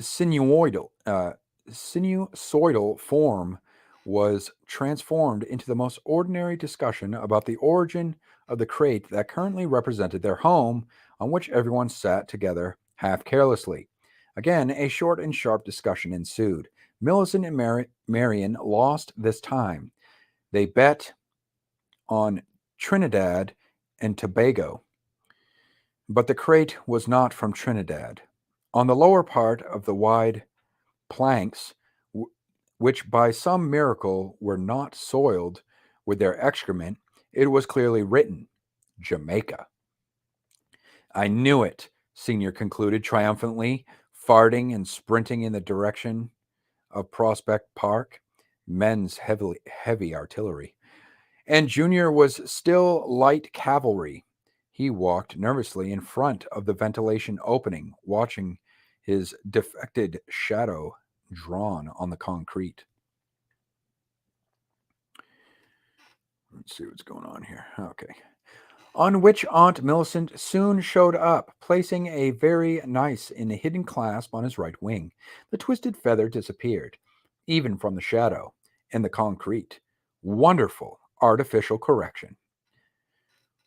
sinusoidal form was transformed into the most ordinary discussion about the origin of the crate that currently represented their home, on which everyone sat together half carelessly. Again, a short and sharp discussion ensued. Millicent and Marion lost this time. They bet on Trinidad and Tobago, but the crate was not from Trinidad. On the lower part of the wide planks, which by some miracle were not soiled with their excrement, it was clearly written, Jamaica. I knew it, Senior concluded triumphantly, farting and sprinting in the direction of Prospect Park, men's heavy artillery. And Junior was still light cavalry. He walked nervously in front of the ventilation opening, watching his defected shadow drawn on the concrete. Let's see what's going on here. Okay. On which Aunt Millicent soon showed up, placing a very nice and hidden clasp on his right wing. The twisted feather disappeared, even from the shadow and the concrete. Wonderful artificial correction.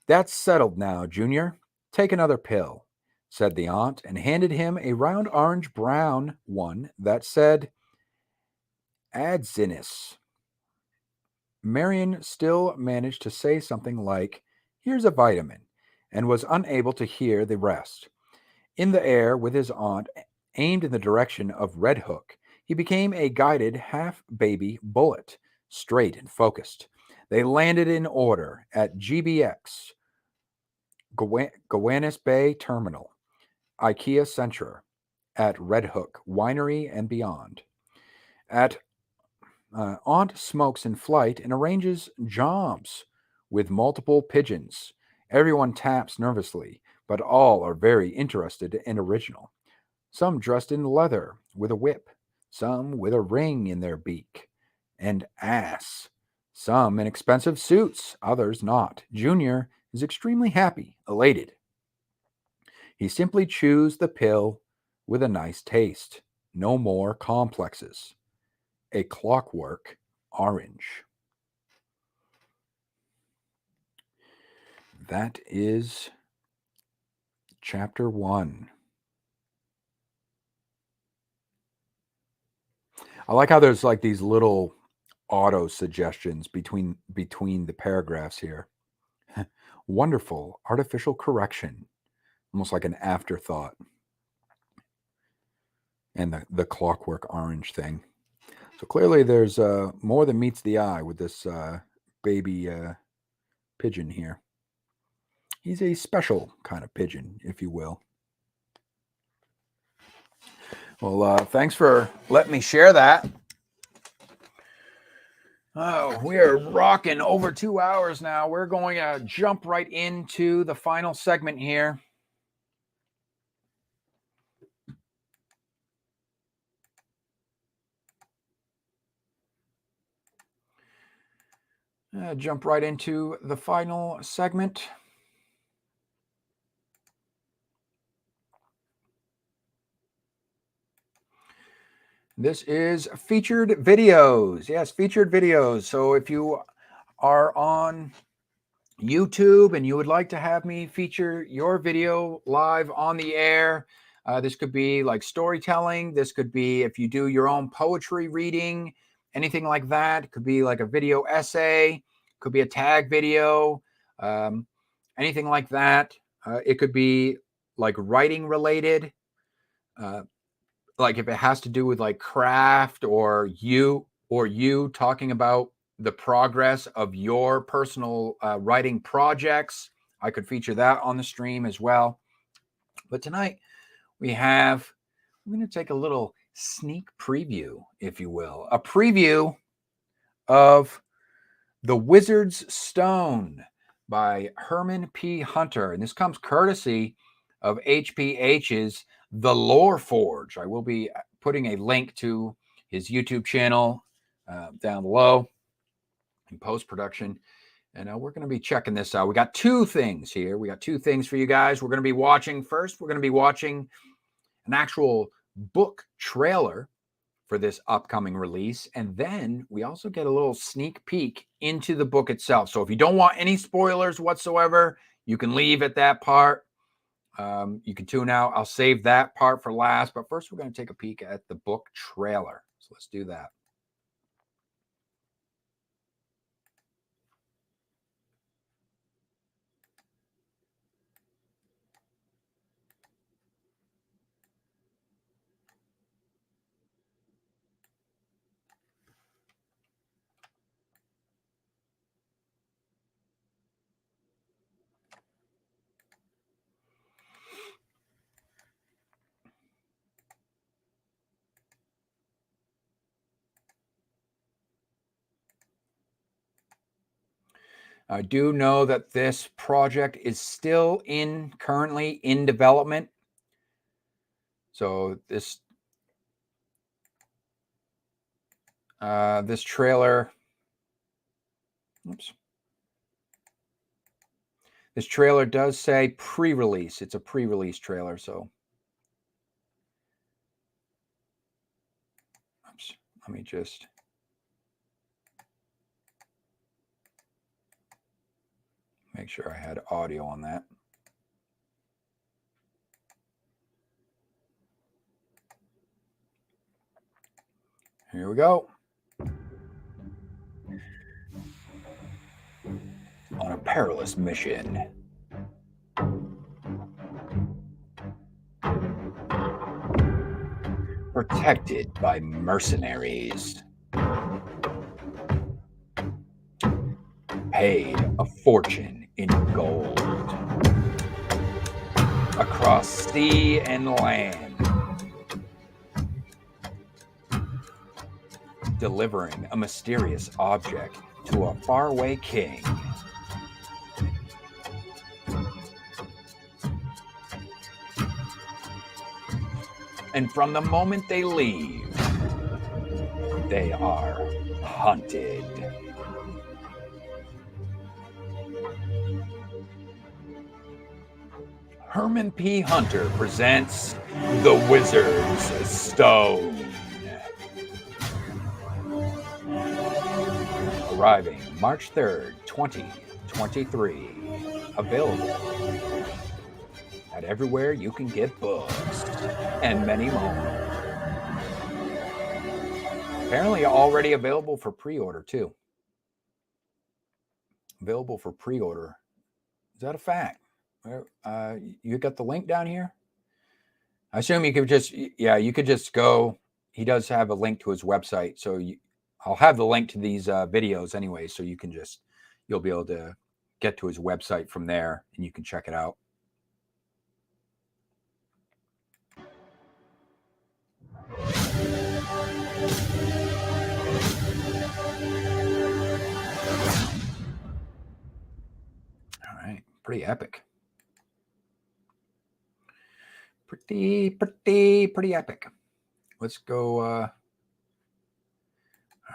That's settled now, Junior. Take another pill, said the aunt, and handed him a round orange-brown one that said, Adzinus. Marion still managed to say something like, Here's a vitamin, and was unable to hear the rest. In the air, with his aunt aimed in the direction of Red Hook, he became a guided half-baby bullet, straight and focused. They landed in order at GBX, Gowanus Bay Terminal, IKEA Centre, at Red Hook Winery and beyond. At Aunt smokes in flight and arranges jobs with multiple pigeons. Everyone taps nervously, but all are very interested and original. Some dressed in leather with a whip, some with a ring in their beak and ass, some in expensive suits, others not. Junior is extremely happy, elated. He simply chews the pill with a nice taste. No more complexes. A clockwork orange. That is chapter 1. I like how there's like these little auto suggestions between the paragraphs here. Wonderful artificial correction, almost like an afterthought. And the clockwork orange thing. So clearly there's more than meets the eye with this baby pigeon here. He's a special kind of pigeon, if you will. Well, thanks for letting me share that. Oh, we are rocking over 2 hours now. We're going to jump right into the final segment here. Jump right into the final segment. This is featured videos. Yes, featured videos. So if you are on YouTube and you would like to have me feature your video live on the air, this could be like storytelling. This could be if you do your own poetry reading, anything like that. It could be like a video essay, could be a tag video, anything like that. It could be like writing related, like if it has to do with like craft or you or you talking about the progress of your personal writing projects, I could feature that on the stream as well. But tonight we're going to take a little sneak preview, if you will, a preview of The Wizard's Stone by Herman P. Hunter. And this comes courtesy of HPH's The Lore Forge. I will be putting a link to his YouTube channel down below in post-production. And we're going to be checking this out. We got two things here. We got two things for you guys. We're going to be watching first. We're going to be watching an actual book trailer for this upcoming release. And then we also get a little sneak peek into the book itself. So if you don't want any spoilers whatsoever, you can leave at that part. You can tune out. I'll save that part for last. But first, we're going to take a peek at the book trailer. So let's do that. I do know that this project is still currently in development. So this trailer, this trailer does say pre-release. It's a pre-release trailer, so let me just make sure I had audio on that. Here we go. On a perilous mission. Protected by mercenaries. Paid a fortune in gold. Across sea and land. Delivering a mysterious object to a faraway king. And from the moment they leave, they are hunted. Herman P. Hunter presents The Wizard's Stone. Arriving March 3rd, 2023. Available at everywhere you can get books and many more. Apparently already available for pre-order too. Available for pre-order. Is that a fact? You got the link down here? I assume you could just, you could just go. He does have a link to his website. So I'll have the link to these videos anyway. So you'll be able to get to his website from there and you can check it out. All right. Pretty epic. Pretty epic. Let's go. All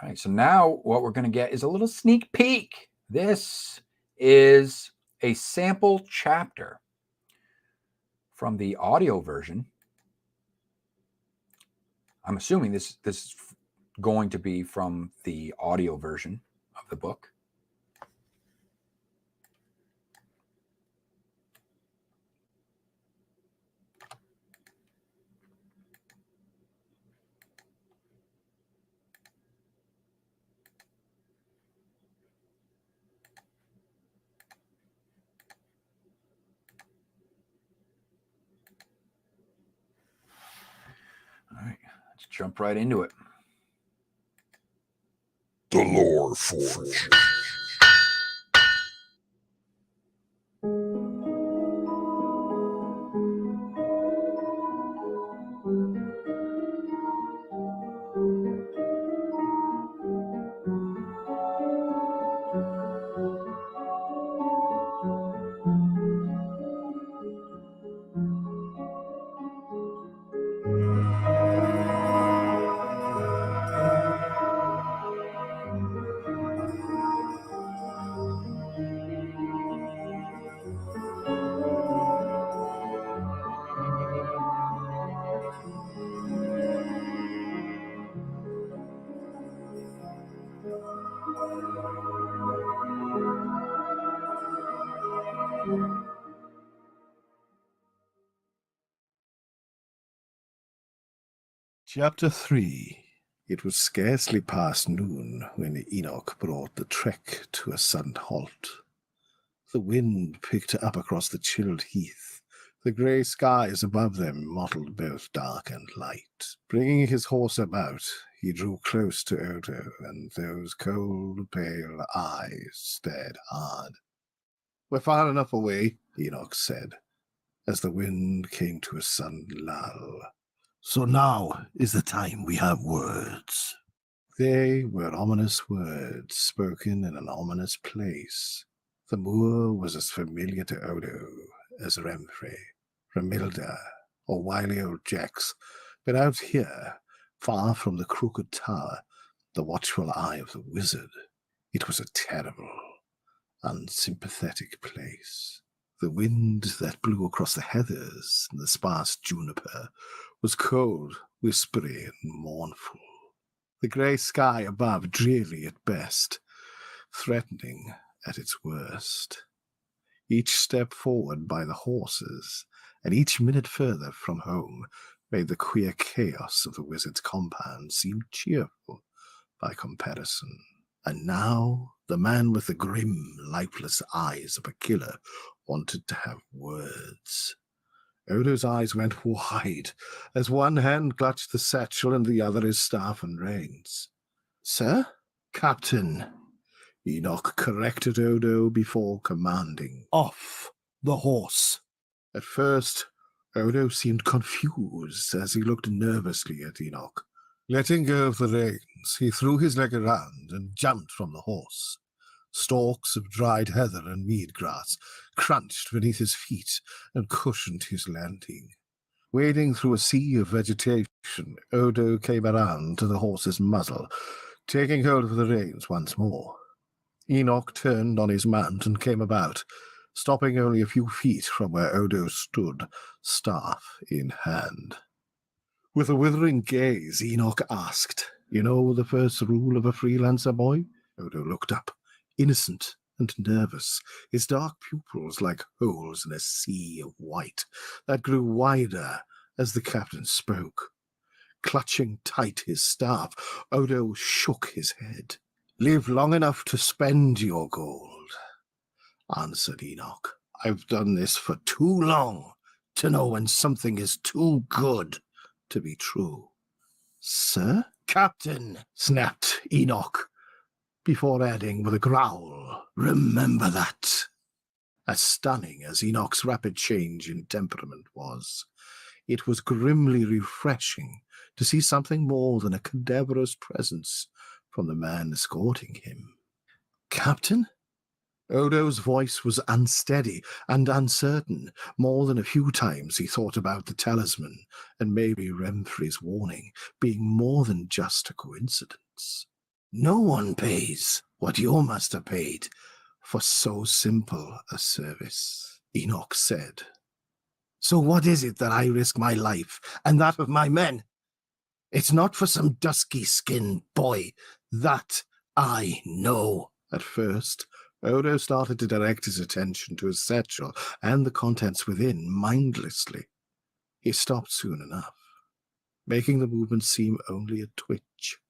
right. So now what we're going to get is a little sneak peek. This is a sample chapter from the audio version. I'm assuming this is going to be from the audio version of the book. All right, let's jump right into it. Forge. Chapter 3. It was scarcely past noon when Enoch brought the trek to a sudden halt. The wind picked up across the chilled heath. The grey skies above them mottled both dark and light. Bringing his horse about, he drew close to Odo, and those cold, pale eyes stared hard. "We're far enough away," Enoch said, as the wind came to a sudden lull. "So now is the time we have words." They were ominous words, spoken in an ominous place. The moor was as familiar to Odo as Remfrey, Remilda, or wily old Jax, but out here, far from the crooked tower, the watchful eye of the wizard, it was a terrible, unsympathetic place. The wind that blew across the heathers and the sparse juniper was cold, whispery, and mournful. The grey sky above dreary at best, threatening at its worst. Each step forward by the horses, and each minute further from home, made the queer chaos of the wizard's compound seem cheerful by comparison. And now the man with the grim, lifeless eyes of a killer wanted to have words. Odo's eyes went wide as one hand clutched the satchel and the other his staff and reins. "Sir?" "Captain," Enoch corrected Odo before commanding. "Off the horse." At first, Odo seemed confused as he looked nervously at Enoch. Letting go of the reins, he threw his leg around and jumped from the horse. Stalks of dried heather and mead grass crunched beneath his feet and cushioned his landing. Wading through a sea of vegetation, Odo came around to the horse's muzzle, taking hold of the reins once more. Enoch turned on his mount and came about, stopping only a few feet from where Odo stood, staff in hand. With a withering gaze, Enoch asked, "You know the first rule of a freelancer, boy?" Odo looked up, innocent and nervous, his dark pupils like holes in a sea of white that grew wider as the captain spoke. Clutching tight his staff, Odo shook his head. "Live long enough to spend your gold," answered Enoch. "I've done this for too long to know when something is too good to be true." "Sir?" "Captain," snapped Enoch, before adding with a growl, "Remember that." As stunning as Enoch's rapid change in temperament was, it was grimly refreshing to see something more than a cadaverous presence from the man escorting him. "Captain?" Odo's voice was unsteady and uncertain. More than a few times he thought about the talisman and maybe Remfrey's warning being more than just a coincidence. "No one pays what your master paid for so simple a service," Enoch said. "So what is it that I risk my life and that of my men? It's not for some dusky-skinned boy. That I know." At first, Odo started to direct his attention to his satchel and the contents within mindlessly. He stopped soon enough, making the movement seem only a twitch.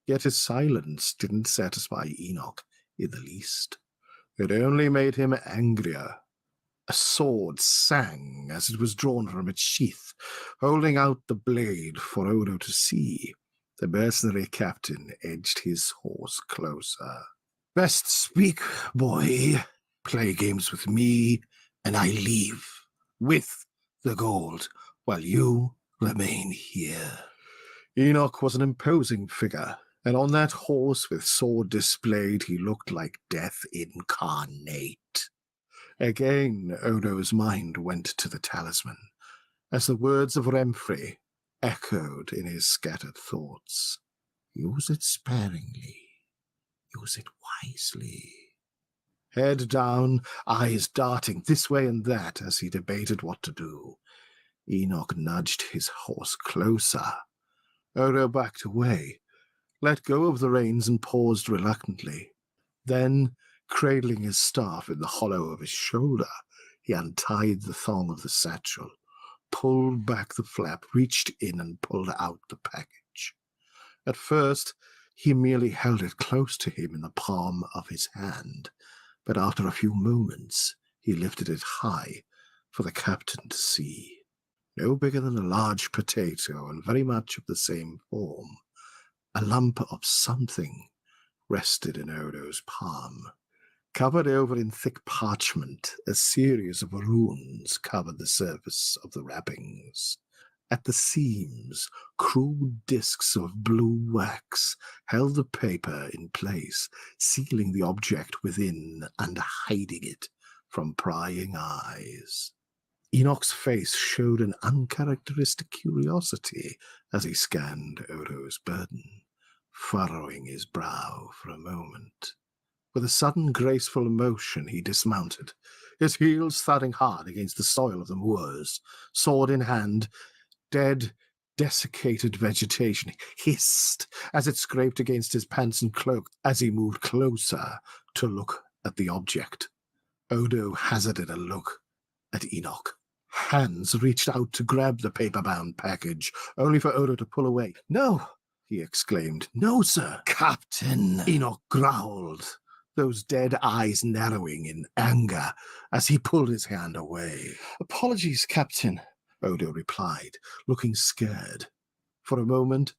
Yet his silence didn't satisfy Enoch in the least. It only made him angrier. A sword sang as it was drawn from its sheath, holding out the blade for Odo to see. The mercenary captain edged his horse closer. Best speak, boy. Play games with me, and I leave with the gold, while you remain here. Enoch was an imposing figure, and on that horse with sword displayed he looked like death incarnate. Again Odo's mind went to the talisman, as the words of Remfrey echoed in his scattered thoughts. Use it sparingly. Use it wisely. Head down, eyes darting this way and that as he debated what to do. Enoch nudged his horse closer. Odo backed away, let go of the reins and paused reluctantly. Then, cradling his staff in the hollow of his shoulder, he untied the thong of the satchel, pulled back the flap, reached in and pulled out the package. At first, he merely held it close to him in the palm of his hand, but after a few moments he lifted it high for the captain to see. No bigger than a large potato and very much of the same form, a lump of something rested in Odo's palm. Covered over in thick parchment, a series of runes covered the surface of the wrappings. At the seams, crude discs of blue wax held the paper in place, sealing the object within and hiding it from prying eyes. Enoch's face showed an uncharacteristic curiosity as he scanned Odo's burden, furrowing his brow for a moment. With a sudden graceful motion he dismounted, his heels thudding hard against the soil of the moors, sword in hand. Dead, desiccated vegetation hissed as it scraped against his pants and cloak as he moved closer to look at the object. Odo hazarded a look at Enoch. Hands reached out to grab the paper-bound package, only for Odo to pull away. "No!" he exclaimed. "No, sir!" "Captain!" Enoch growled, those dead eyes narrowing in anger as he pulled his hand away. "Apologies, Captain," Odo replied, looking scared. For a moment,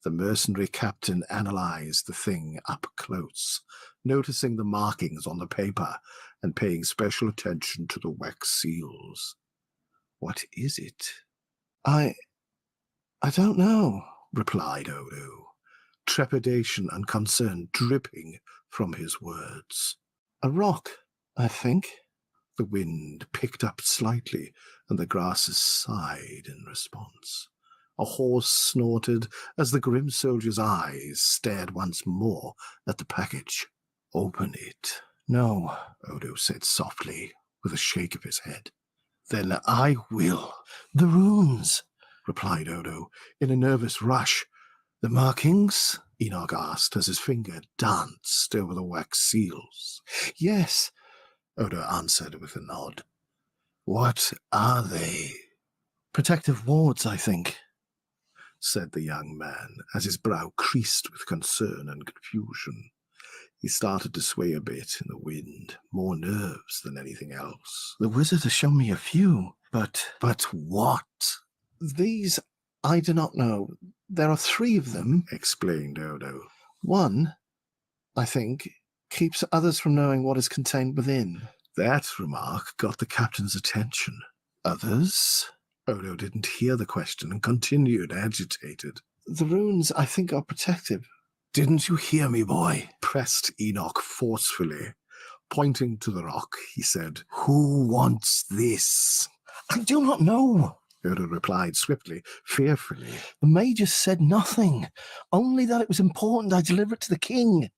the mercenary captain analyzed the thing up close, noticing the markings on the paper and paying special attention to the wax seals. "What is it?" I don't know," replied Odo, trepidation and concern dripping from his words. "A rock, I think." The wind picked up slightly, and the grasses sighed in response. A horse snorted as the grim soldier's eyes stared once more at the package. "Open it." "No," Odo said softly, with a shake of his head. "Then I will." "The runes," replied Odo, in a nervous rush. "The markings?" Enoch asked as his finger danced over the wax seals. "Yes," Odo answered with a nod. "What are they?" "Protective wards, I think," said the young man, as his brow creased with concern and confusion. He started to sway a bit in the wind, more nerves than anything else. "The wizard has shown me a few, but..." "But what?" "These, I do not know. There are 3 of them," explained Odo. "One, I think, keeps others from knowing what is contained within." That remark got the captain's attention. "Others?" Odo didn't hear the question and continued, agitated. "The runes, I think, are protective." "Didn't you hear me, boy?" pressed Enoch forcefully. Pointing to the rock, he said, "Who wants this?" "I do not know," Odo replied swiftly, fearfully. "The Major said nothing, only that it was important I deliver it to the king.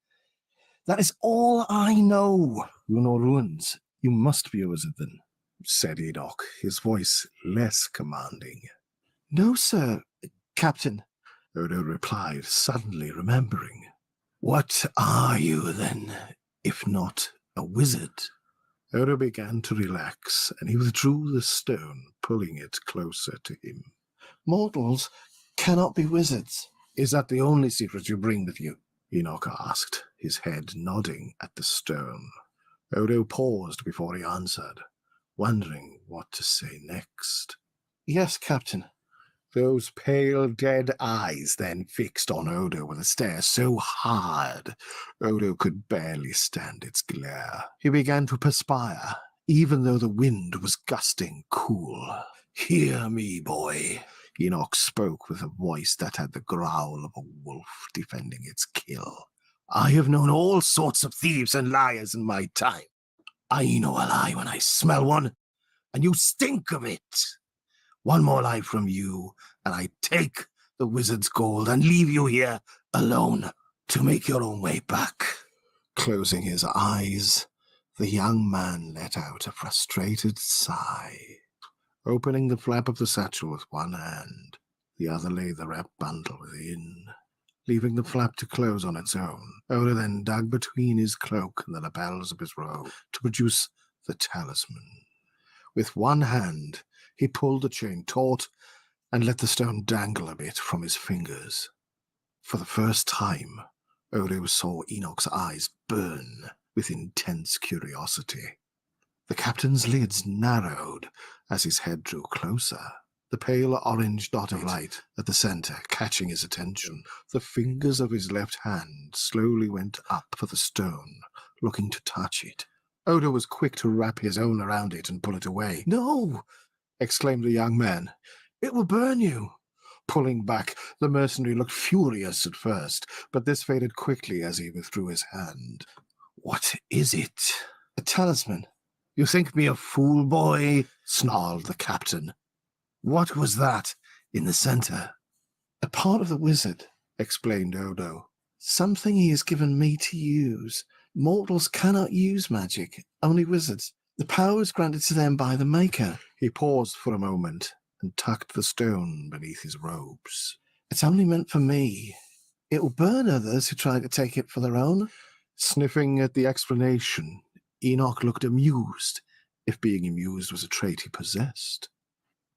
That is all I know." "You know runes. You must be a wizard, then," said Enoch, his voice less commanding. "No, sir, Captain," Odo replied, suddenly remembering. "What are you, then, if not a wizard?" Odo began to relax, and he withdrew the stone, pulling it closer to him. "Mortals cannot be wizards." "Is that the only secret you bring with you?" Enoch asked, his head nodding at the stone. Odo paused before he answered, wondering what to say next. "Yes, Captain." Those pale, dead eyes then fixed on Odo with a stare so hard, Odo could barely stand its glare. He began to perspire, even though the wind was gusting cool. "Hear me, boy," Enoch spoke with a voice that had the growl of a wolf defending its kill. "I have known all sorts of thieves and liars in my time. I know a lie when I smell one, and you stink of it. One more lie from you, and I take the wizard's gold and leave you here alone to make your own way back." Closing his eyes, the young man let out a frustrated sigh. Opening the flap of the satchel with one hand, the other laid the wrapped bundle within. Leaving the flap to close on its own, Odo then dug between his cloak and the lapels of his robe to produce the talisman. With one hand, he pulled the chain taut and let the stone dangle a bit from his fingers. For the first time, Odo saw Enoch's eyes burn with intense curiosity. The captain's lids narrowed as his head drew closer, the pale orange dot of light at the center catching his attention. The fingers of his left hand slowly went up for the stone, looking to touch it. Odo was quick to wrap his own around it and pull it away. "No!" exclaimed the young man. "It will burn you." Pulling back, the mercenary looked furious at first, but this faded quickly as he withdrew his hand. "What is it?" "A talisman." "You think me a fool, boy?" snarled the captain. "What was that in the center?" "A part of the wizard," explained Odo. "Something he has given me to use. Mortals cannot use magic, only wizards. The power is granted to them by the Maker." He paused for a moment and tucked the stone beneath his robes. "It's only meant for me. It will burn others who try to take it for their own." Sniffing at the explanation, Enoch looked amused, if being amused was a trait he possessed.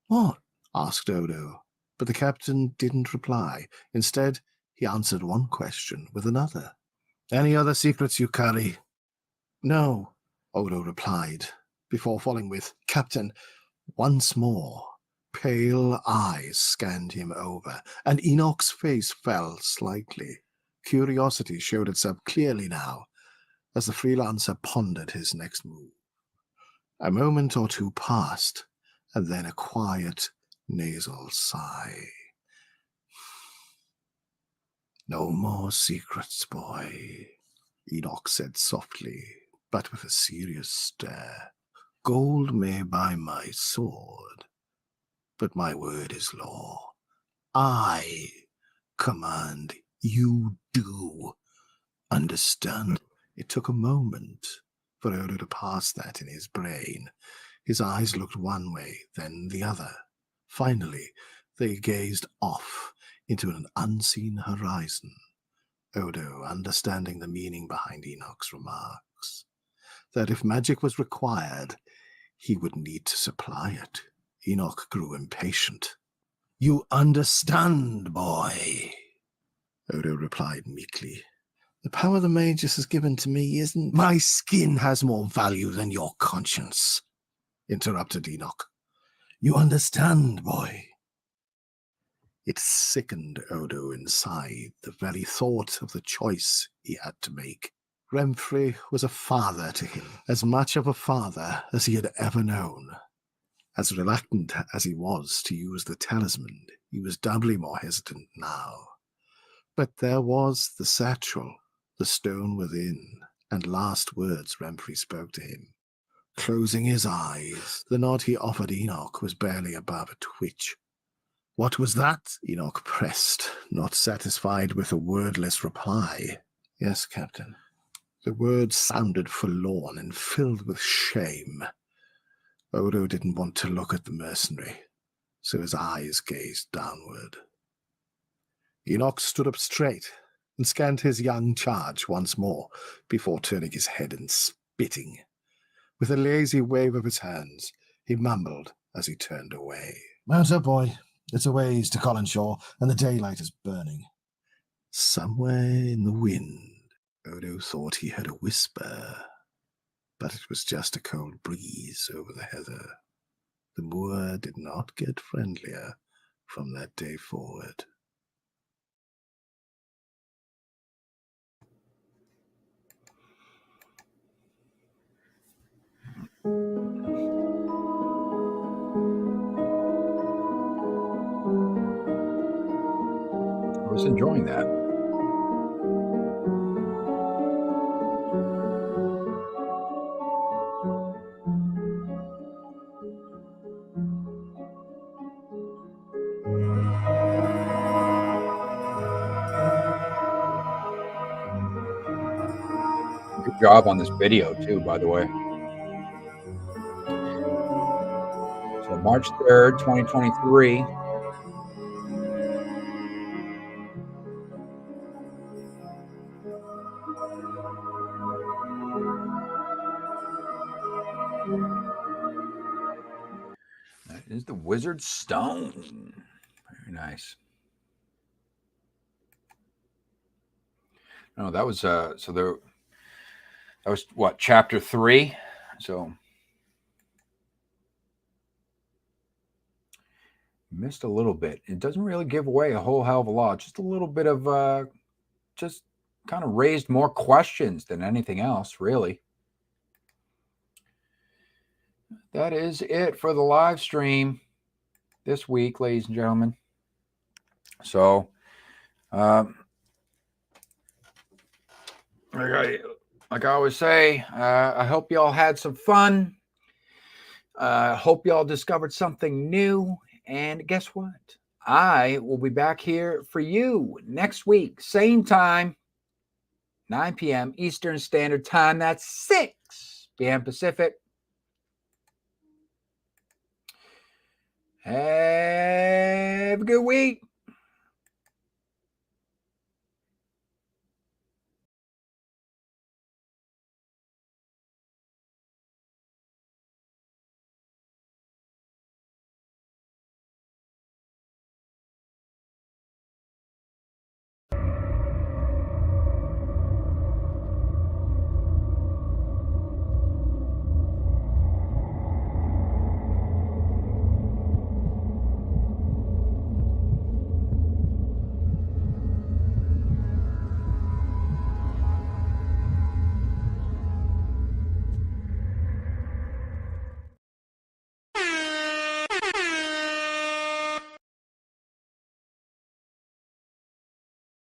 "What?" asked Odo, but the captain didn't reply. Instead, he answered one question with another. "Any other secrets you carry?" "No," Odo replied, before falling with, "Captain." Once more, pale eyes scanned him over, and Enoch's face fell slightly. Curiosity showed itself clearly now, as the freelancer pondered his next move. A moment or two passed, and then a quiet, nasal sigh. "No more secrets, boy," Enoch said softly, but with a serious stare. "Gold may buy my sword, but my word is law. I command, you do. Understand?" It took a moment for Odo to pass that in his brain. His eyes looked one way, then the other. Finally, they gazed off into an unseen horizon, Odo understanding the meaning behind Enoch's remarks. That if magic was required, he would need to supply it. Enoch grew impatient. "You understand, boy," Odo replied meekly. "The power the Magus has given to me isn't—" "My skin has more value than your conscience," interrupted Enoch. "You understand, boy?" It sickened Odo inside, the very thought of the choice he had to make. Remfry was a father to him, as much of a father as he had ever known. As reluctant as he was to use the talisman, he was doubly more hesitant now. But there was the satchel, the stone within, and last words Remfry spoke to him. Closing his eyes, the nod he offered Enoch was barely above a twitch. "What was that?" Enoch pressed, not satisfied with a wordless reply. "Yes, Captain." The words sounded forlorn and filled with shame. Odo didn't want to look at the mercenary, so his eyes gazed downward. Enoch stood up straight and scanned his young charge once more before turning his head and spitting. With a lazy wave of his hands, he mumbled as he turned away. "Mount up, boy. It's a ways to Collinshaw, and the daylight is burning." Somewhere in the wind, Odo thought he heard a whisper, but it was just a cold breeze over the heather. The moor did not get friendlier from that day forward. I was enjoying that. Good job on this video too, by the way. So March 3rd, 2023. That is the Wizard Stone. Very nice. No, that was that was what, chapter 3. So missed a little bit. It doesn't really give away a whole hell of a lot. Just a little bit of just kind of raised more questions than anything else, really. That is it for the live stream this week, ladies and gentlemen. So, like I always say, I hope y'all had some fun. Hope y'all discovered something new. And guess what? I will be back here for you next week, same time, 9 p.m. Eastern Standard Time. That's 6 p.m. Pacific. Have a good week.